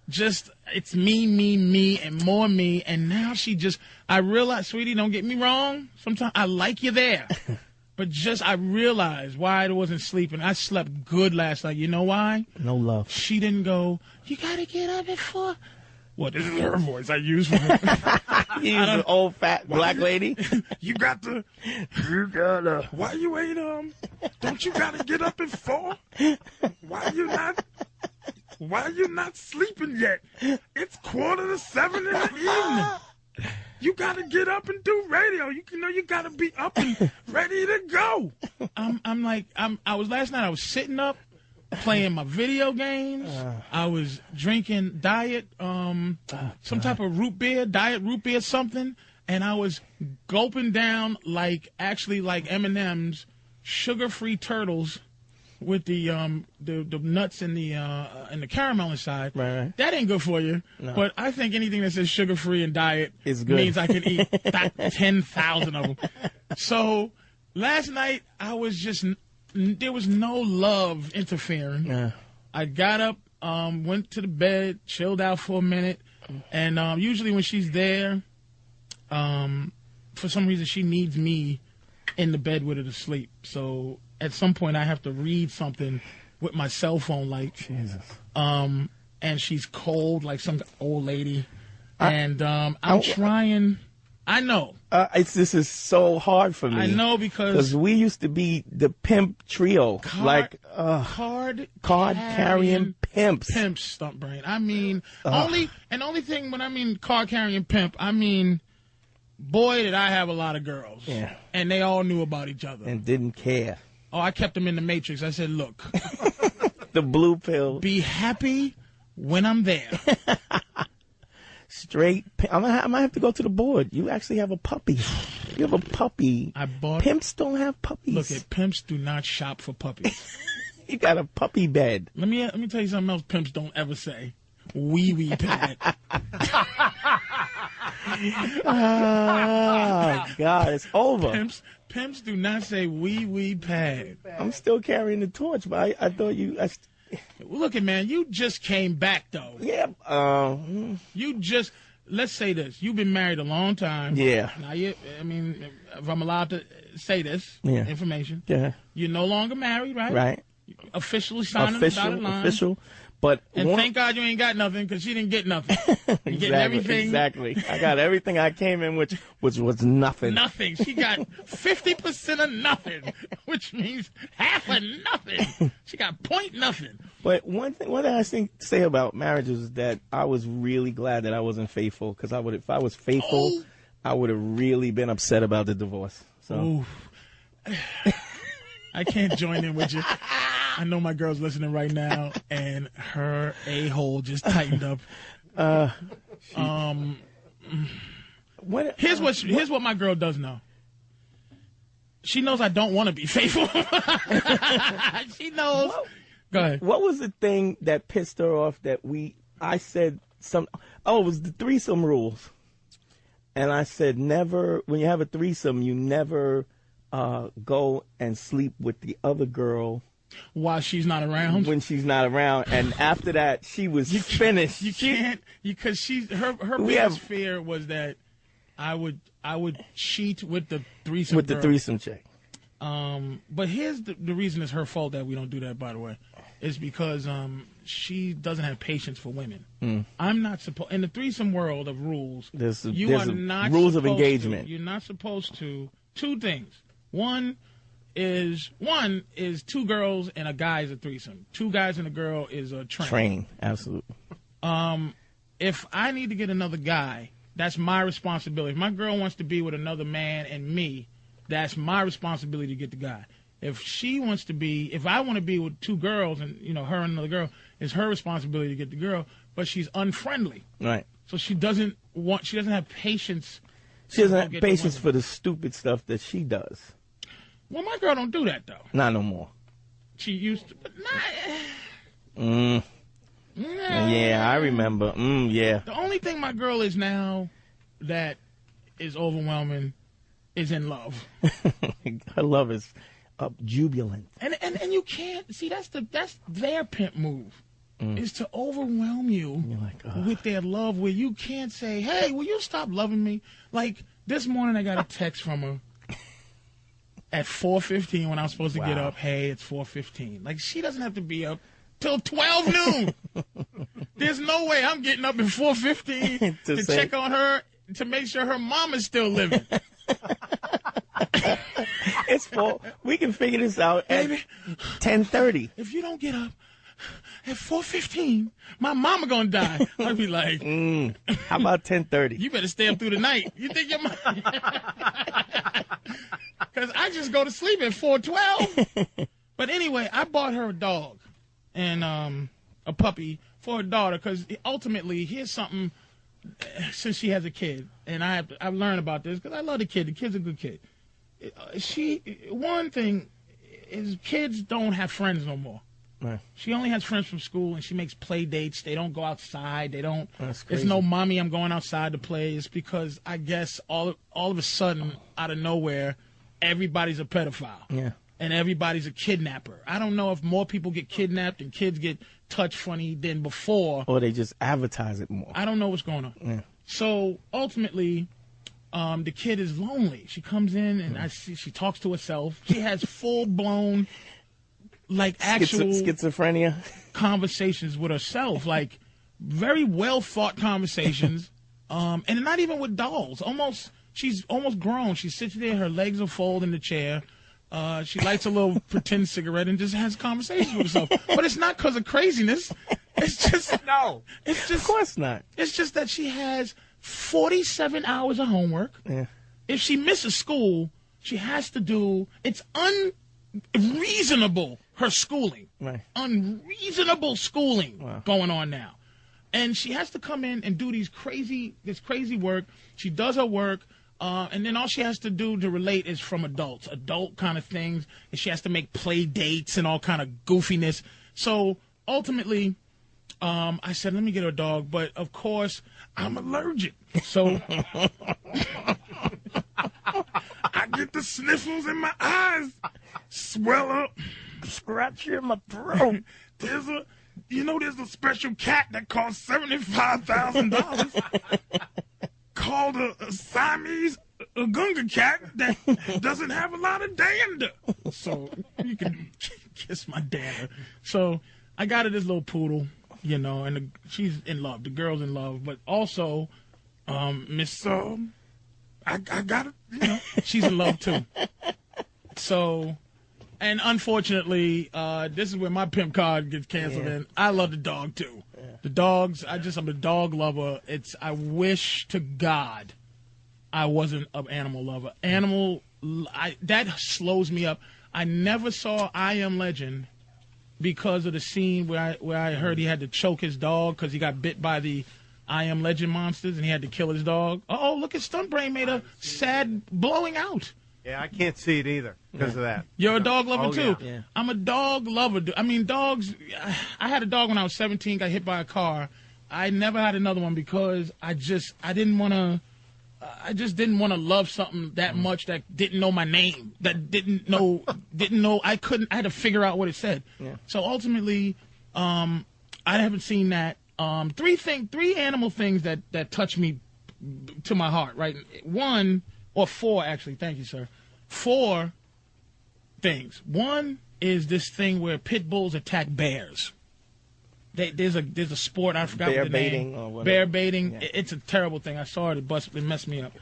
it's me, and more me. And now I realize, sweetie, don't get me wrong. Sometimes I like you there. But I realized why I wasn't sleeping. I slept good last night. You know why? No love. She didn't go, you got to get up at 4. What, this is her voice I use for her. You use an old fat black lady? You gotta, why you ain't, don't you gotta get up at 4? Why you not sleeping yet? It's 6:45 in the evening. You gotta get up and do radio. You gotta be up and ready to go. Last night I was sitting up, playing my video games. I was drinking diet, some type of diet root beer something, and I was gulping down like M&M's sugar-free turtles with the nuts and the caramel inside. Right. That ain't good for you. No. But I think anything that says sugar-free and diet It's good. means I can eat 10,000 of them. So last night there was no love interfering. Yeah. I got up, went to the bed, chilled out for a minute, and usually when she's there, for some reason she needs me in the bed with her to sleep. So at some point I have to read something with my cell phone, like Jesus. And she's cold like some old lady, and I'm trying. I know. This is so hard for me. I know because we used to be the pimp trio, card carrying pimps. Pimps, stump brain. I mean, only thing when I mean card carrying pimp, I mean, boy, did I have a lot of girls. Yeah. And they all knew about each other and didn't care. Oh, I kept them in the Matrix. I said, look, the blue pill. Be happy when I'm there. Straight. I might have to go to the board. You actually have a puppy. You have a puppy. Pimps don't have puppies. Look, pimps do not shop for puppies. You got a puppy bed. Let me tell you something else. Pimps don't ever say. Wee pad. Oh God, it's over. Pimps do not say wee pad. I'm still carrying the torch, but I thought you. Look, man, you just came back though. Yeah. Let's say this. You've been married a long time. Yeah. Now if I'm allowed to say this information. Yeah. You're no longer married, right? Right. Officially signing the dotted line. Official. But thank God you ain't got nothing, because she didn't get nothing. You getting everything. Exactly. I got everything I came in, which was nothing. Nothing. She got 50% of nothing, which means half of nothing. She got nothing. But one thing I say about marriages is that I was really glad that I wasn't faithful, because if I was faithful, I would have really been upset about the divorce. So. I can't join in with you. I know my girl's listening right now, and her a-hole just tightened up. Here's what my girl does know. She knows I don't want to be faithful. She knows. Go ahead. What was the thing that pissed her off that I said it was the threesome rules. And I said, never, when you have a threesome, you never go and sleep with the other girl while she's not around. When she's not around, and after that, she was finished. You can't, because her biggest fear was that I would cheat with the threesome the threesome chick. But here's the reason it's her fault that we don't do that. By the way, is because she doesn't have patience for women. I'm not supposed in the threesome world of rules. There's not rules of engagement. You're not supposed to. Two things. One is two girls and a guy is a threesome. Two guys and a girl is a train. Train, absolutely. If I need to get another guy, that's my responsibility. If my girl wants to be with another man and me, that's my responsibility to get the guy. If she wants to be, if I want to be with two girls and, her and another girl, it's her responsibility to get the girl, but she's unfriendly. Right. So she doesn't have patience. She doesn't have patience for the stupid stuff that she does. Well, my girl don't do that, though. Not no more. She used to, but Yeah, I remember. Yeah. The only thing my girl is now that is overwhelming is in love. Her love is jubilant. And you can't see that's their pimp move. Is to overwhelm you with their love where you can't say, hey, will you stop loving me? Like this morning I got a text from her at 4:15 when I was supposed to get up. Hey, it's 4:15. Like she doesn't have to be up till 12 noon. There's no way I'm getting up at 4:15 to check on her to make sure her mom is still living. It's 4. We can figure this out at 10:30. If you don't get up at 4:15, my mama gonna die. I'd be like, how about 10:30? You better stay up through the night. You think your mom? Because I just go to sleep at 4:12. But anyway, I bought her a dog and a puppy for her daughter because ultimately, here's something. Since she has a kid, and I've learned about this because I love the kid. The kid's a good kid. One thing is kids don't have friends no more. Right. She only has friends from school, and she makes play dates. They don't go outside. They don't. That's There's crazy. no mommy. I'm going outside to play. It's because I guess all of a sudden, out of nowhere, everybody's a pedophile. Yeah. And everybody's a kidnapper. I don't know if more people get kidnapped and kids get touched funny than before. Or they just advertise it more. I don't know what's going on. Yeah. So ultimately, the kid is lonely. She comes in and she talks to herself. She has full blown, like actual schizophrenia conversations with herself, like very well thought conversations, and not even with dolls. She's almost grown. She sits there, her legs are folded in the chair. She lights a little pretend cigarette and just has conversations with herself. But it's not because of craziness. It's just It's just, of course not. It's just that she has 47 hours of homework. Yeah. If she misses school, she has to do. It's unreasonable. Her schooling, right? Unreasonable schooling going on now, and she has to come in and do this crazy work. She does her work. And then all she has to do to relate is from adult kind of things. And she has to make play dates and all kind of goofiness. So ultimately, I said, let me get her a dog. But of course, I'm allergic. So I get the sniffles in my eyes, swell up, scratch in my throat. There's a special cat that costs $75,000. Called a Siamese Gunga cat that doesn't have a lot of dander. So you can kiss my dander. So I got her this little poodle, and she's in love. The girl's in love. But also, Miss, I got her, she's in love too. So, and unfortunately, this is where my pimp card gets canceled in. I love the dog too. The dogs, I'm a dog lover. I wish to God I wasn't an animal lover. That slows me up. I never saw I Am Legend because of the scene where I heard he had to choke his dog because he got bit by the I Am Legend monsters and he had to kill his dog. Oh, look at Stunt Brain made a sad blowing out. Yeah, I can't see it either because of that. You're a dog lover too? Yeah. I'm a dog lover. I mean, dogs, I had a dog when I was 17, got hit by a car. I never had another one because I just didn't want to love something that much that didn't know my name, that didn't know, I had to figure out what it said. Yeah. So ultimately, I haven't seen that. Three animal things that touch me to my heart, right? Four, actually. Thank you, sir. 4 things. One is this thing where pit bulls attack bears. There's a sport, I forgot bear what the baiting name. or whatever. Bear baiting. Yeah. It's a terrible thing. I saw it. It messed me up.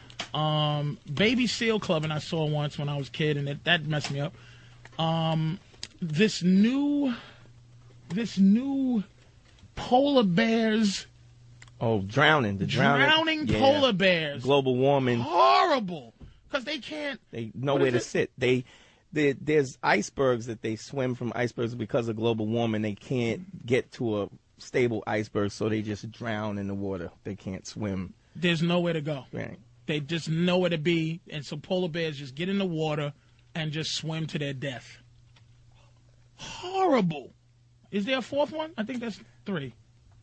Baby seal clubbing I saw once when I was a kid, and that messed me up. This new polar bears. Oh, drowning. The drowning Polar bears. Global warming. Horrible. Because they can't. They know where to sit. There's icebergs that they swim from icebergs because of global warming. They can't get to a stable iceberg, so they just drown in the water. They can't swim. There's nowhere to go. Right. They just nowhere to be, and so polar bears just get in the water and just swim to their death. Horrible. Is there a fourth one? I think that's 3.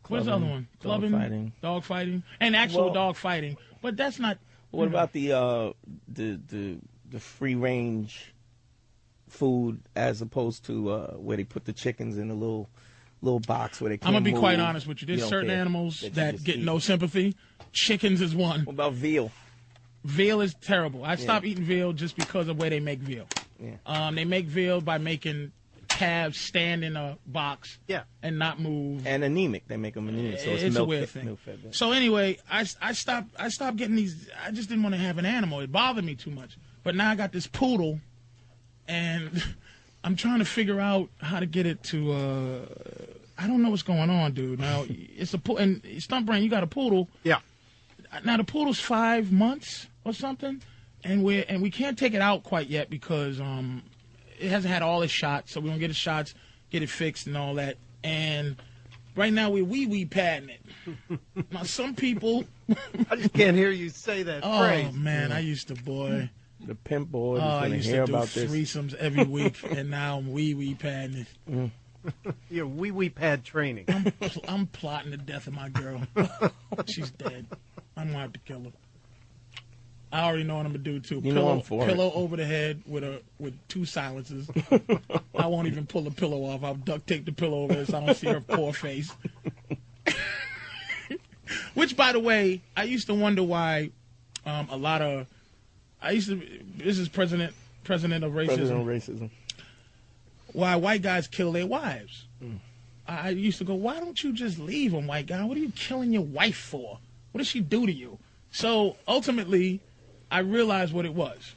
What's the other one? Clubbing, dog fighting, and actual dog fighting. But that's not. What about the free range food as opposed to where they put the chickens in a little box where they can't I'm gonna be move? quite honest with you. There's certain animals that get no sympathy. Chickens is one. What about veal? Veal is terrible. I stopped eating veal just because of the way they make veal. Yeah. They make veal by making calves stand in a box and not move. And anemic. They make them anemic. So it's a milk weird fed, thing. yeah. So anyway, I stopped getting these. I just didn't want to have an animal. It bothered me too much. But now I got this poodle, and I'm trying to figure out how to get it to. I don't know what's going on, dude. Now it's a and Stunt Brain. You got a poodle. Yeah. Now the poodle's 5 months or something, and we can't take it out quite yet because it hasn't had all its shots. So we're gonna get its shots, get it fixed, and all that. And right now we're wee padding it. Now some people. I just can't hear you say that phrase. Oh man, I used to The pimp boy. I used hear to do about this. threesomes every week, and now I'm wee padding it. You're wee pad training. I'm plotting the death of my girl. She's dead. I'm gonna have to kill her. I already know what I'm gonna do too. You know I'm for pillow it. over the head with 2 silencers. I won't even pull the pillow off. I'll duct tape the pillow over it so I don't see her poor face. Which, by the way, I used to wonder why this is president of racism. President of racism. Why white guys kill their wives. I used to go, why don't you just leave them, white guy? What are you killing your wife for? What did she do to you? So ultimately, I realized what it was.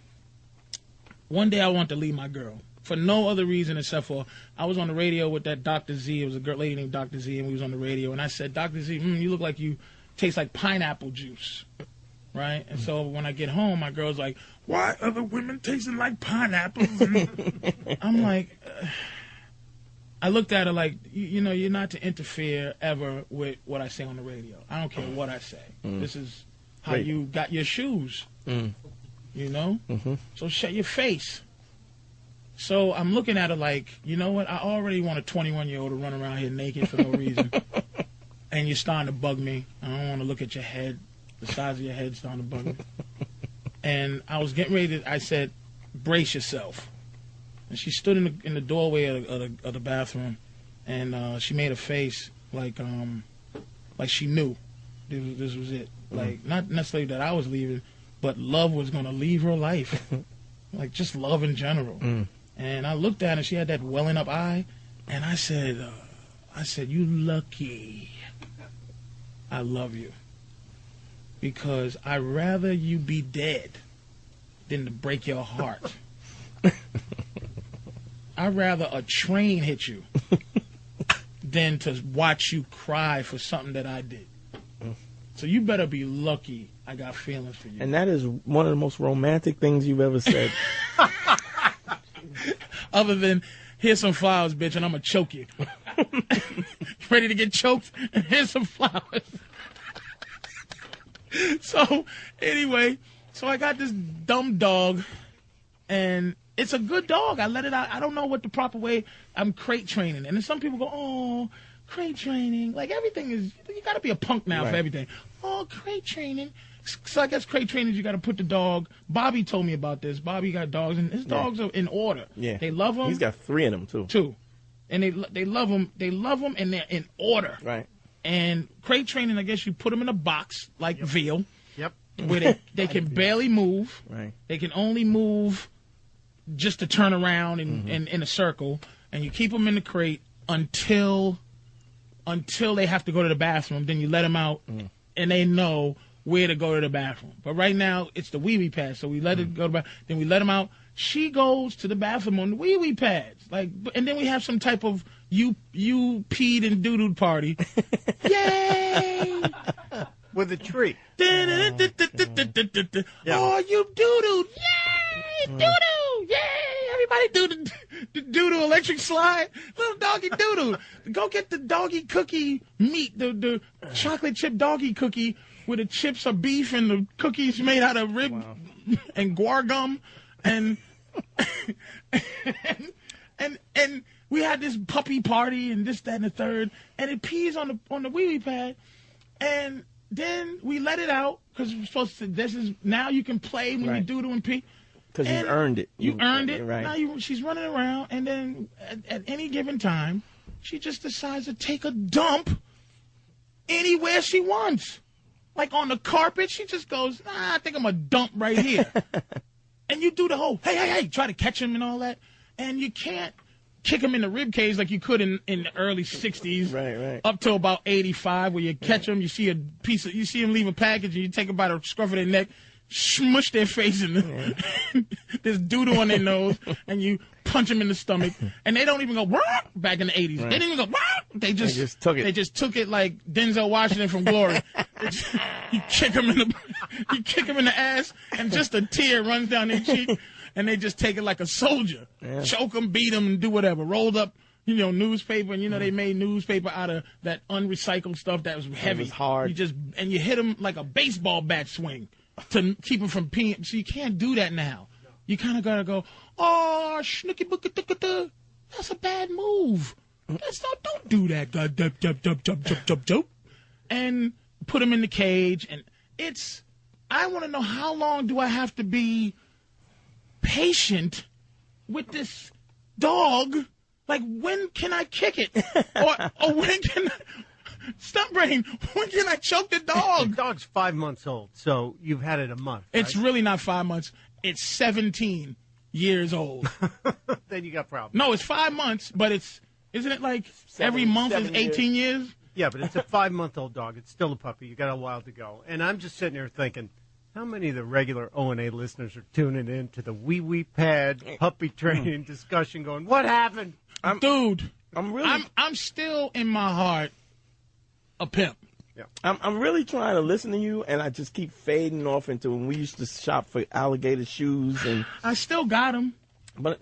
One day I wanted to leave my girl for no other reason except for I was on the radio with that Dr. Z. It was a lady named Dr. Z, and we was on the radio. And I said, Dr. Z, you look like you taste like pineapple juice. Right? And so when I get home, my girl's like, why other women tasting like pineapples? I'm like, I looked at her like, you're not to interfere ever with what I say on the radio. I don't care what I say. This is how you got your shoes. So shut your face. So I'm looking at her like, you know what? I already want a 21-year-old to run around here naked for no reason. And you're starting to bug me. I don't want to look at your head. The size of your head's starting to bug me. And I was getting ready to, I said, brace yourself. And she stood in the doorway of the bathroom, and she made a face like she knew this was it. Like, not necessarily that I was leaving, but love was going to leave her life. Like, just love in general. And I looked at her, and she had that welling up eye, and I said, you lucky. I love you. Because I'd rather you be dead than to break your heart. I'd rather a train hit you than to watch you cry for something that I did. So you better be lucky I got feelings for you. And that is one of the most romantic things you've ever said. Other than, here's some flowers, bitch, and I'm going to choke you. Ready to get choked? And here's some flowers. So, anyway, I got this dumb dog, and it's a good dog. I let it out. I don't know what the proper way. I'm crate training. And then some people go, oh, crate training. Like, everything is, you got to be a punk now for everything. Oh, crate training. So I guess crate training, you got to put the dog. Bobby told me about this. Bobby got dogs, and his dogs are in order. Yeah. They love them. He's got 3 of them, too. 2. And they love them. They love them, and they're in order. Right. And crate training, I guess you put them in a box like veal. Yep. Where they can barely move. Right. They can only move just to turn around in a circle. And you keep them in the crate until they have to go to the bathroom. Then you let them out, and they know where to go to the bathroom. But right now, it's the wee-wee pad. So we let it go to the bathroom. Then we let them out. She goes to the bathroom on the wee-wee pads. And then we have some type of you peed and doo-doo party. Yay! with a tree. Oh, you doo-doo. Yay! Doo-doo. Yay! Everybody do the doo-doo electric slide. Little doggy doo-doo. Go get the doggy cookie meat, the chocolate chip doggy cookie where the chips are beef and the cookies made out of rib and guar gum. And and we had this puppy party and this, that, and the third. And it pees on the wee-wee pad. And then we let it out because we're supposed to. This is now you can play when you doo-doo and pee. Because you earned it. You earned it. Right. Now she's running around, and then at any given time, she just decides to take a dump anywhere she wants. Like on the carpet, she just goes, I think I'm going to dump right here. And you do the whole, hey, try to catch him and all that. And you can't kick him in the rib cage like you could in the early 60s. Right. Up to about 85, where you catch them, you see you see them leave a package, and you take them by the scruff of their neck, smush their face in there's doodle on their nose, and you punch them in the stomach, and they don't even go "Wah!" Back in the 80s. They didn't even go "Wah!" They just took it. They just took it like Denzel Washington from Glory. You kick them in the ass, and just a tear runs down their cheek, and they just take it like a soldier. Choke them, beat them, and do whatever. Rolled up, newspaper, and they made newspaper out of that unrecycled stuff that was heavy. It was hard. You hit them like a baseball bat swing to keep them from peeing. So you can't do that now. You kind of got to go, oh, snooky booka. That's a bad move. Don't do that. Jump. And put them in the cage. And I want to know, how long do I have to be patient with this dog? Like, when can I kick it? or when can Stump Brain, when can I choke the dog? The dog's 5 months old, so you've had it a month. Right? It's really not 5 months. It's 17 years old. Then you got problems. No, it's 5 months, but isn't it like every month is 18 years? Yeah, but it's a 5-month-old dog. It's still a puppy. You got a while to go. And I'm just sitting there thinking, how many of the regular O&A listeners are tuning in to the wee-wee pad puppy training discussion going, what happened? I'm still in my heart a pimp. Yeah. I'm really trying to listen to you, and I just keep fading off into when we used to shop for alligator shoes, and I still got them. But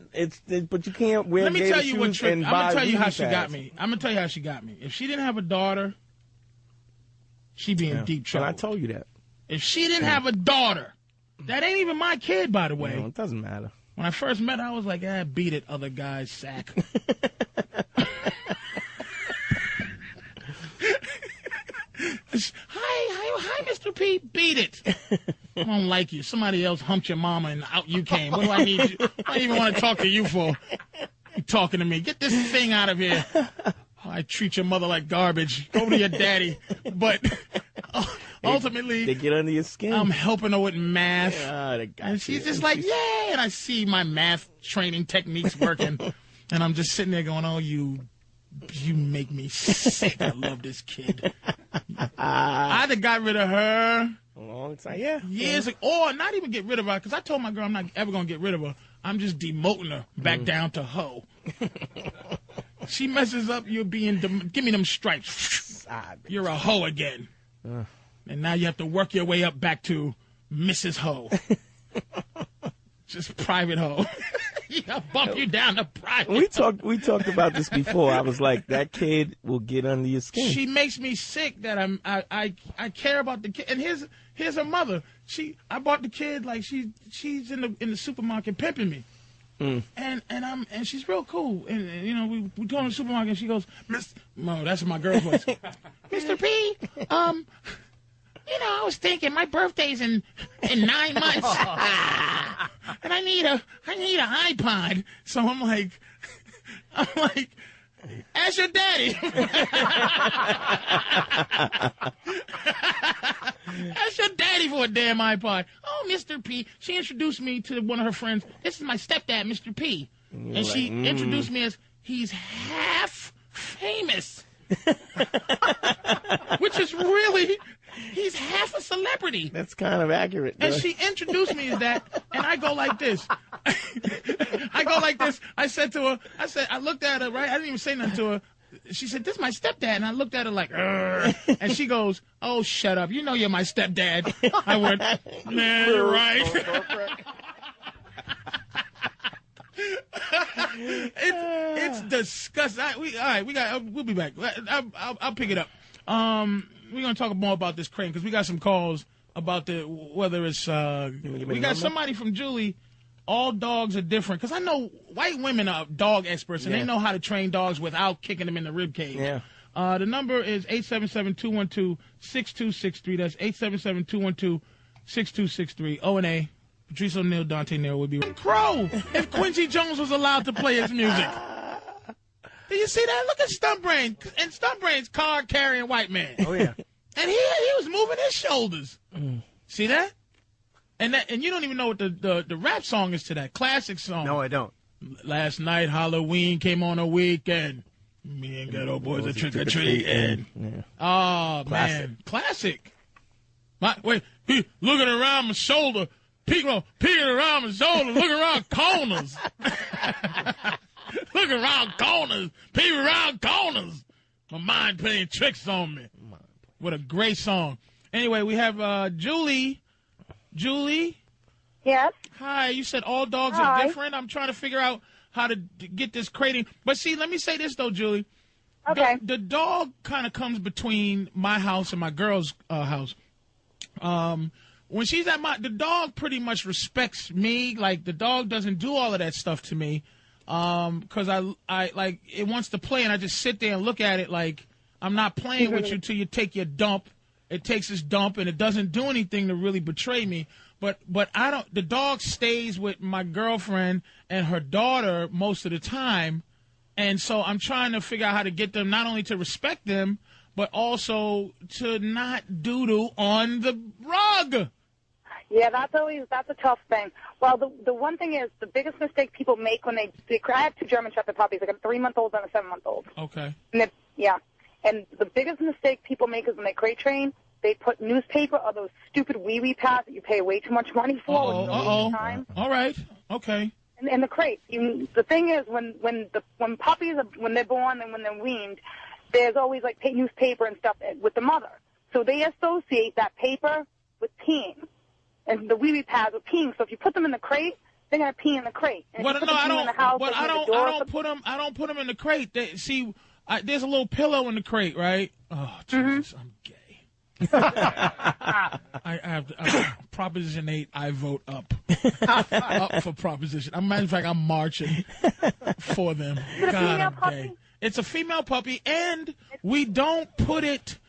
but you can't wear. Let me tell you what trick. I'm gonna tell you how she got me. I'm gonna tell you how she got me. If she didn't have a daughter, she'd be in deep trouble. And I told you that. If she didn't have a daughter, that ain't even my kid, by the way. No, it doesn't matter. When I first met her, I was like, beat it, other guy's sack. Hi, Mr. P. Beat it. I don't like you. Somebody else humped your mama and out you came. What do I need you? I don't even want to talk to you for. You talking to me. Get this thing out of here. I treat your mother like garbage. Go to your daddy. But ultimately, they get under your skin. I'm helping her with math. And she's just like, yay. And I see my math training techniques working. And I'm just sitting there going, oh, you make me sick. I love this kid. I either got rid of her a long time, years ago, or not even get rid of her, because I told my girl I'm not ever going to get rid of her. I'm just demoting her back down to hoe. She messes up, you're being, give me them stripes. You're a hoe again. And now you have to work your way up back to Mrs. Hoe. Just private hoe. I'll bump you down to private. We talked about this before. I was like, that kid will get under your skin. She makes me sick that I care about the kid. And here's her mother. I bought the kid like she's in the supermarket pimping me. And she's real cool. And we go in the supermarket and she goes, no, that's my girl's voice. Mr. P, I was thinking my birthday's in 9 months, and I need an iPod. So I'm like, ask your daddy. Ask your daddy for a damn iPod. Oh, Mr. P. She introduced me to one of her friends. This is my stepdad, Mr. P. And she introduced me as he's half famous, which is really. He's half a celebrity. That's kind of accurate. And she introduced me as that, and I go like this. I said to her, I looked at her, right? I didn't even say nothing to her. she said, "This is my stepdad." And I looked at her like, "Urgh." And she goes, "Oh, shut up. You know you're my stepdad." I went, "Man, you're right." It's disgusting. We'll be back. I'll pick it up. We're gonna talk more about this crane because we got some calls about whether it's. We got somebody from Julie. All dogs are different because I know white women are dog experts and they know how to train dogs without kicking them in the rib cage. Yeah. The number is 877-212-6263. That's 877-212-6263. O&A. Patrice O'Neal, Dante Nero would be Crow if Quincy Jones was allowed to play his music. Did you see that? Look at Stuntbrain. And Stuntbrain's card-carrying white man. Oh, yeah. And he was moving his shoulders. See that? And you don't even know what the rap song is to that classic song. No, I don't. Last night Halloween came on a weekend. Me and Ghetto Boys are trick or treating. Yeah. Oh man, classic. He looking around my shoulder, peeking around my shoulder, looking around corners, looking around corners, peeking around corners. My mind playing tricks on me. What a great song. Anyway, we have Julie. Julie? Yes? Hi, you said all dogs are different. I'm trying to figure out how to get this crating. But see, let me say this, though, Julie. Okay. The dog kind of comes between my house and my girl's house. When she's at the dog pretty much respects me. Like, the dog doesn't do all of that stuff to me. Because I like, it wants to play, and I just sit there and look at it like, I'm not playing with you till you take your dump. It takes its dump, and it doesn't do anything to really betray me. But I don't. The dog stays with my girlfriend and her daughter most of the time, and so I'm trying to figure out how to get them not only to respect them, but also to not doodle on the rug. Yeah, that's a tough thing. Well, the one thing is the biggest mistake people make when I have 2 German Shepherd puppies. I got a 3-month-old and a 7-month-old. Okay. And the biggest mistake people make is when they crate train, they put newspaper or those stupid wee-wee pads that you pay way too much money for. Time. All right. Okay. And the crate. The thing is, when puppies when they're born and when they're weaned, there's always like newspaper and stuff with the mother. So they associate that paper with peeing, and the wee-wee pads with peeing. So if you put them in the crate, they're gonna pee in the crate. And I don't put them in the crate. There's a little pillow in the crate, right? Oh, Jesus, I'm gay. I have Proposition 8. I vote up. Up for Proposition. As a matter of fact, I'm marching for them. Is it a female puppy? It's a female puppy, and we don't put it.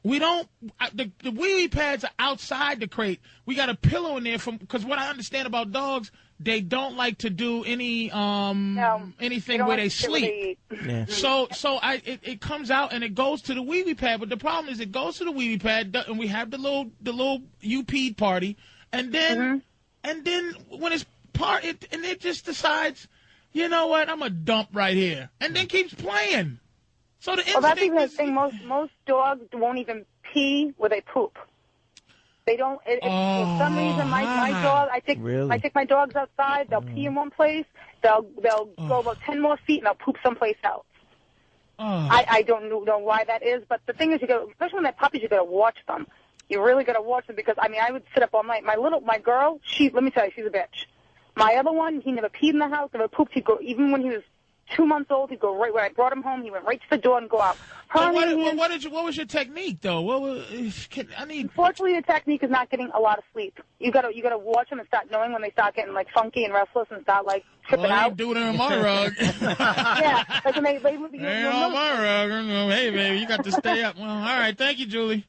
We don't. The wee-wee pads are outside the crate. We got a pillow in there because what I understand about dogs, they don't like to do any anything where they sleep. Yeah. So it comes out and it goes to the wee-wee pad. But the problem is it goes to the wee-wee pad and we have the little UP party, and then when it's it just decides, you know what, I'm gonna dump right here, and then keeps playing. So that's even the thing. Most dogs won't even pee where they poop. They don't. For some reason, my dog. I take my dogs outside. They'll pee in one place. They'll go about 10 more feet and they'll poop someplace else. I don't know why that is, but the thing is, especially when they're puppies, you got to watch them. You really got to watch them because I would sit up all night. My girl, let me tell you, she's a bitch. My other one, he never peed in the house, never pooped. He'd go even when he was 2 months old. He'd go right when I brought him home. He went right to the door and go out. What was your technique though? Unfortunately, the technique is not getting a lot of sleep. You got to watch them and start knowing when they start getting like funky and restless and start like tripping out. I ain't doing it on my rug. Yeah, like when they ain't on my rug. Hey baby, you got to stay up. Well, all right, thank you, Julie.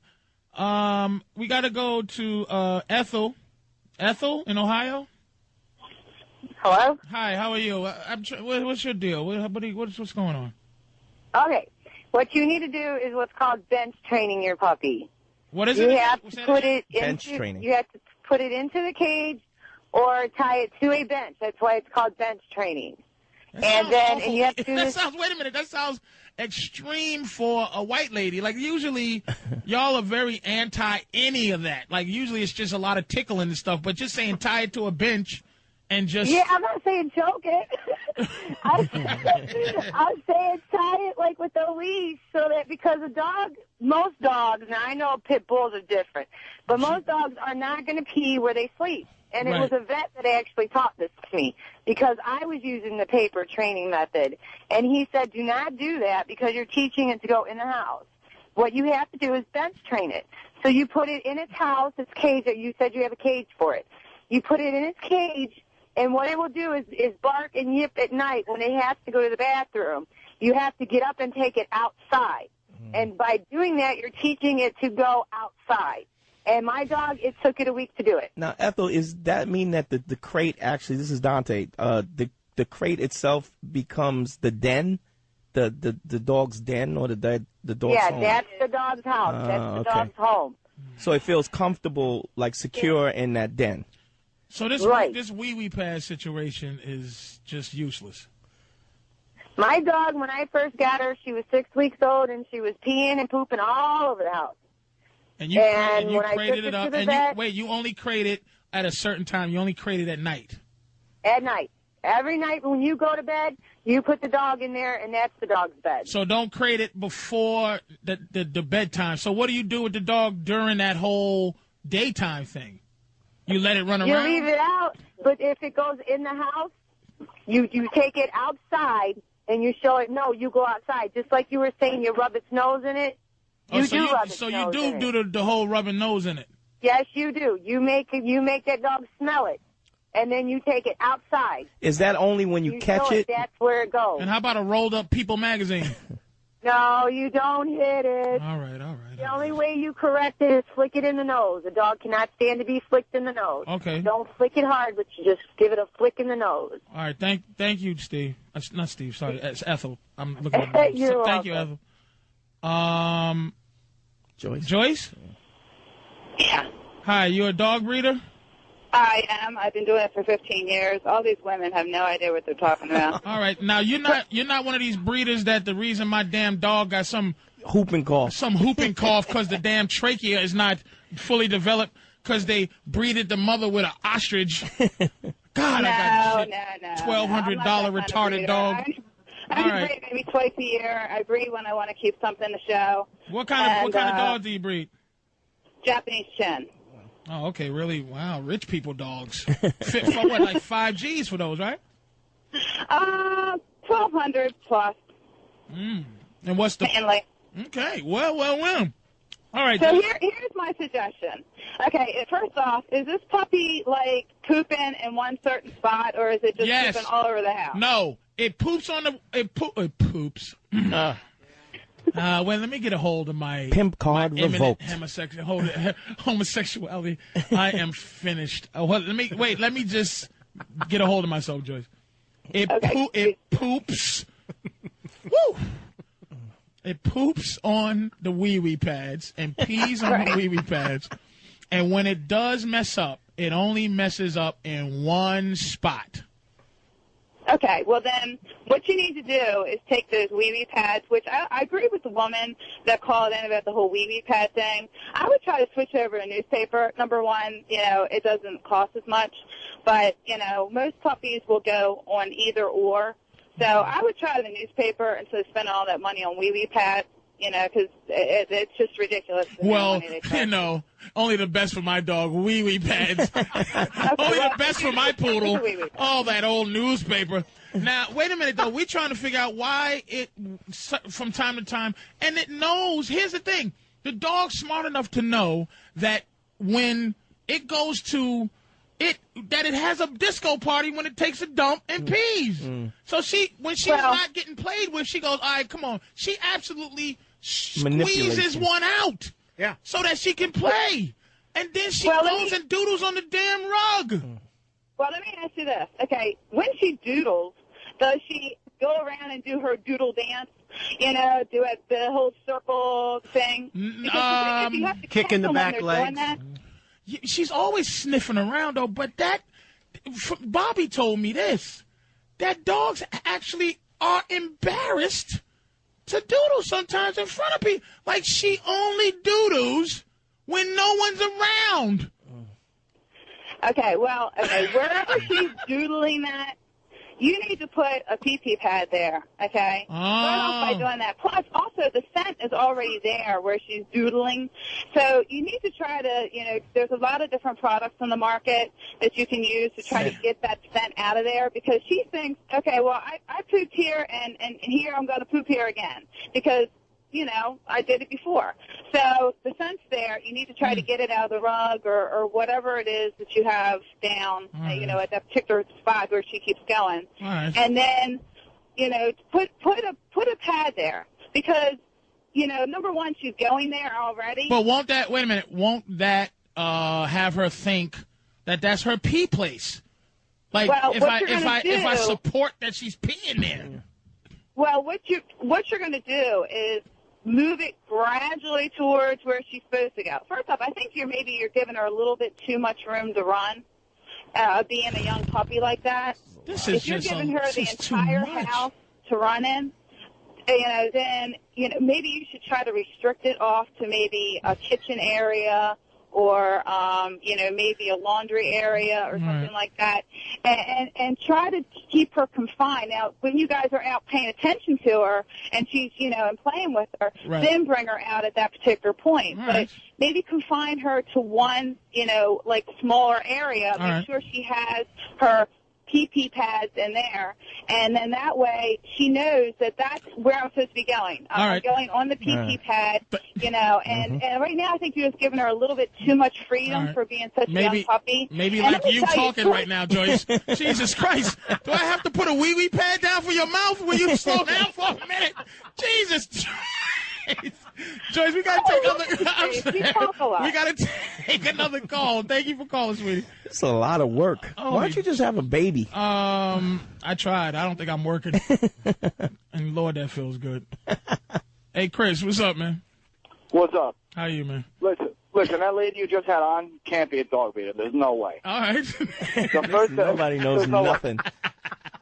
We got to go to Ethel. Ethel in Ohio. Hello. Hi, how are you? What's your deal? What's going on? Okay, what you need to do is what's called bench training your puppy. What is it? You have to put it into the cage or tie it to a bench. That's why it's called bench training. And you have to do this. Wait a minute. That sounds extreme for a white lady. Like, usually, y'all are very anti any of that. Like, usually it's just a lot of tickling and stuff. But just saying tie it to a bench and just... Yeah, I'm not saying choke it. I say tie it like with a leash so that because most dogs, now I know pit bulls are different, but most dogs are not going to pee where they sleep. And it was a vet that actually taught this to me because I was using the paper training method. And he said, do not do that because you're teaching it to go in the house. What you have to do is bench train it. So you put it in its house, its cage. You said you have a cage for it. You put it in its cage, and what it will do is bark and yip at night when it has to go to the bathroom. You have to get up and take it outside. And by doing that, you're teaching it to go outside. And my dog, it took it a week to do it. Now, Ethel, does that mean that the crate actually, this is Dante, the crate itself becomes the den, the dog's den or the dog's home? Yeah, that's the dog's house. That's the dog's home. So it feels comfortable, like secure in that den. So this wee-wee pad situation is just useless. My dog, when I first got her, she was 6 weeks old, and she was peeing and pooping all over the house. And you crated it up. And you only crate it at a certain time. You only crate it at night. At night. Every night when you go to bed, you put the dog in there, and that's the dog's bed. So don't crate it before the bedtime. So what do you do with the dog during that whole daytime thing? You let it run around? You leave it out, but if it goes in the house, you take it outside, and you show it, no, you go outside. Just like you were saying, you rub its nose in it. So you do the whole rubbing nose in it. Yes, you do. You make that dog smell it, and then you take it outside. Is that only when you catch it? That's where it goes. And how about a rolled up People magazine? No, you don't hit it. All right. The only way you correct it is flick it in the nose. A dog cannot stand to be flicked in the nose. Okay. Don't flick it hard, but you just give it a flick in the nose. All right. Thank you, Steve. Not Steve. Sorry, it's Ethel. I'm looking at thank you, Ethel. Joyce? Yeah. Hi, you a dog breeder? I am. I've been doing it for 15 years. All these women have no idea what they're talking about. All right. Now, you're not one of these breeders that the reason my damn dog got some whooping cough because the damn trachea is not fully developed because they breeded the mother with an ostrich. God, I got $1,200 retarded dog. I breed maybe twice a year. I breed when I want to keep something to show. What kind of dog do you breed? Japanese Chin. Oh, okay, really? Wow, rich people dogs. Fit for what, like 5 Gs for those, right? 1,200 plus. And what's the... Mainly. Okay, well. All right. So here's my suggestion. Okay, first off, is this puppy, like, pooping in one certain spot, or is it just pooping all over the house? No, it poops on the... It poops. Well, let me get a hold of my pimp card revoked. Homosexuality. I am finished. Let me just get a hold of myself, Joyce. It poops. Woo! It poops on the wee-wee pads and pees on the wee-wee pads. And when it does mess up, it only messes up in one spot. Okay, well then, what you need to do is take those wee-wee pads, which I agree with the woman that called in about the whole wee-wee pad thing. I would try to switch over to newspaper. Number one, it doesn't cost as much, but, most puppies will go on either or. So I would try the newspaper instead of spending all that money on wee-wee pads, because it's just ridiculous. Well, only the best for my dog, wee-wee pads. Only the best for my poodle, all that old newspaper. Now, wait a minute, though. We're trying to figure out why it, from time to time, and it knows. Here's the thing. The dog's smart enough to know that when it goes to that it has a disco party when it takes a dump and pees. So when she's not getting played with, she goes, all right, come on. She absolutely squeezes one out so that she can play. And then she goes and doodles on the damn rug. Well, let me ask you this. Okay, when she doodles, does she go around and do her doodle dance? Do the whole circle thing? Because if you have to kick in the back legs. She's always sniffing around, though, but Bobby told me this, that dogs actually are embarrassed to doodle sometimes in front of people. Like, she only doodles when no one's around. Okay, wherever she's doodling that, you need to put a pee-pee pad there, okay? Start off by doing that. Plus, also, the scent is already there where she's doodling. So you need to try to, there's a lot of different products on the market that you can use to try to get that scent out of there, because she thinks, okay, well, I pooped here, and here I'm going to poop here again, because I did it before. So the scent's there. You need to try to get it out of the rug or whatever it is that you have down, at that particular spot where she keeps going. Right. And then, put a pad there, because, number one, she's going there already. But won't that have her think that that's her pee place? Like, Well, if I do- support that she's peeing there. Well, what you're going to do is move it gradually towards where she's supposed to go. First off, I think you're giving her a little bit too much room to run, being a young puppy like that. If you're giving her the entire house to run in, then maybe you should try to restrict it off to maybe a kitchen area, or maybe a laundry area or something like that, and try to keep her confined. Now, when you guys are out paying attention to her and she's and playing with her, then bring her out at that particular point. But maybe confine her to one smaller area. Make sure she has her pee-pee pads in there, and then that way she knows that that's where I'm supposed to be going. I'm going on the pee-pee pad, and right now I think you're just giving her a little bit too much freedom for being such a young puppy. Maybe And like let me you tell talking right now, Joyce. Jesus Christ. Do I have to put a wee-wee pad down for your mouth? Will you slow down for a minute? Jesus. Joyce, we got to take another call. Thank you for calling, sweetie. It's a lot of work. Why don't you just have a baby? I tried. I don't think I'm working. And Lord, that feels good. Hey, Chris, what's up, man? What's up? How you, man? Listen, that lady you just had on can't be a dog breeder. There's no way. All right. Nobody knows nothing.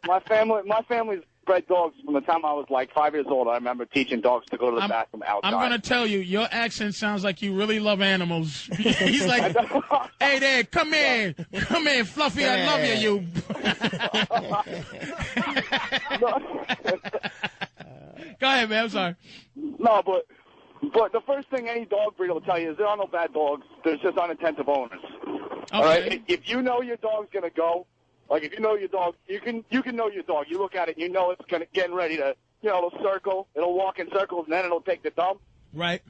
My family's bred dogs from the time I was like 5 years old. I remember teaching dogs to go to the bathroom outside. I'm going to tell you, your accent sounds like you really love animals. He's like, hey there, come here, Fluffy, I love you. Go ahead, man, I'm sorry. No, but the first thing any dog breeder will tell you is there are no bad dogs. There's just unattentive owners. Okay. All right? If you know your dog's going to go, like if you know your dog, you can know your dog. You look at it, and you know it's getting ready to, it'll circle. It'll walk in circles, and then it'll take the dump. Right.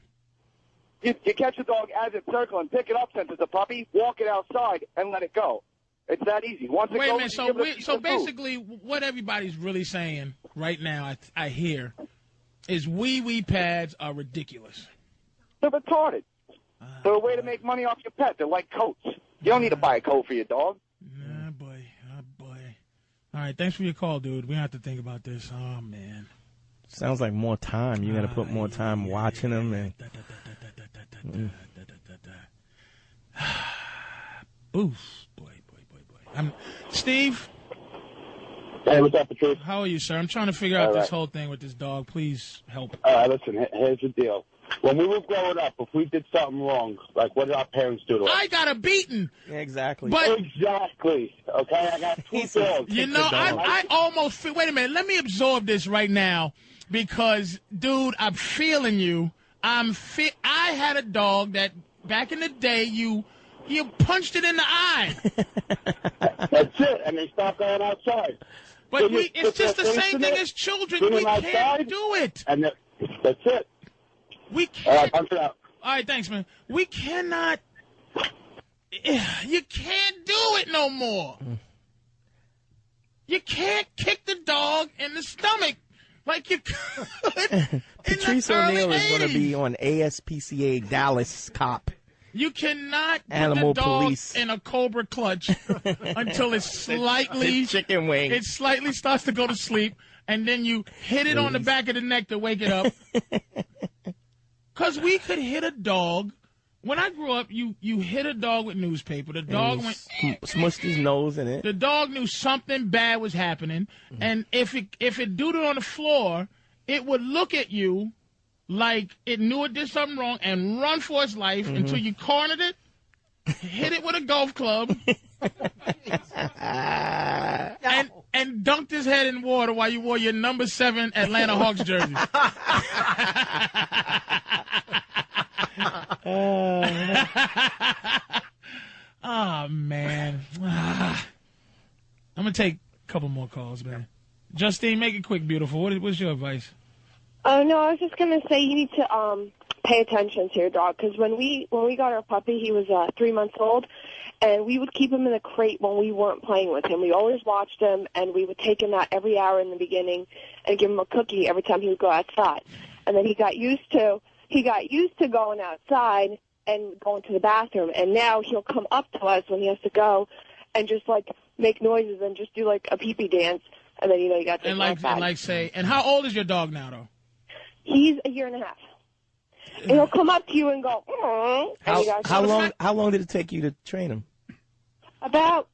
You catch a dog as it's circling, pick it up since it's a puppy, walk it outside, and let it go. It's that easy. Once it Wait goes, a minute. So basically, what everybody's really saying right now, I hear, is wee-wee pads are ridiculous. They're retarded. They're a way to make money off your pet. They're like coats. You don't need to buy a coat for your dog. Oh, boy. All right, thanks for your call, dude. We have to think about this. Oh, man. Sounds like more time. You got to put more time watching them. And Oof. Boy. Steve? Hey, what's up, Patrice? How are you, sir? I'm trying to figure out this whole thing with this dog. Please help. All right, listen, here's the deal. When we were growing up, if we did something wrong, like what did our parents do to us? I got a beating. Exactly. Exactly. Okay, I got two dogs. I almost feel. Wait a minute. Let me absorb this right now, because, dude, I'm feeling you. I had a dog that back in the day you punched it in the eye. That's it, and they stopped going outside. But it's just the same thing as children. We can't do it. And that's it. We can't. All right, thanks, man. We cannot. You can't do it no more. You can't kick the dog in the stomach like you could. Patrice O'Neal is going to be on ASPCA Dallas Cop. You cannot put Animal the dog police in a cobra clutch until it's slightly the chicken wing. It slightly starts to go to sleep, and then you hit it on the back of the neck to wake it up. Because we could hit a dog. When I grew up, you hit a dog with newspaper. The dog went smushed his nose in it. The dog knew something bad was happening, and if it doodled on the floor, it would look at you like it knew it did something wrong and run for its life until you cornered it, hit it with a golf club, and dunked his head in water while you wore your number 7 Atlanta Hawks jersey. Oh, man. I'm going to take a couple more calls, man. Justine, make it quick, beautiful. What's your advice? Oh, no, I was just going to say you need to pay attention to your dog, because when we got our puppy, he was 3 months old, and we would keep him in a crate when we weren't playing with him. We always watched him, and we would take him out every hour in the beginning and give him a cookie every time he would go outside. And then he got used to going outside and going to the bathroom, and now he'll come up to us when he has to go and just, like, make noises and just do, like, a pee-pee dance, and then, you know, you got to and how old is your dog now, though? He's a year and a half. And he'll come up to you and go, "Mm." How long did it take you to train him? About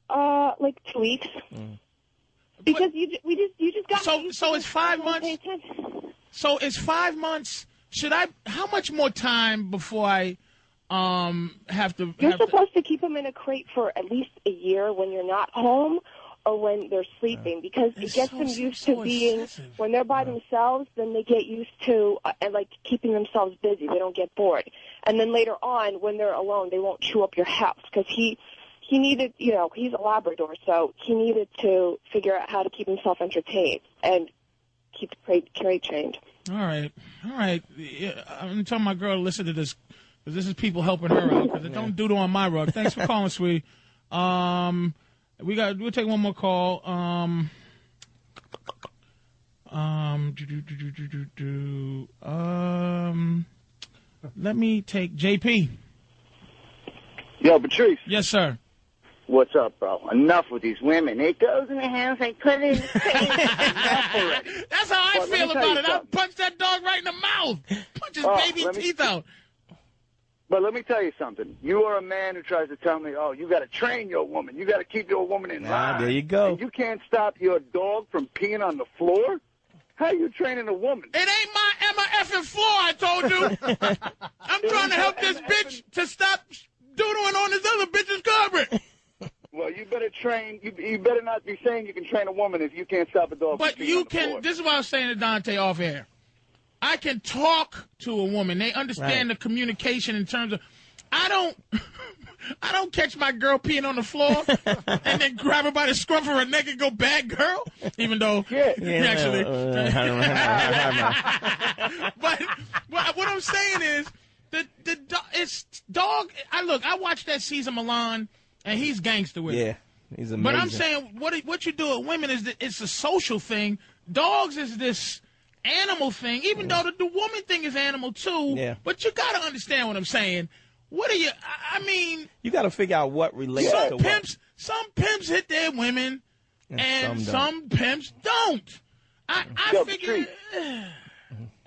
like 2 weeks. Because you just got so it's 5 months. So it's 5 months. How much more time before I have to? You're supposed to keep them in a crate for at least a year when you're not home or when they're sleeping, because it gets them used to being, when they're by themselves, then they get used to and like keeping themselves busy. They don't get bored. And then later on, when they're alone, they won't chew up your house, because he needed, you know, he's a Labrador, so he needed to figure out how to keep himself entertained and keep the crate trained. All right. Yeah, I'm telling my girl to listen to this, because this is people helping her out, because it don't doodle on my rug. Thanks for calling, sweetie. We'll take one more call. Let me take JP. Yo, Patrice. Yes, sir. What's up, bro? Enough with these women. It goes in the house, I put it in the face. That's how I feel about it. I punch that dog right in the mouth. Punch his baby teeth out. But let me tell you something. You are a man who tries to tell me, oh, you got to train your woman. You got to keep your woman in line. There you go. And you can't stop your dog from peeing on the floor? How are you training a woman? It ain't my Emma effing floor, I told you. I'm trying to help this bitch to stop doodling on this other bitch's carpet. Well, you better train. You better not be saying you can train a woman if you can't stop a dog from peeing on the floor. This is what I was saying to Dante off air. I can talk to a woman. They understand the communication in terms of, I don't catch my girl peeing on the floor and then grab her by the scruff of her neck and go, bad girl, even though actually. But what I'm saying is it's dog. I watched that season Milan, and he's gangster with it. Yeah, he's amazing. But I'm saying what you do with women is that it's a social thing. Dogs is this animal thing, even though the woman thing is animal too. Yeah. But you got to understand what I'm saying. What are you? I mean, you got to figure out what relates to what. Some pimps hit their women, and some pimps don't. I figure.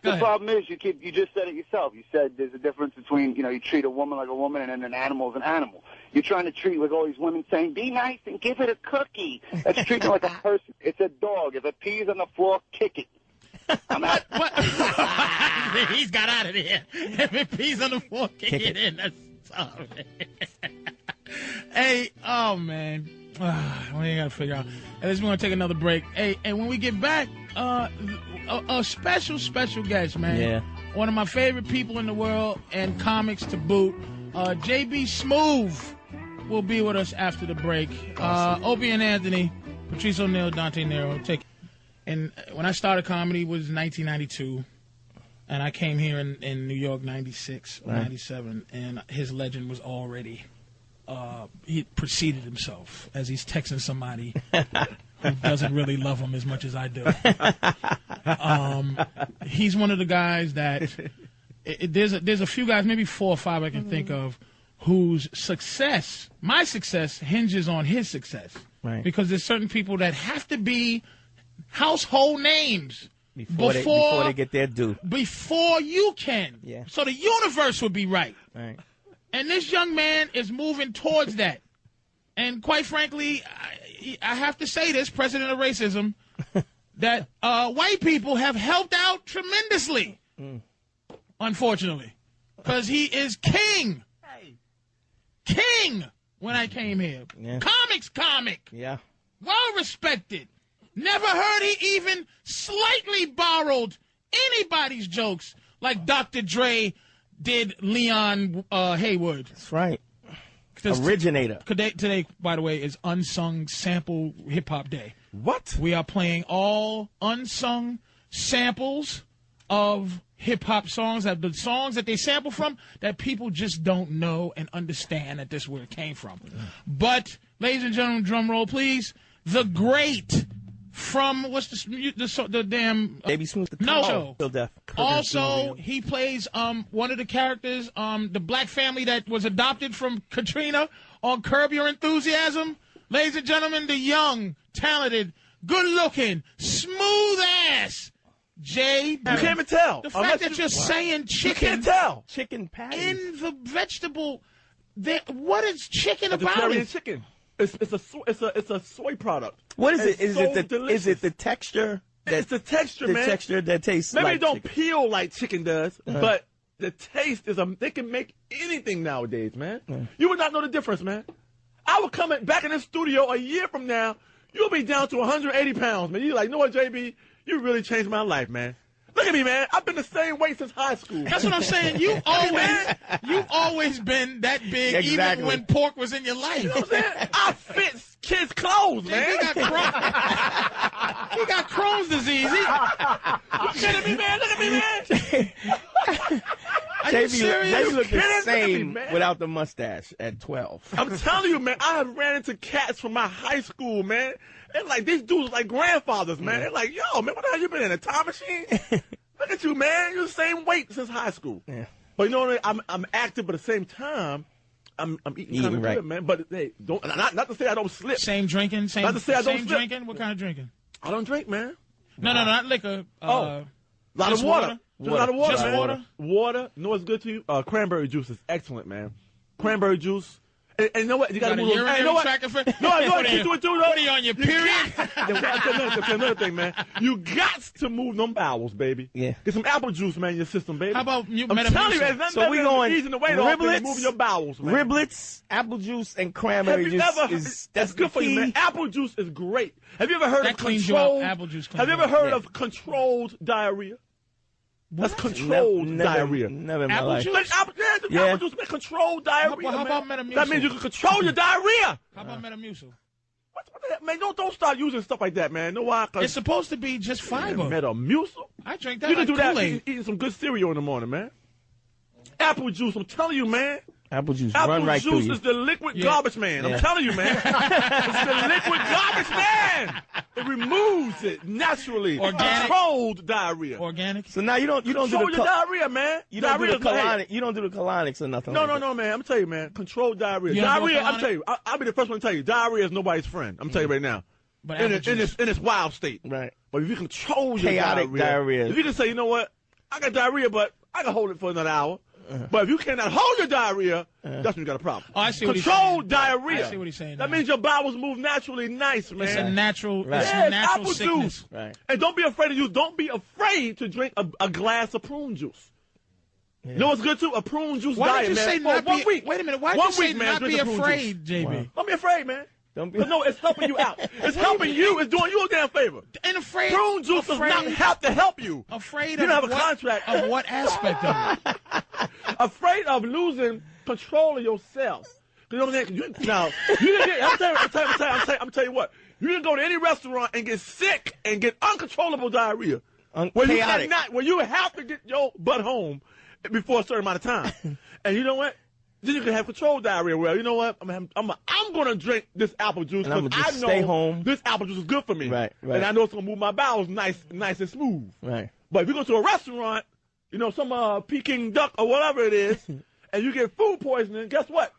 The problem is you just said it yourself. You said there's a difference between, you treat a woman like a woman and then an animal is an animal. You're trying to treat like all these women saying, be nice and give it a cookie. That's treating like a person. It's a dog. If it pees on the floor, kick it. I'm out. He's got out of there. If it pees on the floor, kick it in. That's tough. Hey, oh, man. We ain't got to figure out. At least we're going to take another break. Hey, and when we get back, a special guest, man. Yeah. One of my favorite people in the world and comics to boot. JB Smoove will be with us after the break. Opie and Anthony, Patrice O'Neal, Dante Nero. And when I started comedy, it was 1992. And I came here in New York 96 or 97. And his legend was already... he preceded himself as he's texting somebody who doesn't really love him as much as I do. He's one of the guys that there's a few guys, maybe 4 or 5 I can think of, whose success, my success, hinges on his success. Right. Because there's certain people that have to be household names before they get their due. Before you can. Yeah. So the universe would be right. Right. And this young man is moving towards that. And quite frankly, I have to say this, president of racism, that white people have helped out tremendously, unfortunately, because he is king. King when I came here. Yeah. Comic. Yeah. Well-respected. Never heard he even slightly borrowed anybody's jokes like Dr. Dre did Leon Haywood. That's right. Originator. Today, by the way, is Unsung Sample Hip Hop Day. What? We are playing all unsung samples of hip hop songs, the songs that they sample from that people just don't know and understand that this is where it came from. But, ladies and gentlemen, drum roll, please. The great from what's the damn Baby Smooth the no. Till Death. Also, he plays one of the characters, the black family that was adopted from Katrina on Curb Your Enthusiasm. Ladies and gentlemen, the young, talented, good-looking, smooth-ass Jay. You can't even tell. The fact that you're saying chicken. You can't tell. Chicken patty. In the vegetable, what is chicken It's about Italian it? chicken. It's a soy product. What is it? It's Is it the texture? It's the texture, the man. texture that tastes Maybe like it don't chicken. peel like chicken does, Uh-huh. but the taste is they can make anything nowadays, man. You would not know the difference, man. I would come back in this studio a year from now, you'll be down to 180 pounds, man. You're like, you know what, JB? You really changed my life, man. Look at me, man. I've been the same weight since high school. That's what I'm saying. You've always been that big, Exactly. even when pork was in your life. You know what I'm saying? I fit kids' clothes, man. He got Crohn's disease. You kidding me, man? Look at me, man. Are you serious? JB looked the Look at me, same man. without the mustache at 12. I'm telling you, man, I have ran into cats from my high school, man. And like these dudes like grandfathers, man. They're like, yo, man, what the hell you been in a time machine? Look at you, man. You're the same weight since high school. Yeah. But you know what? I'm active, but at the same time, I'm eating kind of right. good, man. But hey, not to say I don't slip. Same drinking, same. Not to say I don't same slip. drinking. What kind of drinking? I don't drink, man. No, not liquor. A lot just of water. Just a lot of water, Just man. water. Water. You know what's good to you? Cranberry juice is excellent, man. Cranberry juice. And you know what? You gotta got a move. urinary Hey, you know what? tract infection? No, you know What what? are You do it too, though. What are you on your period? That's another thing, man. You got to move them bowels, baby. Yeah. Get some apple juice, man, in your system, baby. How about I'm telling you, there's nothing So we better going than easing the weight off than riblets, move your bowels, man. riblets, apple juice, and Have cranberry you juice. ever? That's That's good for you, man. Apple juice is great. Have you ever heard That of cleans you out. controlled? Apple juice cleans Have you you ever out. heard Yeah. of controlled diarrhea? That's controlled diarrhea. Never in my Apple life. juice? Like, apple juice, man, controlled diarrhea. How about man. Metamucil? That means you can control your diarrhea. How about Metamucil? What the heck, man? Don't start using stuff like that, man. Know why? It's supposed to be just fiber. Metamucil. I drink that You can like do that Kool-Aid. eating some good cereal in the morning, man. Apple juice, I'm telling you, man. Apple juice Apple run right through juice you. is the liquid Yeah. garbage man. Yeah. I'm telling you, man. It's the liquid garbage man. It removes it naturally. Organic. Controlled diarrhea. Organic. So now you don't do Control the your diarrhea, man. you don't do the Diarrhea, colonic. You don't do the colonics or nothing. No, like no, that. no, man. I'm gonna tell you, man. Controlled diarrhea. You don't do Diarrhea. a I'm telling you. I'll be the first one to tell you. Diarrhea is nobody's friend. I'm telling you right now. But In apple juice. its wild state. Right. But if you control your Chaotic diarrhea. if you can say, you know what, I got diarrhea, but I can hold it for another hour. But if you cannot hold your diarrhea, that's when you got a problem. Oh, I see what he's Controlled saying. diarrhea. I see what he's saying That now. means your bowels move naturally nice, man. It's a natural. Right. It's Yeah, a it's natural apple sickness. juice. Right. And don't be afraid to use. Don't be afraid to drink a glass of prune juice. You know what's good too? A prune juice Why diet, did you man. say For not 1 be? week. Wait a minute. Why did 1 you say week, man, not drink be a prune afraid, juice. JB? Don't be afraid, man. Don't be. But no, it's helping you out. It's helping you. It's doing you a damn favor. And afraid. Prune juice does not have to help you. Afraid You of don't have a what, contract. Of what aspect of it? Afraid of losing control of yourself. You know what I'm saying? Now, you can get, I'm telling you what. You can go to any restaurant and get sick and get uncontrollable diarrhea. Chaotic. Where you have to get your butt home before a certain amount of time. And you know what? Then you can have controlled diarrhea. Well, you know what? I'm going to drink this apple juice And I'ma because I just know stay home. this apple juice is good for me. Right. And I know it's going to move my bowels nice and smooth. Right. But if you go to a restaurant, you know, some Peking duck or whatever it is, and you get food poisoning, guess what?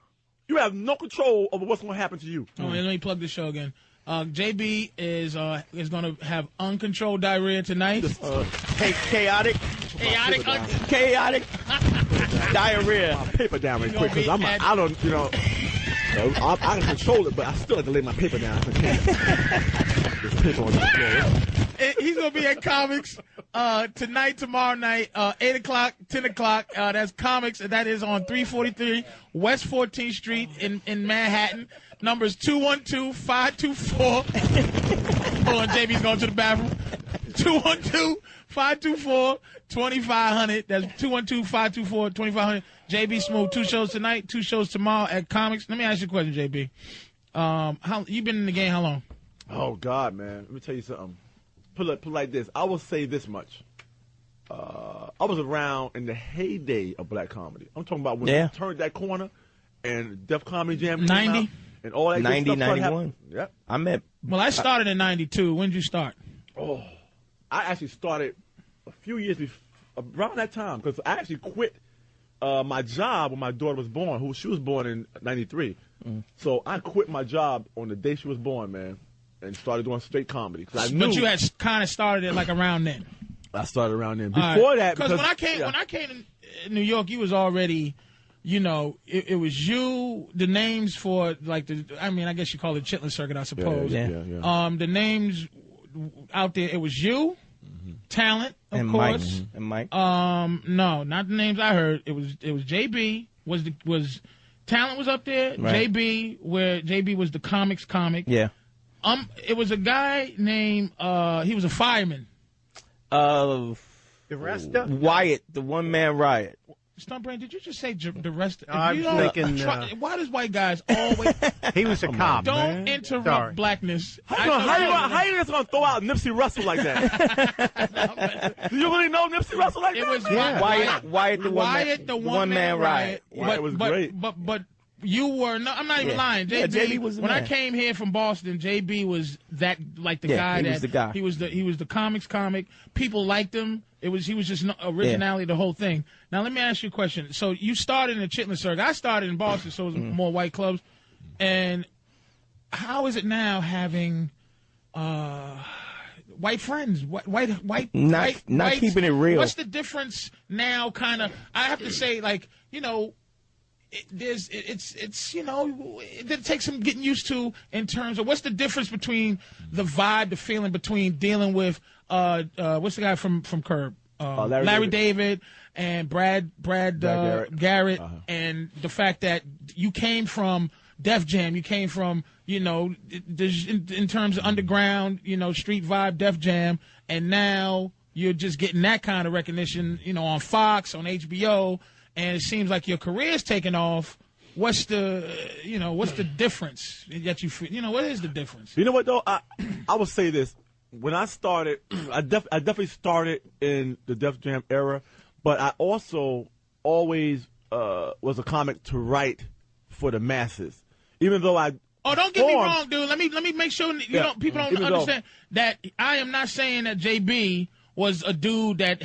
You have no control over what's going to happen to you. Oh, let me plug the show again. JB is going to have uncontrolled diarrhea tonight. Chaotic diarrhea. My paper down right quick because I don't, you know, I can control it, but I still have to lay my paper down. There's paper on the floor. He's going to be at Comics tonight, tomorrow night, 8 o'clock, 10 o'clock. That's Comics. That is on 343 West 14th Street in Manhattan. Numbers 212-524. Hold on, JB's going to the bathroom. 212-524-2500. That's 212-524-2500. JB Smooth, 2 shows tonight, 2 shows tomorrow at Comics. Let me ask you a question, JB. How you been in the game? How long? Oh God, man. Let me tell you something. Put it like this. I will say this much. I was around in the heyday of black comedy. I'm talking about when we turned that corner and Def Comedy Jam came 90? out and all that 90, good stuff 91. Yep. Well, I started in 92. When did you start? Oh, I actually started a few years around that time because I actually quit my job when my daughter was born. She was born in 93. So I quit my job on the day she was born, man, and started doing straight comedy. I knew But you had kind of started it like around then. I started around then. Before that, because when I came to New York, you was already, it was you. The names for I guess you call it Chitlin Circuit, I suppose. Yeah. The names out there, it was you, Talent, of and course, Mike. And Mike. No, not the names I heard. It was JB. Was Talent was up there. Right. JB, where JB was the comics comic. Yeah. It was a guy named he was a fireman. Wyatt, the one-man riot. Stuntbrain, did you just say the rest? I'm thinking. Why does white guys always? He was a cop. Don't interrupt blackness. How you just gonna throw out Nipsey Russell like that? Do you really know Nipsey Russell like that? It was Wyatt, the one-man riot. Wyatt was great. But you were no. I'm not even lying. JB was the when man. I came here from Boston, JB was that guy. He was the guy. He was the comics comic. People liked him. He was just originality, the whole thing. Now let me ask you a question. So you started in the Chitlin Circuit. I started in Boston, so it was more white clubs. And how is it now having white friends? Not keeping it real. What's the difference now? Kind of. I have to say, it takes some getting used to in terms of what's the difference between the vibe, the feeling between dealing with what's the guy from Curb, Larry David and Brad Garrett, and the fact that you came from Def Jam, you came from in terms of underground, street vibe, Def Jam, and now you're just getting that kind of recognition, on Fox, on HBO. And it seems like your career's taking off. What's the difference that you feel? What is the difference? You know what though? I will say this: when I started, I definitely started in the Def Jam era, but I also always was a comic to write for the masses. Even though don't get me wrong, dude. Let me make sure people don't understand that I am not saying that JB was a dude that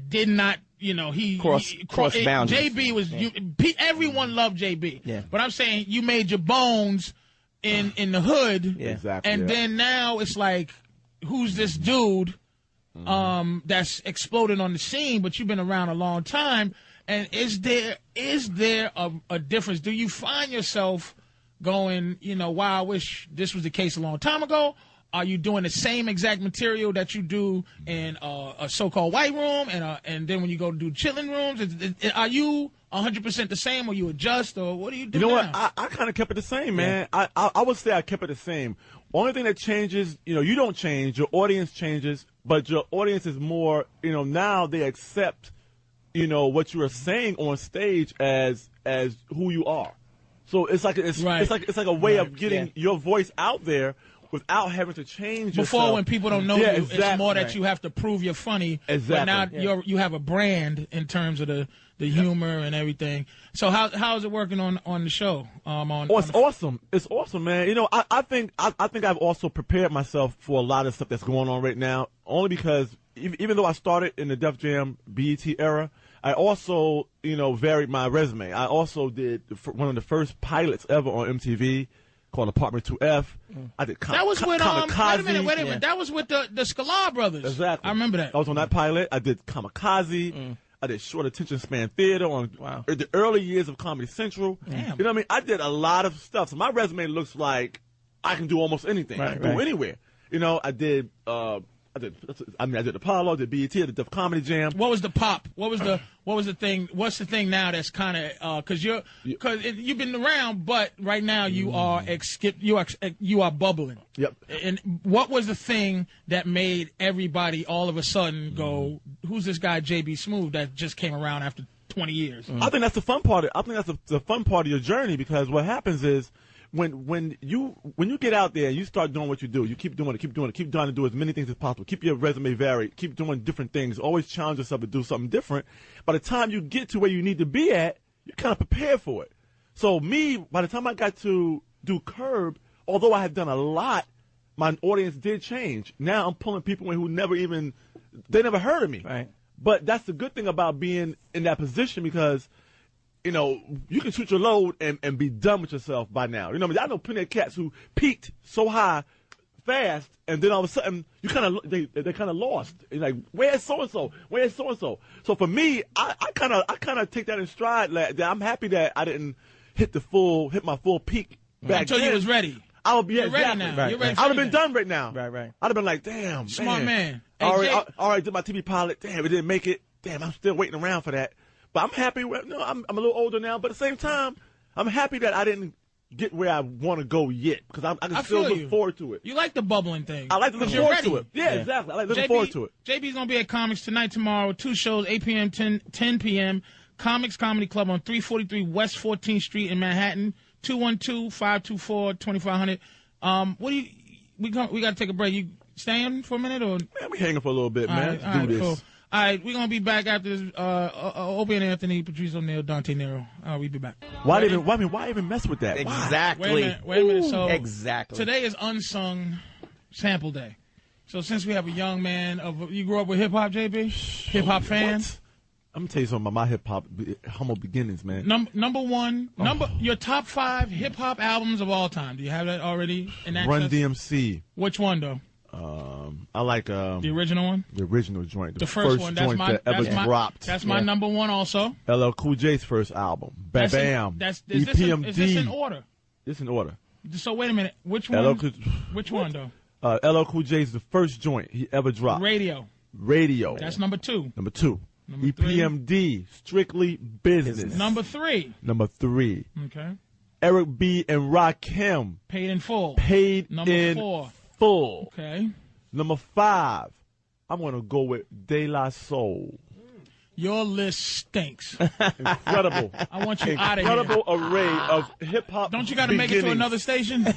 did not. He crossed boundaries. JB was everyone loved JB. Yeah. But I'm saying you made your bones in the hood. Yeah. Exactly. And then now it's like, who's this dude that's exploded on the scene? But you've been around a long time. And is there a difference? Do you find yourself going, wow, I wish this was the case a long time ago? Are you doing the same exact material that you do in a so-called white room, and then when you go to do chilling rooms, are you 100% the same, or you adjust, or what do you do? You know now? what? I kind of kept it the same, man. I would say I kept it the same. Only thing that changes, you don't change. Your audience changes, but your audience is more, now they accept, what you are saying on stage as who you are. So it's like it's like a way of getting your voice out there without having to change yourself. Before, when people don't know you, exactly. It's more that you have to prove you're funny. Exactly. But now you have a brand in terms of the humor and everything. So how is it working on the show? It's awesome. It's awesome, man. I think I've also prepared myself for a lot of stuff that's going on right now. Only because even though I started in the Def Jam BET era, I also varied my resume. I also did one of the first pilots ever on MTV. Called Apartment 2F. I did that was with Kamikaze. Wait a minute. That was with the Sklar brothers. Exactly. I remember that. I was on that pilot. I did Kamikaze. I did Short Attention Span Theater on the early years of Comedy Central. Damn. You know what I mean? I did a lot of stuff. So my resume looks like I can do almost anything. I can go anywhere. I did I did the Apollo, I did BET, I did the Comedy Jam. What was the pop? What was the thing? What's the thing now that's kind of because you've been around, but right now you are you are bubbling. Yep. And what was the thing that made everybody all of a sudden go, "Who's this guy, JB Smooth, that just came around after 20 years?" I think that's the fun part. I think that's the fun part of your journey, because what happens is when you get out there and you start doing what you do, you keep doing it, keep trying to do as many things as possible, keep your resume varied, keep doing different things, always challenge yourself to do something different. By the time you get to where you need to be at, you're kind of prepared for it. So me, by the time I got to do Curb, although I had done a lot, my audience did change. Now I'm pulling people in who never heard of me. Right. But that's the good thing about being in that position, because you can shoot your load and be done with yourself by now. I know plenty of cats who peaked so high fast, and then all of a sudden they kind of lost. You're like, where's so and so? Where's so and so? So for me, I kind of take that in stride. That I'm happy that I didn't hit my full peak back until then. you was ready. I would be You're ready exactly. now. Right. You're ready. I would have been done right now. Right. I'd have been like, damn, smart man. Hey, I already did my TV pilot. Damn, it didn't make it. Damn, I'm still waiting around for that. But I'm happy. I'm a little older now, but at the same time, I'm happy that I didn't get where I want to go yet, because I can still look forward to it. You like the bubbling thing. I like to look forward to it. Yeah, exactly. I like looking forward to it. JB's going to be at Comics tonight, tomorrow, 2 shows, 8 p.m., 10 p.m. Comics Comedy Club on 343 West 14th Street in Manhattan, 212-524-2500. We got to take a break. You staying for a minute? Or? Man, we hanging for a little bit, man. All right, cool. All right, we're going to be back after this. Opie and Anthony, Patrice O'Neal, Dante Nero. We'll be back. Why even mess with that? Exactly. Wait a minute. So exactly. Today is Unsung Sample Day. So since we have a young man you grew up with hip-hop, JB? Hip-hop fan? What? I'm going to tell you something about my hip-hop humble beginnings, man. Number one, your top 5 hip-hop albums of all time. Do you have that already in access? Run DMC. Which one, though? I like the original one. The original joint. The first one. Joint that ever dropped. That's my number one also. LL Cool J's first album. Bam Bam. EPMD. Is this in order? It's in order. So wait a minute. Which one? Which one though? LL Cool J's the first joint he ever dropped. Radio. That's number 2. Number 2. EPMD. Strictly Business. Number 3. Okay. Eric B. and Rakim. Paid in Full. Number 4. Full. Okay. Number 5, I'm going to go with De La Soul. Your list stinks. Incredible. I want you out of here. Incredible array of hip-hop. Don't you got to make it to another station?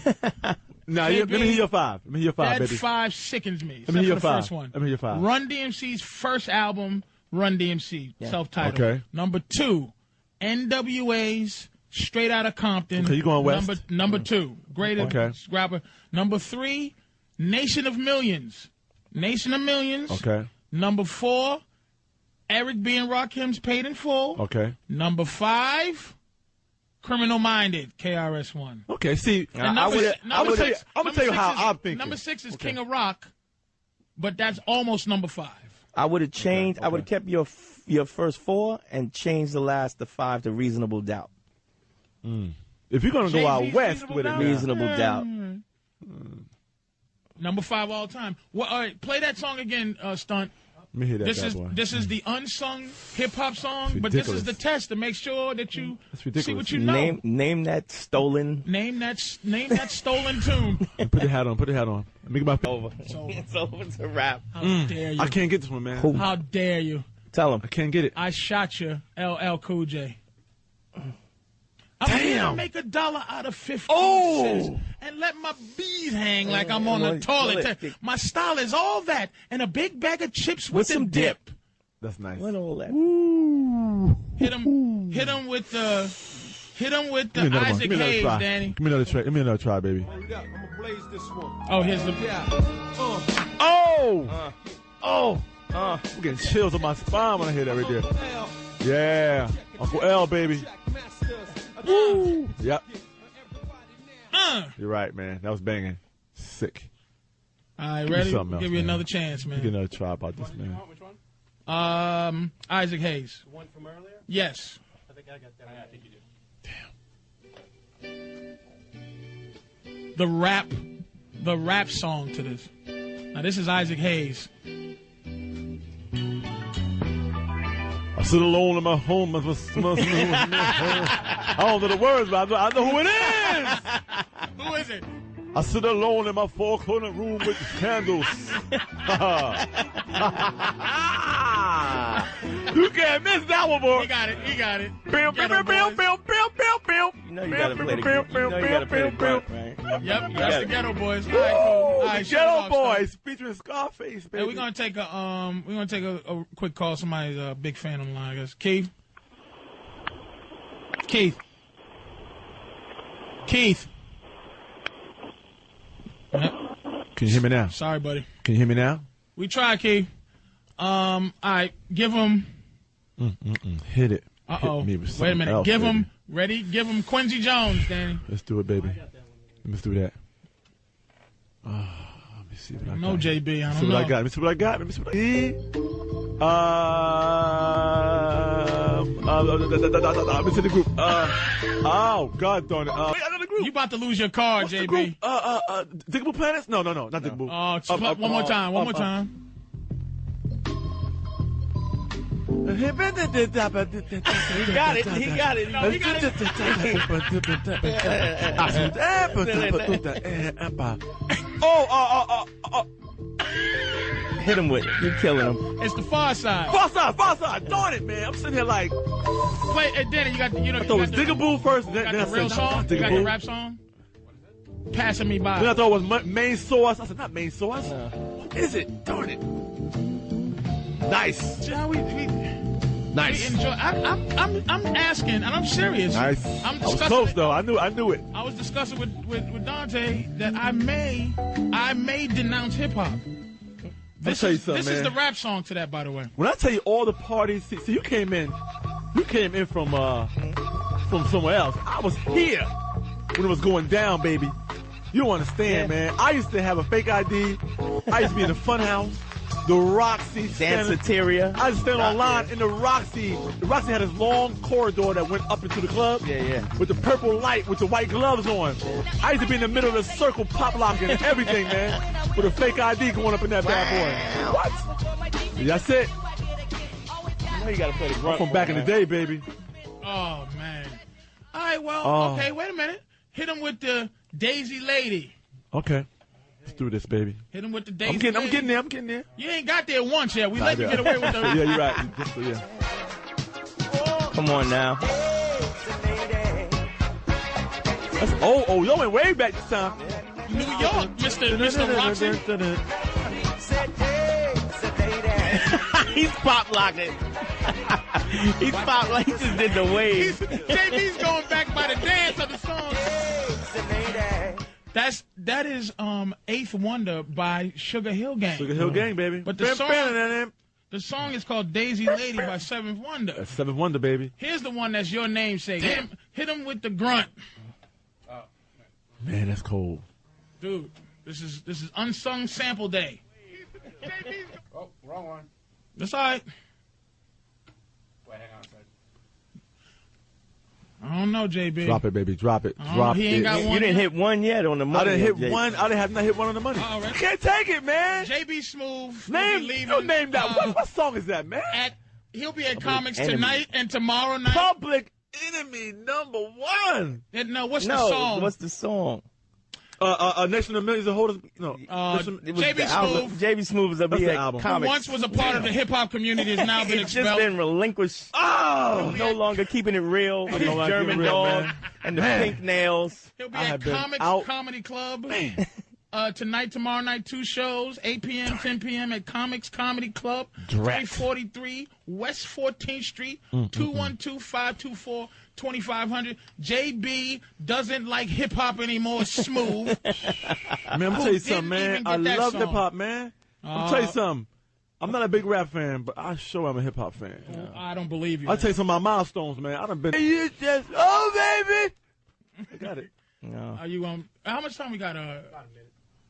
No, let me hear your 5. Let me hear your 5, that baby. 5 sickens me. Let me hear your 5. First one. Let me hear your 5. Run DMC's first album, Run DMC, self-titled. Okay. Number 2, NWA's Straight Outta Compton. Okay, you going west? Number 2, greatest rapper. Number 3, Nation of Millions. Okay. Number 4, Eric B. and Rakim's Paid in Full. Okay. Number 5, Criminal Minded, KRS-One. Okay, see, I'm going to tell you how I'm thinking. Number 6 is King of Rock, but that's almost number 5. I would have changed. I would have kept your first 4 and changed the 5 to Reasonable Doubt. If you're going to go out west with it, Reasonable Doubt. Number 5 all time. Well, all right, play that song again, Stunt. Let me hear that. This is the unsung hip hop song, but this is the test to make sure that you see what you know. Name that stolen. Name that stolen tune. Put the hat on. Let me get my over. It's over. It's a wrap. How dare you? I can't get this one, man. How dare you? Tell him. I can't get it. I shot you, LL Cool J. Damn. I'm gonna make $1 out of 50 cents and let my bees hang like I'm on the toilet. My style is all that and a big bag of chips with some dip. That's nice. What all that? Hit him with the Isaac Hayes, Danny. Give me another try, baby. I'm gonna blaze this one. Oh, here's the I'm getting chills on my spine when I hear that right there. Yeah, Uncle L, baby. Woo! Yep. You're right, man. That was banging. Sick. All right, ready? Give you another chance, man. Give you another try about this, man. Which one? Isaac Hayes. The one from earlier? Yes. I think I got that. I think you do. The rap song to this. Now, this is Isaac Hayes. I sit alone in my home. I don't know the words, but I know who it is. Who is it? I sit alone in my four-corner room with candles. You can't miss that one, boy. He got it. He got it. Bill, bill, bill, bill, bill, bill, bill, bill. You know you gotta play the grunt, right? Yep, that's the Ghetto Boys. All right, cool. All right, Ghetto Boys featuring Scarface, baby. Hey, we're gonna take a quick call. Somebody's a big fan on the line, I guess. Keith. Can you hear me now? Sorry, buddy. Can you hear me now? We try, Keith. All right, give him. Hit it. Uh-oh. Hit me with Wait a minute. else, Give baby. him. Ready? Give him Quincy Jones, Danny. Let's do it, baby. Let's do that. Let me see what I got. No, JB. I Let me see don't know. what I got. Let me see what I got. Let me see what I got. Let me see the group. Oh, God darn it. Wait, I know the group. You about to lose your card, What's JB. the group? Diggable Planets? No, not Diggable. Oh, one more time. One more time. He got it. He got it. No, he got it. Hit him with it. You're killing him. It's the Far Side. Far Side. Darn it, man. I'm sitting here like. Play, hey, Danny, you got the, I thought it was Diggable first. You got the real song? You got the rap song? Passing Me By. Then I thought it was Main Source. I said, not Main Source. What is it? Darn it. Nice. Yeah, we Nice. enjoy. I'm asking, and I'm serious. Nice. I'm I was discussing. close though. I knew it. I was discussing with Dante that I may denounce hip hop. I'll tell you something, This is man. the rap song to that, by the way. When I tell you all the parties, see you came in from somewhere else. I was here when it was going down, baby. You don't understand, man. I used to have a fake ID. I used to be in the Funhouse, the Roxy, Danceteria. I used to stand online in the Roxy. The Roxy had this long corridor that went up into the club. Yeah. With the purple light, with the white gloves on. I used to be in the middle of the circle, pop locking and everything, man. With a fake ID going up in that bad boy. What? That's it. You know you gotta play the grunt. I'm from back in the day, baby. Oh man. All right, well, Oh. okay. Wait a minute. Hit him with the Daisy Lady. Okay. Let's do this, baby. Hit him with the Daisy. I'm getting there. You ain't got there once yet. We let you get away with the. Yeah, you're right. Yeah. Come on now. That's y'all went way back this time. New York, Mr. Roxy. He's pop locking. He's pop like he just did the wave. JB's going back by the dance of the song. That is Eighth Wonder by Sugar Hill Gang. Sugar Hill Gang, baby. But the song is called Daisy Lady by Seventh Wonder. That's Seventh Wonder, baby. Here's the one that's your namesake. Hit him with the grunt. Man, that's cold. Dude, this is unsung sample day. Oh, wrong one. That's all right. Wait, hang on a second. I don't know, JB. Drop it, baby. Drop it. Oh, Drop he ain't it. got one. You didn't hit one yet on the money. I didn't hit one. I have not hit one on the money. All right. You can't take it, man. JB Smooth. Name that. What song is that, man? He'll be at Comics tonight and tomorrow night. Public Enemy #1. No, what's the song? What's the song? Nation of Millions of Holders. No. JB Smooth. JB Smooth is up That's here the at album. Comics. Who once was a part of the hip hop community has now been It's expelled. just been relinquished. Oh! No longer keeping it real with his No longer German keeping it real, dog man. and the Man. pink nails. He'll be I at have been Comics out. Comedy Club. Tonight, tomorrow night, 2 shows, 8 p.m., 10 p.m. at Comics Comedy Club, Direct. 343 West 14th Street, 212-524-2500. JB doesn't like hip-hop anymore. Smooth. Man, I'm gonna tell you something, man. I love hip hop, man. I'm gonna tell you something. I'm not a big rap fan, but I sure am a hip hop fan. I don't believe you. I'll tell you some of my milestones, man. I done been. You just, baby. I got it. No. Are you how much time we got?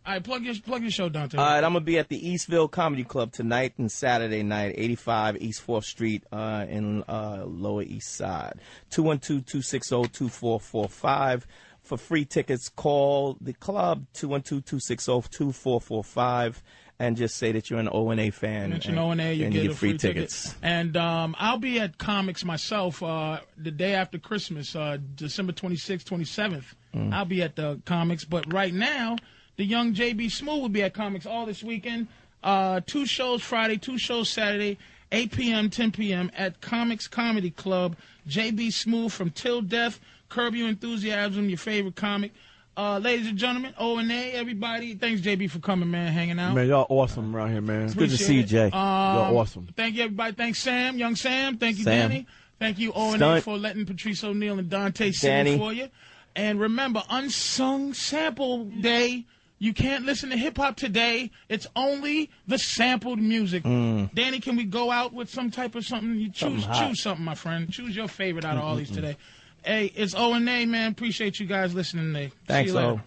All right, plug your show, Dante. All right, I'm going to be at the Eastville Comedy Club tonight and Saturday night, 85 East 4th Street in Lower East Side. 212-260-2445. For free tickets, call the club, 212-260-2445. and just say that you're an O&A fan. Mention O&A, you and get you a get free tickets. tickets. And I'll be at Comics myself the day after Christmas, December 26th, 27th. I'll be at the Comics. But right now, the young JB Smooth will be at Comics all this weekend. 2 shows Friday, 2 shows Saturday, 8 p.m., 10 p.m. at Comics Comedy Club. JB Smooth from Till Death, Curb Your Enthusiasm, your favorite comic. Ladies and gentlemen, O&A, everybody, thanks, JB, for coming, man, hanging out. Man, y'all awesome around here, man. It's good to see you, Jay. Y'all awesome. Thank you, everybody. Thanks, Sam, young Sam. Thank you, Sam. Danny. Thank you, O&A, Stunt. for letting Patrice O'Neal and Dante Danny. sing for you. And remember, Unsung Sample Day. You can't listen to hip-hop today. It's only the sampled music. Danny, can we go out with some type of something? You choose something, my friend. Choose your favorite out of all these today. Hey, it's O&A, man. Appreciate you guys listening today. Thanks, See you later. O.